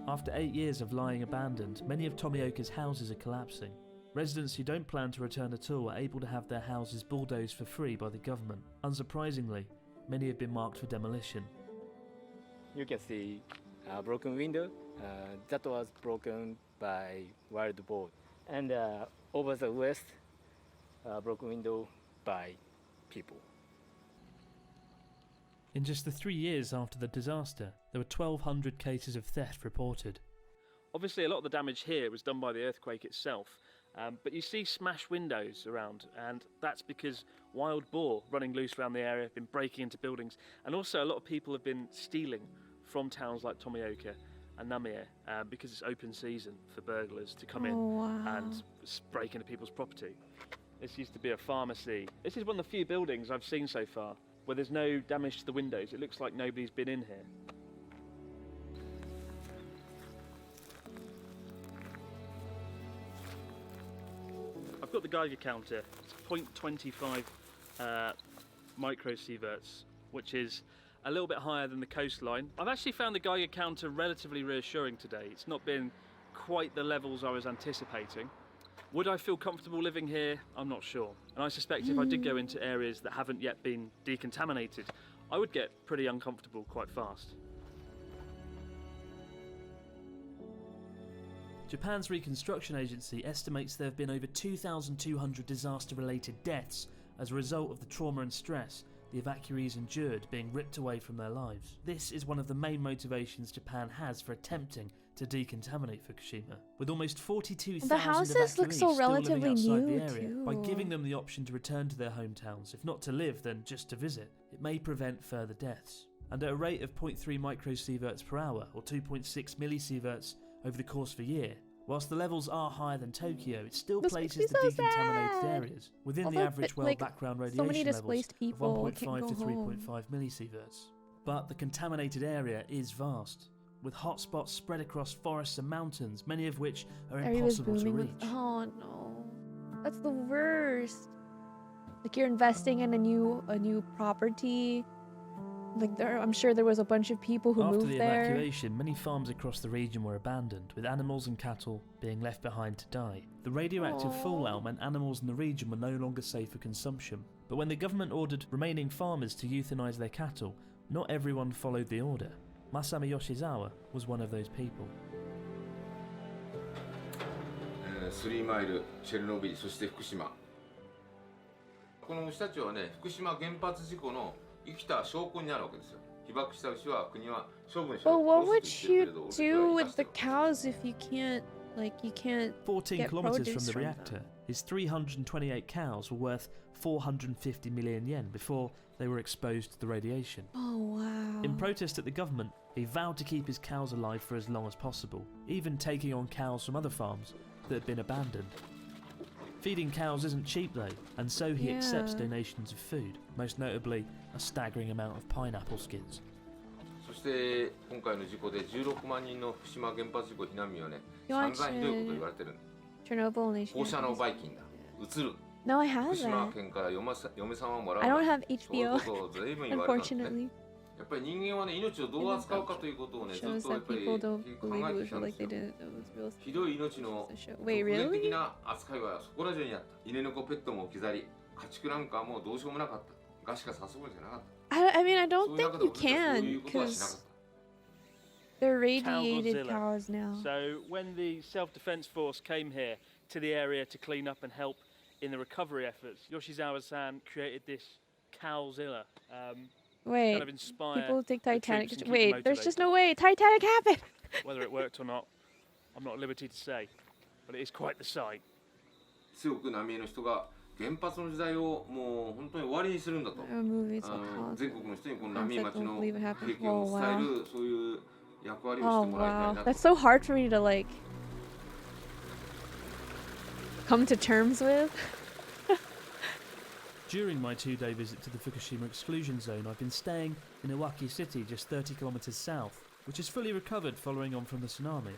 After 8 years of lying abandoned, many of Tomioka's houses are collapsing. Residents who don't plan to return at all are able to have their houses bulldozed for free by the government. Unsurprisingly, many have been marked for demolition. You can see a broken window that was broken by wild boar, and over the west, broken window by people. In just the 3 years after the disaster, there were 1,200 cases of theft reported. Obviously, a lot of the damage here was done by the earthquake itself, but you see smashed windows around, and that's because wild boar running loose around the area have been breaking into buildings, and also a lot of people have been stealing from towns like Tomioka and Namie because it's open season for burglars to come in and break into people's property. This used to be a pharmacy. This is one of the few buildings I've seen so far where there's no damage to the windows. It looks like nobody's been in here. I've got the Geiger counter. It's 0.25 microsieverts, which is a little bit higher than the coastline. I've actually found the Geiger counter relatively reassuring today. It's not been quite the levels I was anticipating. Would I feel comfortable living here? I'm not sure. And I suspect if I did go into areas that haven't yet been decontaminated, I would get pretty uncomfortable quite fast. Japan's Reconstruction Agency estimates there have been over 2,200 disaster-related deaths as a result of the trauma and stress the evacuees endured being ripped away from their lives. This is one of the main motivations Japan has for attempting to decontaminate Fukushima. With almost 42,000 The houses look so relatively still living new outside the area, too. by giving them the option to return to their hometowns, if not to live, then just to visit, it may prevent further deaths. And at a rate of 0.3 microsieverts per hour, or 2.6 millisieverts over the course of a year, whilst the levels are higher than Tokyo, it still This places makes the me so decontaminated sad. areas within Although, the average like, background so radiation many levels displaced of people 1.5 can't to go home. 3.5 millisieverts. But the contaminated area is vast, with hotspots spread across forests and mountains, many of which are Area was impossible to booming reach. with. Oh no, that's the worst. Like you're investing in a new property. Like I'm sure there was a bunch of people who After moved the there. evacuation, many farms across the region were abandoned, with animals and cattle being left behind to die. The radioactive fallout meant animals in the region were no longer safe for consumption. But when the government ordered remaining farmers to euthanize their cattle, not everyone followed the order. Masami Yoshizawa was one of those people. 3マイル、チェルノビリ、そして福島。この牛たちはね、福島原発事故の生きた証拠になるわけですよ。被爆した牛は国は処分しろ。 But what would you do with the cows if you can't 14 get kilometers produce from the from reactor, his 328 cows were worth 450 million yen before they were exposed to the radiation. Oh wow. In protest at the government, he vowed to keep his cows alive for as long as possible, even taking on cows from other farms that had been abandoned. Feeding cows isn't cheap though, and so he accepts Yeah. donations of food, most notably a staggering amount of pineapple skins. そして今回の事故で16万人の福島原発事故避難民はね、 You 散々ひどいこと言われてる。 Chernobyl only 放射能ばい菌だ。映る。 No, I 福島 haven't. 県から嫁さんをもらう。 I don't have そういう HBO, ことを随分言われたんですね。 unfortunately. やっぱり人間はね、命をどう扱うかということをね、ずっ Shows とやっ that ぱり people don't 考 believe え it てきた was んで like す they よ。 did. It was real. ひどい命の Wait, 極限 really? 的な扱いはそこら中にあった。犬猫ペットも置き去り、家畜なんかはもうどうしようもなかった。餓死か誘うんじゃなかった。 I mean, I そう don't いう中 think で you 俺たちはそうい can うことはしなかっ because た。 they're radiated Godzilla. cows now. So when the self-defense force came here to the area to clean up and help in the recovery efforts, Yoshizawa-san created this Cowzilla. Wait, kind of inspire people take the Titanic. troops and keep Wait, them there's just motivated. no way Titanic happened. Whether it worked or not, I'm not at liberty to say, but it is quite the sight. 強く浪江の人が原発の時代をもう本当に終わりにするんだと。 movie it's a 全国の人にこの浪江町 concept. 'Don't の believe it happened. 経験を Oh, 伝え wow. るそういう役割をし Oh てもらいたい wow, なと。 that's so hard for me to like come to terms with. During my 2-day visit to the Fukushima exclusion zone, I've been staying in Iwaki City, just 30 kilometers south, which is fully recovered following on from the tsunami.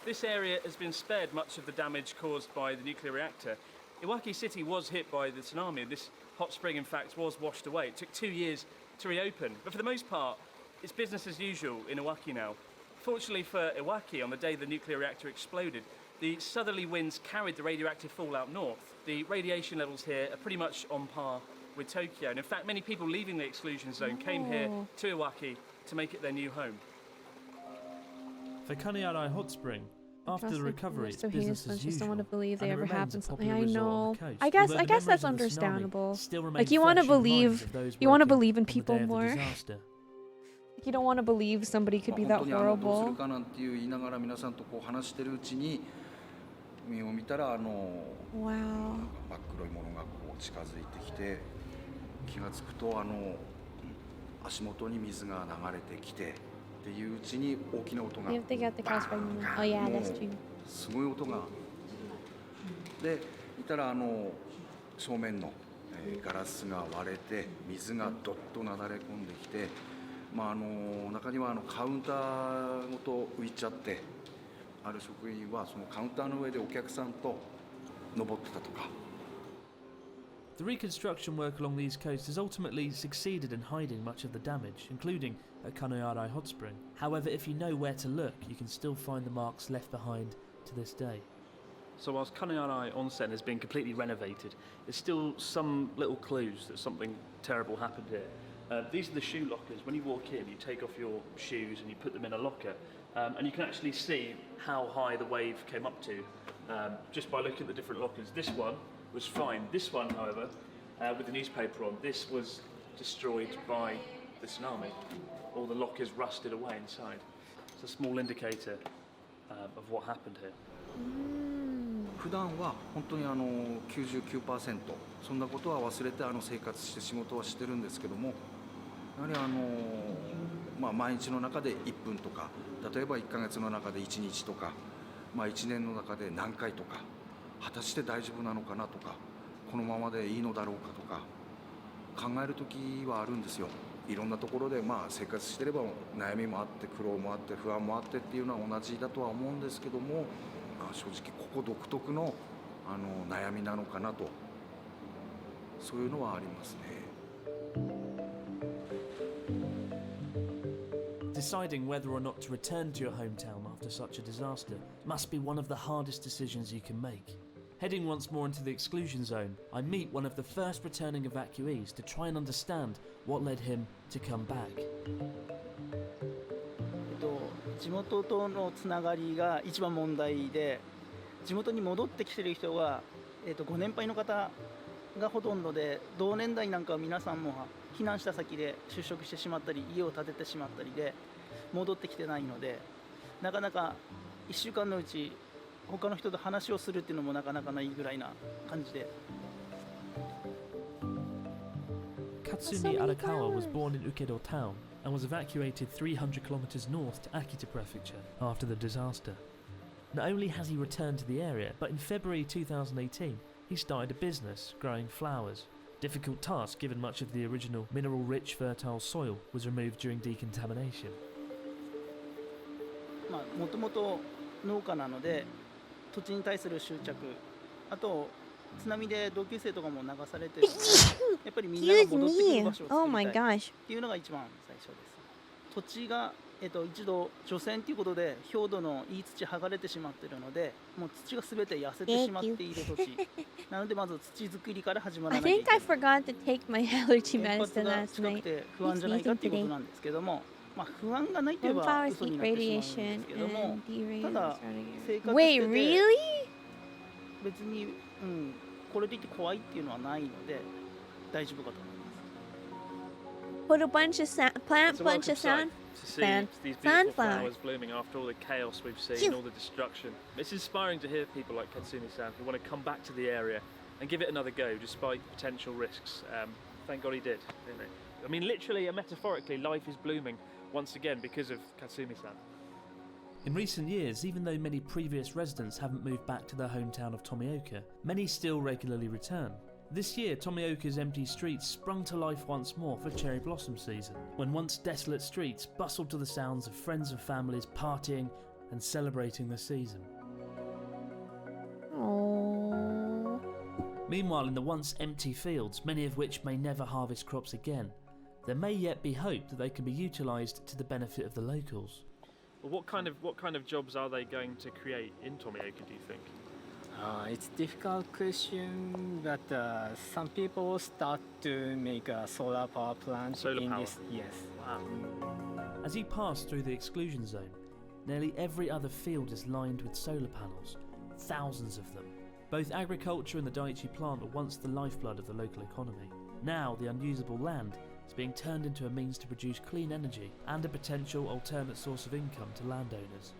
This area has been spared much of the damage caused by the nuclear reactor. Iwaki City was hit by the tsunami, and this hot spring, in fact, was washed away. It took 2 years to reopen, but for the most part, it's business as usual in Iwaki now. Fortunately for Iwaki, on the day the nuclear reactor exploded, the southerly winds carried the radioactive fallout north. The radiation levels here are pretty much on par with Tokyo, and in fact, many people leaving the exclusion zone came here to Iwaki to make it their new home. For Kaniarai Hot Spring, after the recovery, it's so business as I just don't want to usual, believe they and it ever remains happened a something. popular I resort on know. the coast, I guess although the that's memories of the understandable. tsunami still remain Like you want to fresh in the minds believe, of those you want to working believe in on the people day of the more. disaster. You don't want to believe somebody could be that 本当にどうする horrible. かなんて言いながら皆さんとこう話してるうちに海を見たらWow. 真っ黒いものがこう近づいてきて気がつくと足元に水が流れてきてっていううちに大きな音が You have to get the cross by Oh yeah, that's true. すごい音がでいたら正面のガラスが割れて水がどっとなだれ込んできて、中にはカウンターごと浮いちゃってある職員はそのカウンターの上でお客さんと登ってたとか。 The reconstruction work along these coasts has ultimately succeeded in hiding much of the damage, including at Kaniarai Hot Spring. However, if you know where to look, you can still find the marks left behind to this day. So whilst Kaniarai Onsen has been completely renovated, there's still some little clues that something terrible happened here. These are the shoe lockers. When you walk in, you take off your shoes and you put them in a locker, and you can actually see how high the wave came up to just by looking at the different lockers. This one was fine. This one, however, with the newspaper on, this was destroyed by the tsunami. All the lockers rusted away inside. It's a small indicator of what happened here. 普段は本当に99%そんなことは忘れて生活して仕事はしてるんですけども、やはり毎日の中で1分とか、例えば1ヶ月の中で1日とか、1年の中で何回とか、果たして大丈夫なのかなとか、このままでいいのだろうかとか考える時はあるんですよ。いろんなところで生活してれば悩みもあって苦労もあって不安もあってっていうのは同じだとは思うんですけども、正直ここ独特の悩みなのかなと、そういうのはありますね。Deciding whether or not to return to your hometown after such a disaster must be one of the hardest decisions you can make. Heading once more into the exclusion zone, I meet one of the first returning evacuees to try and understand what led him to come back. 地元とのつながりが一番問題で、地元に戻ってきている人は、ご年配の方がほとんどで、同年代なんかは皆さんも避難した先で就職してしまったり、家を建ててしまったりで戻ってきてないので、なかなか1週間のうち他の人と話をするっていうのもなかなかないぐらいな感じで。Katsumi Arakawa was born in Ukedo town and was evacuated 300 kilometers north to Akita Prefecture after the disaster. Not only has he returned to the area, but in February 2018 he started a business growing flowers. Difficult task given much of the original mineral-rich fertile soil was removed during decontamination. もともと農家なので土地に対する執着、あと津波で同級生とかも流されてるので、やっぱりみんなが戻ってくる場所を作りたいっていうのが一番最初です。土地が一度除染ということで表土のいい土剥がれてしまっているので、もう土がすべて痩せてしまっている土地なので、まず土作りから始まらなきゃいけない。I think I forgot to take my allergy 原 medicine 発が last 近く night. て不安じゃないかっていうことなんですけども、不安がないといえば嘘になってしまうんですけども、ただ生活してて Wait, really? 別に、これでいて怖いっていうのはないので大丈夫かと思います。Put a bunch of plant bunch of sand. To see these beautiful flowers blooming after all the chaos we've seen, all the destruction. It's inspiring to hear people like Katsumi-san who want to come back to the area and give it another go despite potential risks. Thank God he did. I mean, literally and metaphorically, life is blooming once again because of Katsumi-san. In recent years, even though many previous residents haven't moved back to their hometown of Tomioka, many still regularly return. This year, Tomioka's empty streets sprung to life once more for cherry blossom season, when once desolate streets bustled to the sounds of friends and families partying and celebrating the season. Aww. Meanwhile, in the once empty fields, many of which may never harvest crops again, there may yet be hope that they can be utilised to the benefit of the locals. Well, what kind of jobs are they going to create in Tomioka, do you think? It's a difficult question, but some people start to make a solar power plant in this. Yes. Wow. As you pass through the exclusion zone, nearly every other field is lined with solar panels, thousands of them. Both agriculture and the Daiichi plant were once the lifeblood of the local economy. Now the unusable land is being turned into a means to produce clean energy and a potential alternate source of income to landowners.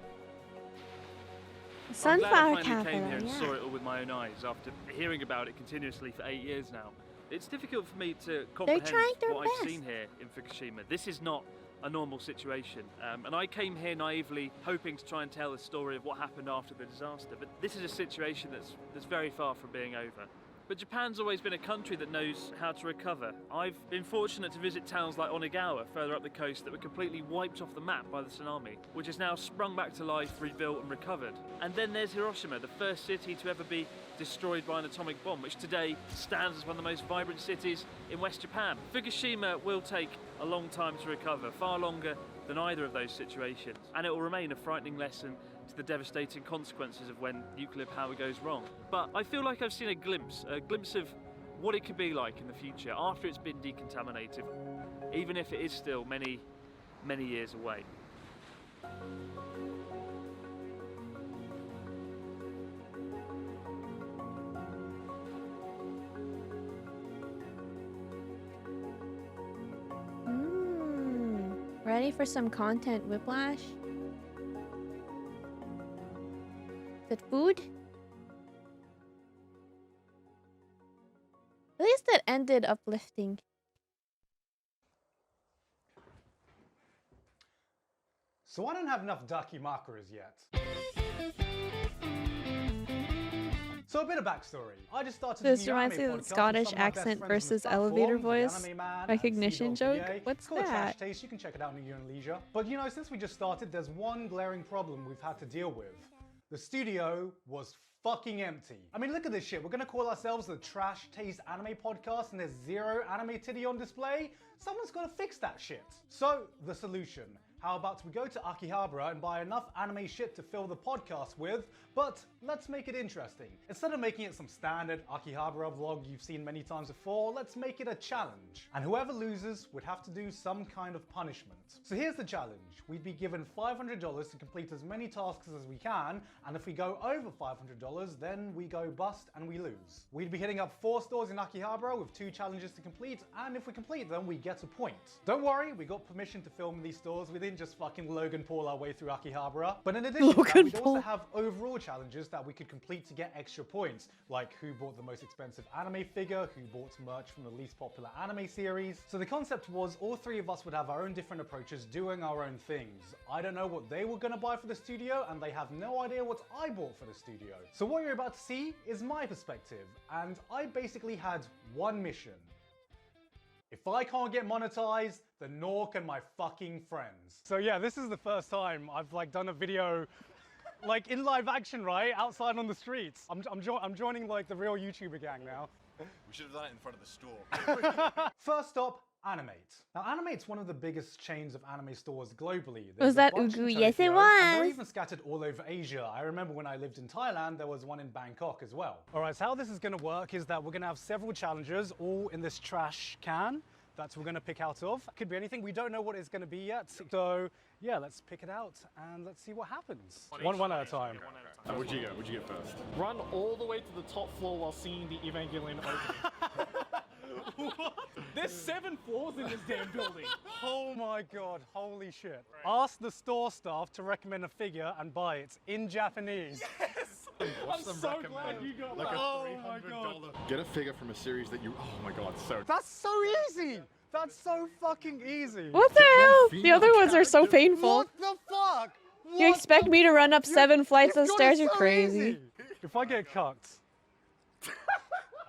Sunflower I'm glad I finally capital, came here and yeah. saw it all with my own eyes after hearing about it continuously for 8 years now. It's difficult for me to comprehend trying their what I've best. seen here in Fukushima. This is not a normal situation. And I came here naively hoping to try and tell the story of what happened after the disaster. But this is a situation that's very far from being over. But Japan's always been a country that knows how to recover. I've been fortunate to visit towns like Onagawa further up the coast that were completely wiped off the map by the tsunami, which has now sprung back to life, rebuilt and recovered. And then there's Hiroshima, the first city to ever be destroyed by an atomic bomb, which today stands as one of the most vibrant cities in West Japan. Fukushima will take a long time to recover, far longer than either of those situations, and it will remain a frightening lesson to the devastating consequences of when nuclear power goes wrong. But I feel like I've seen a glimpse of what it could be like in the future after it's been decontaminated, even if it is still many, many years away. Ready for some content whiplash? Is it food? At least it ended uplifting. So I don't have enough dakimakuras yet. So a bit of backstory. I just started This the reminds me anime of the podcast Scottish with some of my best accent friends on versus this platform, elevator the voice Anime Man and recognition joke. C.PA. What's It's called Trash that? Taste. You can check it out in your own leisure. But you know, since we just started, there's one glaring problem we've had to deal with. The studio was fucking empty. I mean, look at this shit. We're gonna call ourselves the Trash Taste Anime Podcast and there's zero anime titty on display? Someone's gotta fix that shit. So, the solution. How about we go to Akihabara and buy enough anime shit to fill the podcast with, but let's make it interesting. Instead of making it some standard Akihabara vlog you've seen many times before, let's make it a challenge. And whoever loses would have to do some kind of punishment. So here's the challenge. We'd be given $500 to complete as many tasks as we can, and if we go over $500, then we go bust and we lose. We'd be hitting up 4 stores in Akihabara with 2 challenges to complete, and if we complete them, we get a point. Don't worry, we got permission to film in these stores. We didn't just fucking Logan Paul our way through Akihabara. But in addition to that, we'd also have overall challenges that we could complete to get extra points, like who bought the most expensive anime figure, who bought merch from the least popular anime series. So the concept was all 3 of us would have our own different approaches doing our own things. I don't know what they were gonna buy for the studio, and they have no idea what I bought for the studio. So what you're about to see is my perspective, and I basically had one mission. If I can't get monetized, then nor can my fucking friends. So yeah, this is the first time I've like done a video like in live action, right? Outside on the streets. I'm joining like the real YouTuber gang now. We should have done it in front of the store. First stop, Animate. Now Animate's one of the biggest chains of anime stores globally. Was There's a that bunch in Ugu? Yes, it Tokyo, and they're was. even scattered all over Asia. I remember when I lived in Thailand, there was one in Bangkok as well. All right, so how this is gonna work is that we're gonna have several challenges all in this trash can that we're gonna pick out of. Could be anything, we don't know what it's gonna be yet. So yeah, let's pick it out and let's see what happens. One at a time. Where'd you get first? Run all the way to the top floor while seeing the Evangelion opening. There's 7 floors in this damn building. Oh my god, holy shit. Right. Ask the store staff to recommend a figure and buy it in Japanese. Yes! I'm so glad you got like that. a $300. Get a figure from a series that you. Oh my god, so. That's so easy! That's so fucking easy. What the hell? The other ones are so painful. What the fuck? You expect me to run up 7 flights of stairs? You're crazy. Easy. If I get cucked.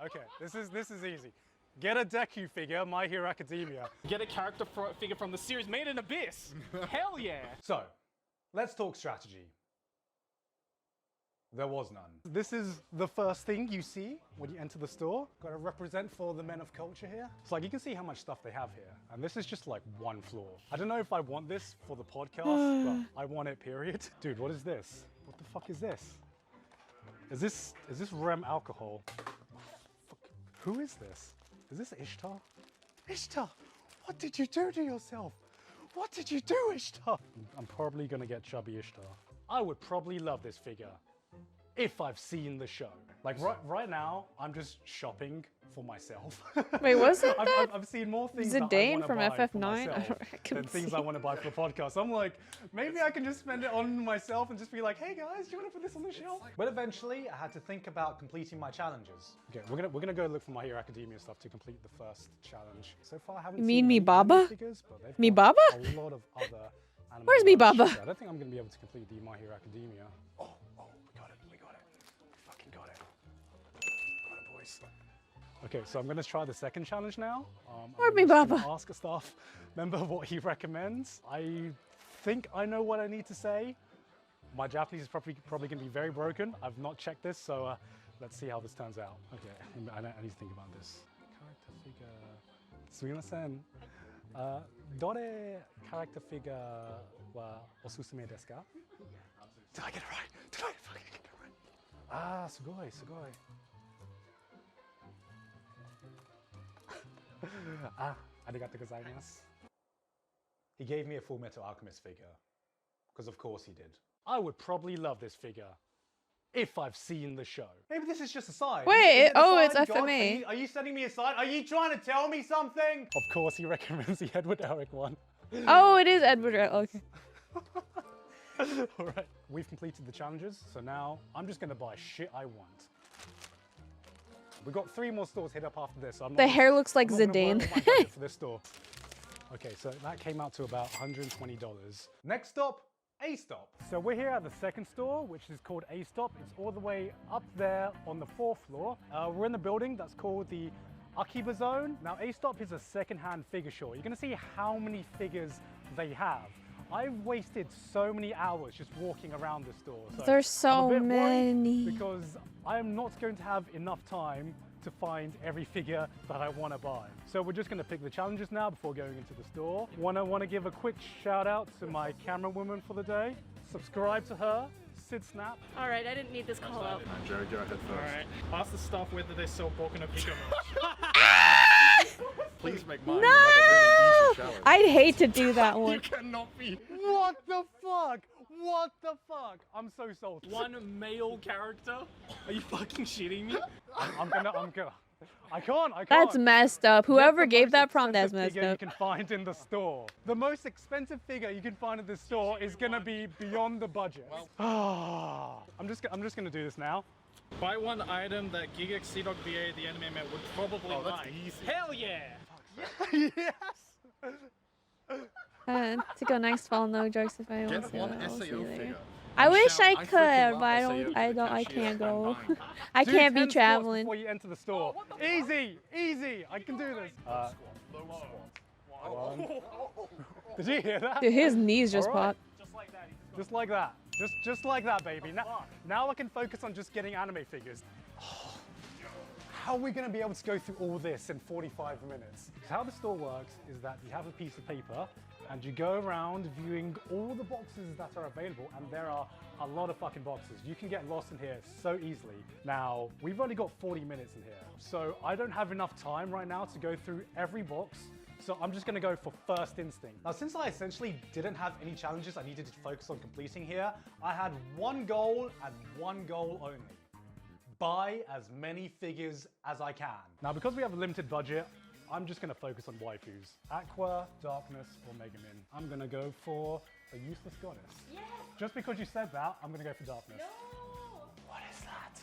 Okay, this is easy. Get a Deku figure, My Hero Academia. Get a character figure from the series Made in Abyss. Hell yeah. So, let's talk strategy. There was none. This is the first thing you see when you enter the store. Got to represent for the men of culture here. It's like you can see how much stuff they have here. And this is just like one floor. I don't know if I want this for the podcast, but I want it, period. Dude, what is this? What the fuck is this? Is this REM alcohol? Fuck. Who is this? Is this Ishtar? Ishtar, what did you do to yourself? What did you do, Ishtar? I'm probably gonna get chubby Ishtar. I would probably love this figure if I've seen the show. Like right now, I'm just shopping for myself. Wait, wasn't that I've seen more things Zidane that I from want to buy for FF9? myself than things I want to buy for the podcast. I'm like, maybe I can just spend it on myself and just be like, hey guys, do you want to put this on the shelf? But eventually, I had to think about completing my challenges. Okay, we're gonna go look for My Hero Academia stuff to complete the first challenge. So far, I haven't You seen mean any anime Mibaba? figures, but they've Mibaba? got a lot of other anime. Where's merch. Mibaba? I don't think I'm gonna be able to complete the My Hero Academia. Oh, we got it. We fucking got it. Got it, boys. Okay, so I'm going to try the second challenge now. Where's I'm just gonna Mibaba? ask a staff member what he recommends. I think I know what I need to say. My Japanese is probably going to be very broken. I've not checked this, so let's see how this turns out. Okay, I need to think about this. Character figure. Sumimasen. どれ character figure はおすすめですか? Did I get it right? Did I fucking get it right? すごい。ありがとうございます. He gave me a Full Metal Alchemist figure. Because of course he did. I would probably love this figure if I've seen the show. Maybe this is just a sign. Wait, Is it a oh, sign, it's God? FMA. Are you sending me a sign? Are you trying to tell me something? Of course he recommends the Edward Elric one. Oh, it is Edward. Okay. All right, we've completed the challenges, so now I'm just gonna buy shit I want. We've got 3 more stores hit up after this. So I'm not The gonna- hair looks like I'm not gonna Zidane. blow all my budget for this store. Okay, so that came out to about $120. Next stop, A-Stop. So we're here at the second store, which is called A-Stop. It's all the way up there on the 4th floor. We're in the building that's called the Akiba Zone. Now, A-Stop is a second-hand figure store. You're gonna see how many figures they have. I've wasted so many hours just walking around the store. There's so I'm a bit worried many. because I am not going to have enough time to find every figure that I want to buy. So we're just going to pick the challenges now before going into the store. Want to give a quick shout out to my camera woman for the day. Subscribe to her, Sid Snap. All right, I didn't need this call out. Jerry, go ahead first. Alright. Ask the staff whether they sell Boku no Pico merch. Please make mine No! like a really easy challenge. I'd hate to do that one. You cannot be. What the fuck? What the fuck? I'm so salty. One male character? Are you fucking shitting me? I'm gonna. I can't. That's messed up. Whoever Get the gave most that prompt, that's expensive messed figure up. you can find in the store. The most expensive figure you can find in the store is gonna be beyond the budget. I'm just gonna do this now. Buy one item that Giga Xerox BA, the anime man, would probably buy. Hell yeah! Yes! To go next fall, no jokes if I Get don't see one that. I'll see SAO you there. figure. I wish Shout, I I could, freaking but love I SAO don't. to I the don't. I cashier. can't go. I'm I Do can't be 10 squats traveling. before you enter the store. Easy, easy. I can do this. One. Did you hear that? Dude, his knees just All right. popped. Just like that. Just like that, baby. Now I can focus on just getting anime figures. How are we going to be able to go through all this in 45 minutes? How the store works is that you have a piece of paper and you go around viewing all the boxes that are available, and there are a lot of fucking boxes. You can get lost in here so easily. Now, we've only got 40 minutes in here, so I don't have enough time right now to go through every box. So I'm just gonna go for first instinct. Now, since I essentially didn't have any challenges I needed to focus on completing here, I had one goal and one goal only. Buy as many figures as I can. Now, because we have a limited budget, I'm just gonna focus on waifus. Aqua, Darkness, or Megamin. I'm gonna go for a useless goddess. Yes! Just because you said that, I'm gonna go for Darkness. No! What is that?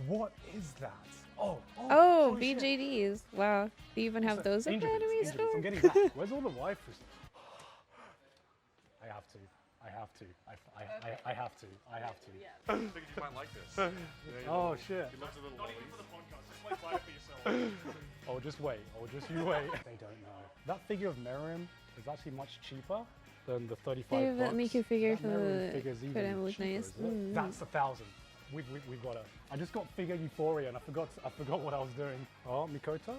What is that? Oh, Oh, holy shit. BJDs. Wow. Do you even have those at the Angel anime bits, store? I'm getting that. Where's all the waifus? I have to. I have to. I have to. I think you might like this. Oh shit. He loves a little lollies. Not even for the podcast, just like buy it for yourself. Oh, just wait. Oh, just you wait. They don't know. That figure of Meruem is actually much cheaper than the 35 They let me bucks. configure That for Maroon the figure's even Korean was cheaper, nice. isn't it? That's 1,000. We've got it. I just got figure Euphoria and I forgot what I was doing. Oh, Mikoto.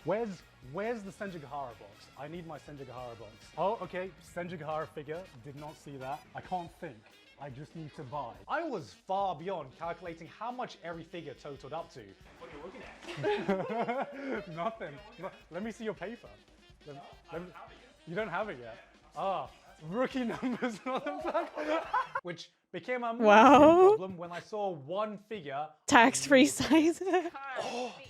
Where's the Senjigahara box? I need my Senjigahara box. Oh, okay, Senjigahara figure. Did not see that. I can't think. I just need to buy. I was far beyond calculating how much every figure totaled up to. What are you looking at? Nothing. Let me see your paper. You don't have it yet. Ah, rookie numbers on the back. Which became a massive problem when I saw one figure. Tax-free size. The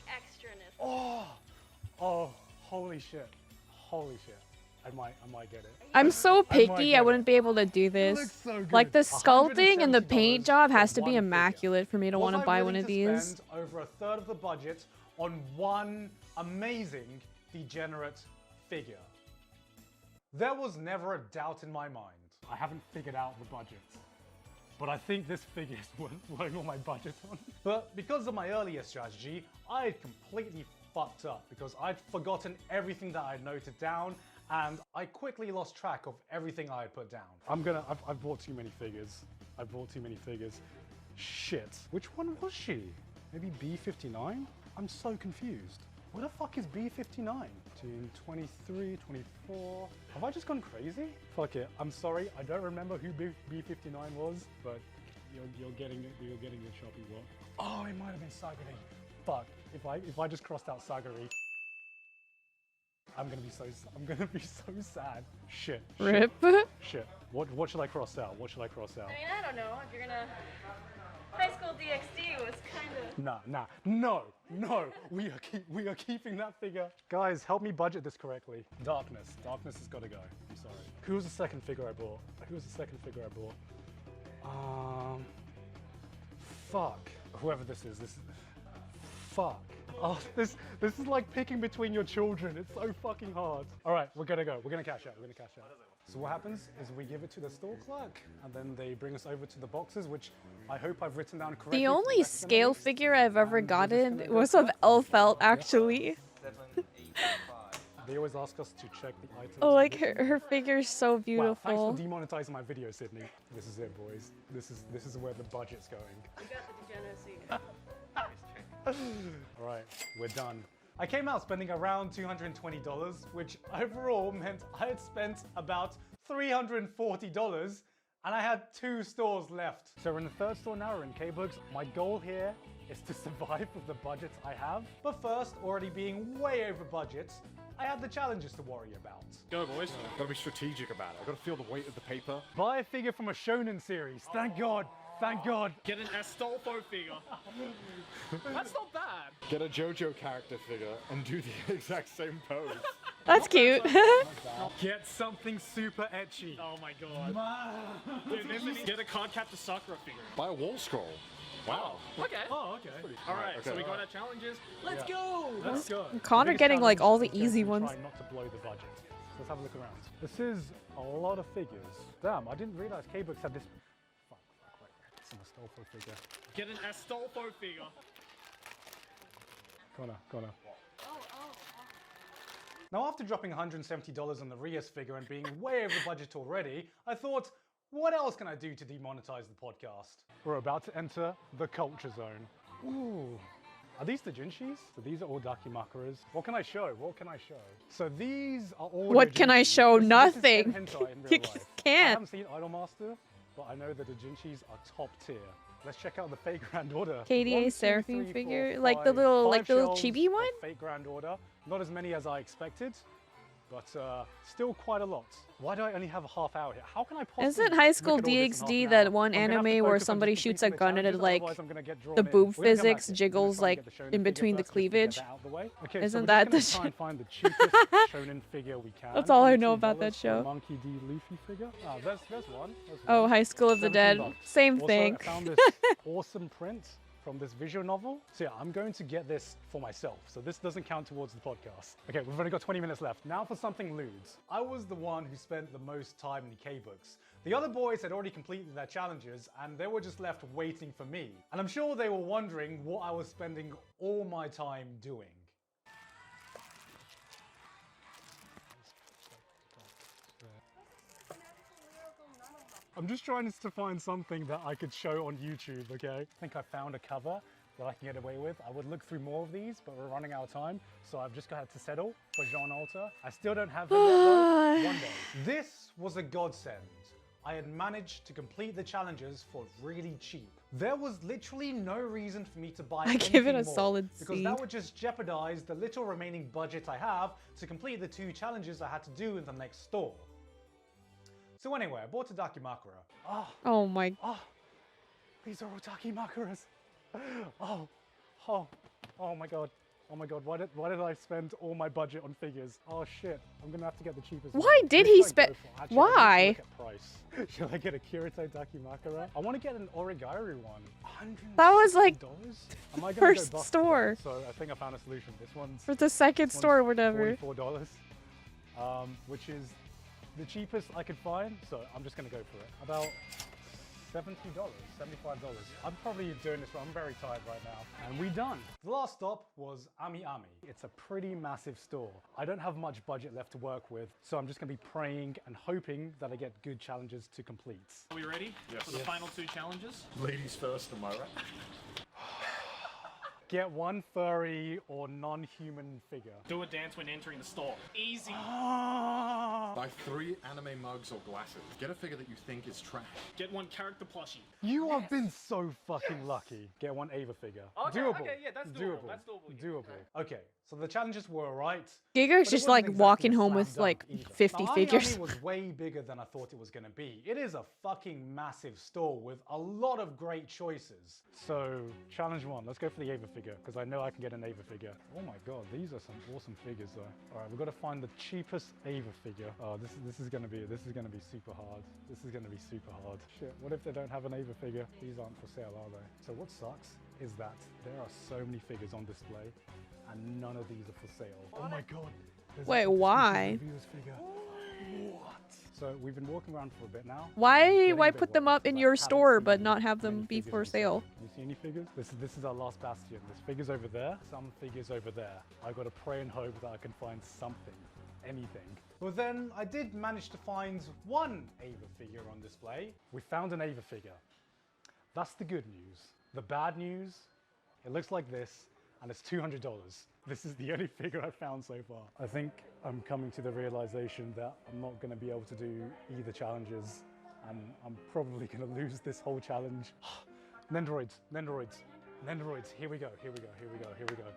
extraness. Oh, holy shit. Holy shit. I might get it. I'm so I might picky, get I wouldn't be able to do this. looks so good. Like the sculpting and the paint job has to be one immaculate for me to want to Was I buy willing one of to these. spend over a third of the budget on one amazing degenerate figure? There was never a doubt in my mind. I haven't figured out the budget, but I think this figure is worth blowing all my budget on. But because of my earlier strategy, I had completely fucked up because I'd forgotten everything that I'd noted down, and I quickly lost track of everything I had put down. I've bought too many figures. Shit. Which one was she? Maybe B59? I'm so confused. Where the fuck is B59? 23, 24. Have I just gone crazy? Fuck it. I'm sorry. I don't remember who B59 was, but you're getting it. You're getting the shopping block. Oh, it might have been Sagari. Fuck. If I just crossed out Sagari, I'm gonna be so sad. Shit. Rip. Shit. What should I cross out? What should I cross out? I mean, I don't know. If you're gonna. High School DxD was kind of. No. We are keeping that figure. Guys, help me budget this correctly. Darkness has got to go. I'm sorry. Who was the second figure I bought? Fuck. Whoever this is. Fuck. Oh, this is like picking between your children. It's so fucking hard. All right, we're gonna go. We're gonna cash out. So what happens is we give it to the store clerk, and then they bring us over to the boxes, which I hope I've written down correctly. The only scale figure I've ever gotten was of Elfelt, actually. They always ask us to check the items. Oh, like her figure's so Wow, beautiful. thanks for demonetizing my video, Sydney. This is it, boys. This is where the budget's going. We got the degeneracy. All right, we're done. I came out spending around $220, which overall meant I had spent about $340, and I had 2 stores left. So we're in the 3rd store now, we're in K-Books. My goal here is to survive with the budgets I have. But first, already being way over budget, I had the challenges to worry about. Go, boys. Gotta be strategic about it. I gotta feel the weight of the paper. Buy a figure from a shonen series. Thank God. Thank God. Get an Astolfo figure. That's not bad. Get a JoJo character figure and do the exact same pose. That's cute. Get something super ecchi. Oh my god. Dude, get a Cardcaptor Sakura figure. Buy a wall scroll. Wow. Okay. Oh, okay. Alright, so we got our challenges. Let's go! Let's go. Connor getting like all the easy ones. Try not to blow the budget. Let's have a look around. This is a lot of figures. Damn, I didn't realize K-Books had this. Fuck, wait. It's an Astolfo figure. Get an Astolfo figure. Connor. Now, after dropping $170 on the Rias figure and being way over budget already, I thought, what else can I do to demonetize the podcast? We're about to enter the culture zone. Ooh. Are these the Jinshis? So these are all Dakimakuras. What can I show? So these are all. What can I show? This is Nothing. hentai in real You life. I can't. haven't seen Idolmaster, but I know that the Jinshis are top tier. Let's check out the Fate Grand Order. KDA 1, 2, Seraphine 3, figure, 4, like the 5, little 5 shelves chibi of one. Fate Grand Order. Not as many as I expected, but still quite a lot. Why do I only have a half hour here? How can I possibly Isn't High School look at all this in half DxD an that hour? one I'm gonna have to anime where focus on somebody just shoots a completing gun and it challenges, like otherwise I'm gonna get drawn the in. boob We're gonna come back physics to it. jiggles We're gonna try like and get the shonen in figure between the first, let's get cleavage? that out of the way. Okay, so Isn't we're that the just gonna try and find the cheapest shonen figure we can. That's all I know $22 about that for a show. Monkey D. Luffy figure. Ah, there's one. Oh, High School of the Dead. $17. Same Also, thing. I found this awesome print from this visual novel. So yeah, I'm going to get this for myself. So this doesn't count towards the podcast. Okay, we've only got 20 minutes left. Now for something lewd. I was the one who spent the most time in the K-Books. The other boys had already completed their challenges and they were just left waiting for me. And I'm sure they were wondering what I was spending all my time doing. I'm just trying to find something that I could show on YouTube, okay? I think I found a cover that I can get away with. I would look through more of these, but we're running out of time, so I've just had to settle for Jean Alter. I still don't have him yet, though. One day. This was a godsend. I had managed to complete the challenges for really cheap. There was literally no reason for me to buy anything give it a more, solid because C. that would just jeopardize the little remaining budget I have to complete the 2 challenges I had to do in the next store. So anyway, I bought a Dakimakura. Oh my. These are all Dakimakuras. Oh my god. Oh my god, why did I spend all my budget on figures? Oh shit, I'm gonna have to get the cheapest one. Why did he spend? Why? Price. Should I get a Kirito Dakimakura? I want to get an Origairu one. That was like Am I gonna first go bust store. again? So I think I found a solution. This one's For the second store or whatever. $44, which is the cheapest I could find. So I'm just gonna go for it. About $70, $75. I'm probably doing this wrong. I'm very tired right now. And we done. The last stop was Ami Ami. It's a pretty massive store. I don't have much budget left to work with, so I'm just gonna be praying and hoping that I get good challenges to complete. Are we ready for the final 2 challenges? Ladies first, am I right? Get one furry or non-human figure. Do a dance when entering the store. Easy. Buy 3 anime mugs or glasses. Get a figure that you think is trash. Get 1 character plushie. You have been so fucking lucky. Get 1 Ava figure. Okay, doable. okay, yeah, that's doable. That's doable. Doable. Okay, so the challenges were alright. Giga's but it just like wasn't walking exactly a home with slam like dunk either. 50 Now, figures. Ami was way bigger than I thought it was gonna be. It is a fucking massive store with a lot of great choices. So, challenge 1, let's go for the Ava figure, because I know I can get an Ava figure. Oh my god, these are some awesome figures though. Alright, we've got to find the cheapest Ava figure. Oh, this is gonna be super hard. This is gonna be super hard. Shit, what if they don't have an Ava figure? These aren't for sale, are they? So what sucks is that there are so many figures on display and none of these are for sale. Oh my god. Wait, why? What? So we've been walking around for a bit now. Why put them up in your store but not have them be for sale? You see any figures? This is our last bastion. There's figures over there, some figures over there. I gotta pray and hope that I can find something, anything. Well then, I did manage to find 1 Ava figure on display. We found an Ava figure. That's the good news. The bad news, it looks like this, and it's $200. This is the only figure I've found so far. I think I'm coming to the realization that I'm not gonna be able to do either challenges, and I'm probably gonna lose this whole challenge. Nendoroids, here we go.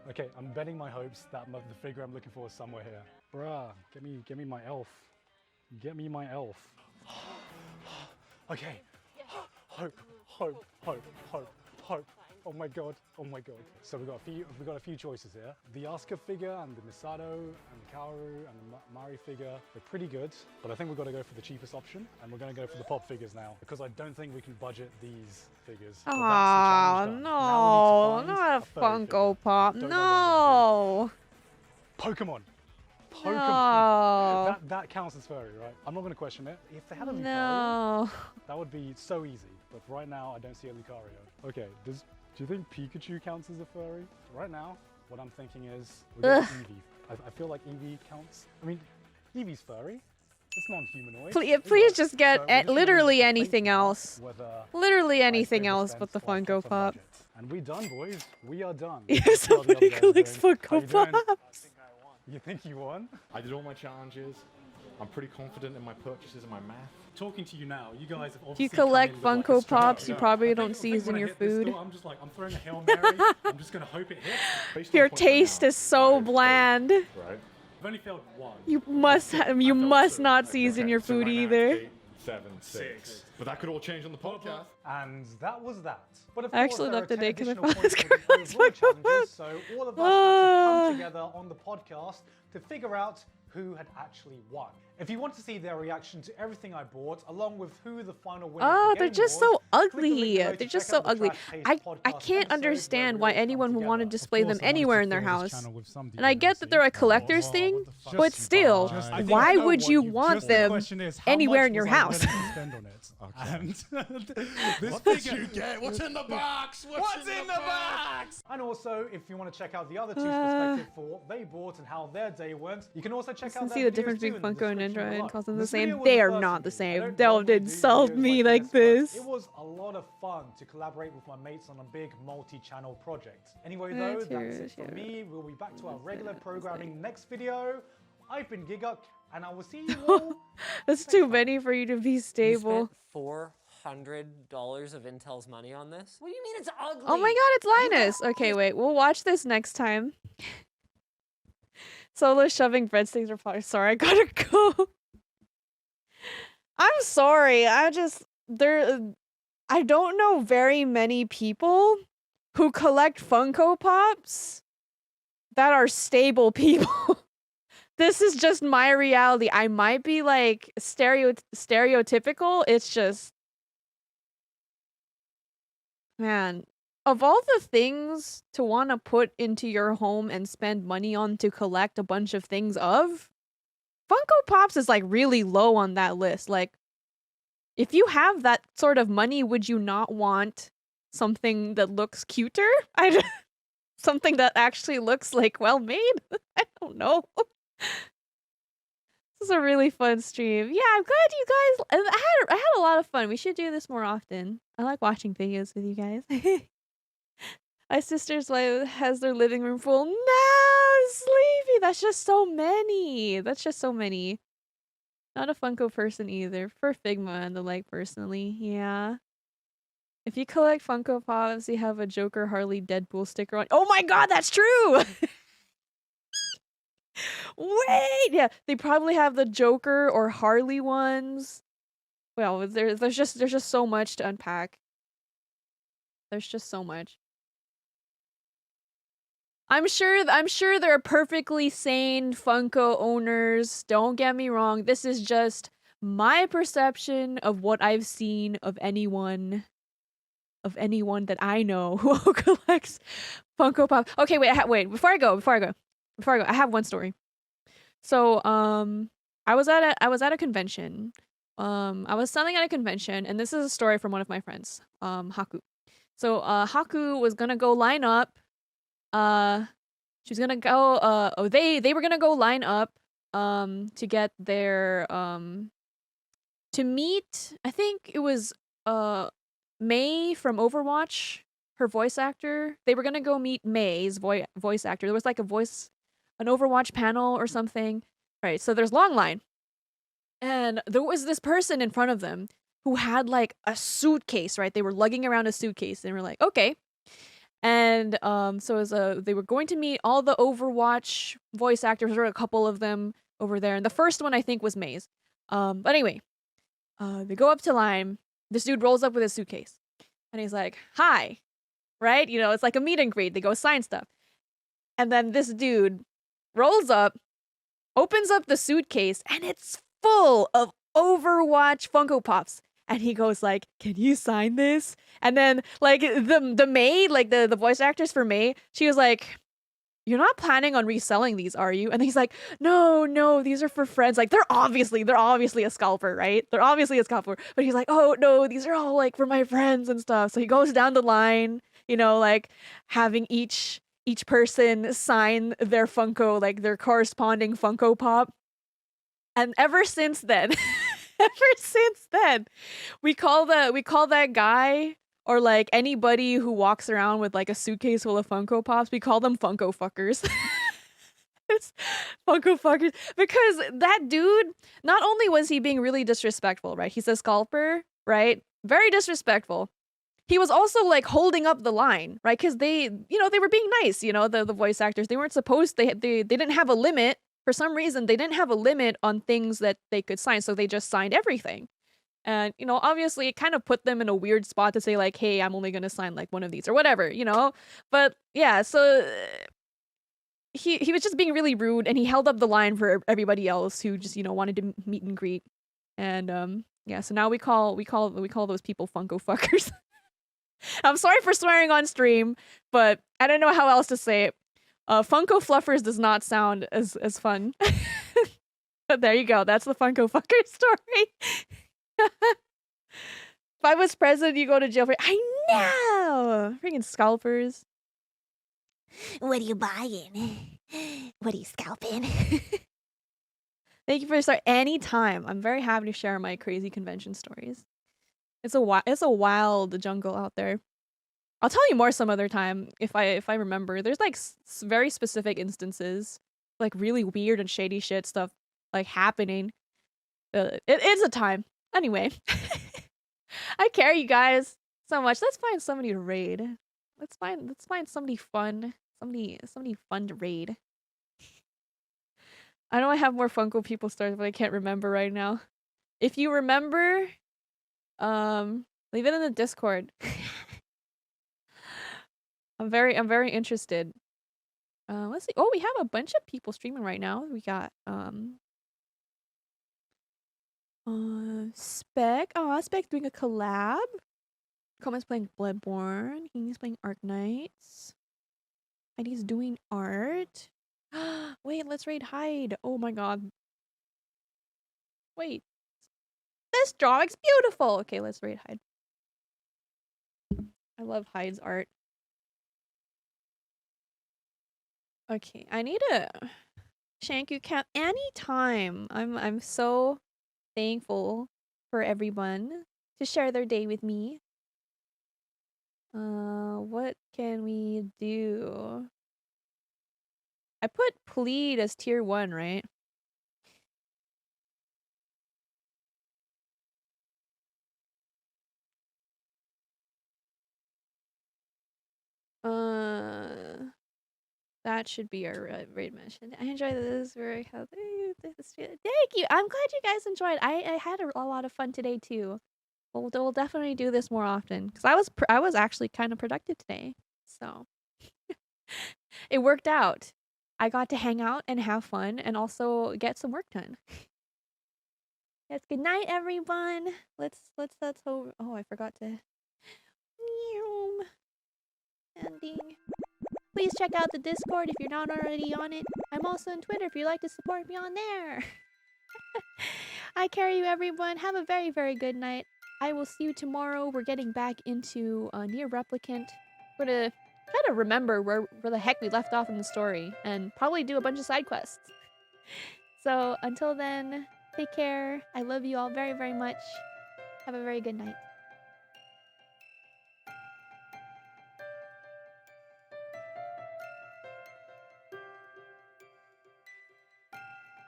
Okay, I'm betting my hopes that the figure I'm looking for is somewhere here. Bruh, get me my elf. Get me my elf. Okay, hope. Oh my god. So we've got a few choices here. The Asuka figure and the Misato and the Kaoru and the Mari figure, they're pretty good, but I think we've got to go for the cheapest option, and we're going to go for the pop figures now, because I don't think we can budget these figures. So Oh no, not a Funko Pop, no! Pokemon. No. That counts as furry, right? I'm not going to question it. If they had a Lucario, No. that would be so easy, but right now I don't see a Lucario. Okay, do you think Pikachu counts as a furry? Right now, what I'm thinking is we go for Eevee. I feel like Eevee counts. I mean, Eevee's furry. It's non-humanoid. Please just get literally anything else. Literally anything else but the Funko Pop. And we done, boys. We are done. You're somebody collects Funko Pops. You think you won? I did all my challenges. I'm pretty confident in my purchases and my math. Talking to you now, you guys have obviously If you collect come in with, like, Funko Pops, you probably don't season your food. I'm just like, I'm throwing a Hail Mary. I'm just gonna hope it hits. Your taste is so bland. Right. I've only failed 1. You must not season your food either. 8, 7, 6. But that could all change on the podcast. And that was that. But of I actually course, left the day because I there are 10 found additional points for the overall challenges, so all of us had to come together on the podcast to figure out who had actually won. If you want to see their reaction to everything I bought, along with who the final winner of the They're game just was, so ugly. below to They're just check so out the ugly. Trash Taste I podcast can't episode understand where why we all anyone come would want to together. display Of them course, I wanted anywhere to in their fill this house. channel with some And I get that they're a collector's thing, but still, why would you want them anywhere in your house? This What did you get? What's in the box? What's in the box? And also, if you want to check out the other two's perspective for what they bought and how their day went, you can also check check out see that the video difference too between in the Funko and description Android below. calls them the This video same. was They the are first not for the me. I same. don't Don't normally do insult videos me like like but this. It was a lot of fun to collaborate with my mates on a big multi-channel project. Anyway though, that's it from me. We'll be back to our regular programming next video. I've been Giguk, and I will see you all. That's too many for you to be You stable. spent $400 of Intel's money on this? What do you mean it's ugly? Oh my god, it's Linus! Okay, wait, we'll watch this next time. Solo shoving breadsticks are probably sorry, I gotta go. I'm sorry, I don't know very many people who collect Funko Pops that are stable people. This is just my reality. I might be like stereotypical. It's just, man, of all the things to want to put into your home and spend money on to collect a bunch of things of, Funko Pops is like really low on that list. Like, if you have that sort of money, would you not want something that looks cuter? Something that actually looks like well made? I don't know. This is a really fun stream. Yeah, I'm glad you guys. I had a lot of fun. We should do this more often. I like watching videos with you guys. My sister's wife has their living room full. No, Sleepy. That's just so many. That's just so many. Not a Funko person either. For Figma and the like, personally. Yeah. If you collect Funko Pops, you have a Joker Harley Deadpool sticker on. Oh my god, that's true! Wait! Yeah, they probably have the Joker or Harley ones. Well, there's just so much to unpack. There's just so much. I'm sure there are perfectly sane Funko owners. Don't get me wrong. This is just my perception of what I've seen of anyone that I know who collects Funko Pop. Okay, wait, before I go, I have one story. So, I was at a convention. I was selling at a convention, and this is a story from one of my friends, Haku. So, Haku was gonna go line up. She was gonna go. They were gonna go line up. To get their to meet. I think it was Mei from Overwatch, her voice actor. They were gonna go meet Mei's voice actor. There was like an Overwatch panel or something. Right, so there's long line. And there was this person in front of them who had like a suitcase, right? They were lugging around a suitcase and we're like, okay. And so as they were going to meet all the Overwatch voice actors, there were a couple of them over there. And the first one I think was Mei's. But anyway, they go up to line. This dude rolls up with his suitcase. And he's like, hi. Right? You know, it's like a meet and greet. They go sign stuff. And then this dude rolls up, opens up the suitcase, and it's full of Overwatch Funko Pops. And he goes like, can you sign this? And then like the Mei, like the voice actress for Mei, she was like, you're not planning on reselling these, are you? And he's like, no, these are for friends. Like they're obviously a scalper, right? They're obviously a scalper. But he's like, oh no, these are all like for my friends and stuff. So he goes down the line, you know, like having each person sign their Funko, like their corresponding Funko Pop. And ever since then, we call that guy or like anybody who walks around with like a suitcase full of Funko Pops, we call them Funko fuckers. It's Funko fuckers because that dude, not only was he being really disrespectful, right? He's a scalper, right? Very disrespectful. He was also like holding up the line, right? Because they were being nice, the voice actors. They weren't supposed, they didn't have a limit. For some reason, they didn't have a limit on things that they could sign, so they just signed everything. And, obviously it kind of put them in a weird spot to say like, hey, I'm only going to sign like one of these or whatever, But yeah, so he was just being really rude and he held up the line for everybody else who just, wanted to meet and greet. And yeah, so now we call those people Funko fuckers. I'm sorry for swearing on stream, but I don't know how else to say it. Funko Fluffers does not sound as fun. But there you go. That's the Funko Fucker story. If I was president, you go to jail for. I know! Freaking scalpers. What are you buying? What are you scalping? Thank you for the start. Anytime. I'm very happy to share my crazy convention stories. It's a wild jungle out there. I'll tell you more some other time if I remember. There's like very specific instances, like really weird and shady shit stuff like happening. It's a time. Anyway, I carry you guys so much. Let's find somebody to raid. Let's find somebody fun. Somebody fun to raid. I know I have more Funko people stars, but I can't remember right now. If you remember, leave it in the Discord. I'm very interested. Let's see. Oh, we have a bunch of people streaming right now. We got Spec. Oh, Spec doing a collab. Comet's playing Bloodborne. He's playing Arc Knights. Heidi's doing art. Wait, let's raid Hyde. Oh my god. Wait. This drawing's beautiful. Okay, let's raid Hyde. I love Hyde's art. Okay, I need a Shanku camp anytime. I'm so thankful for everyone to share their day with me. What can we do? I put plead as tier 1, right? That should be our raid mission. I enjoy this. Very healthy. Thank you. I'm glad you guys enjoyed. I had a lot of fun today too. We'll definitely do this more often because I was actually kind of productive today. So it worked out. I got to hang out and have fun and also get some work done. Yes, good night everyone. Let's hope. Oh, I forgot to ending. Please check out the Discord if you're not already on it. I'm also on Twitter if you'd like to support me on there. I carry you everyone. Have a very, very good night. I will see you tomorrow. We're getting back into Near Replicant. We're gonna try to remember where the heck we left off in the story and probably do a bunch of side quests. So until then, take care. I love you all very, very much. Have a very good night.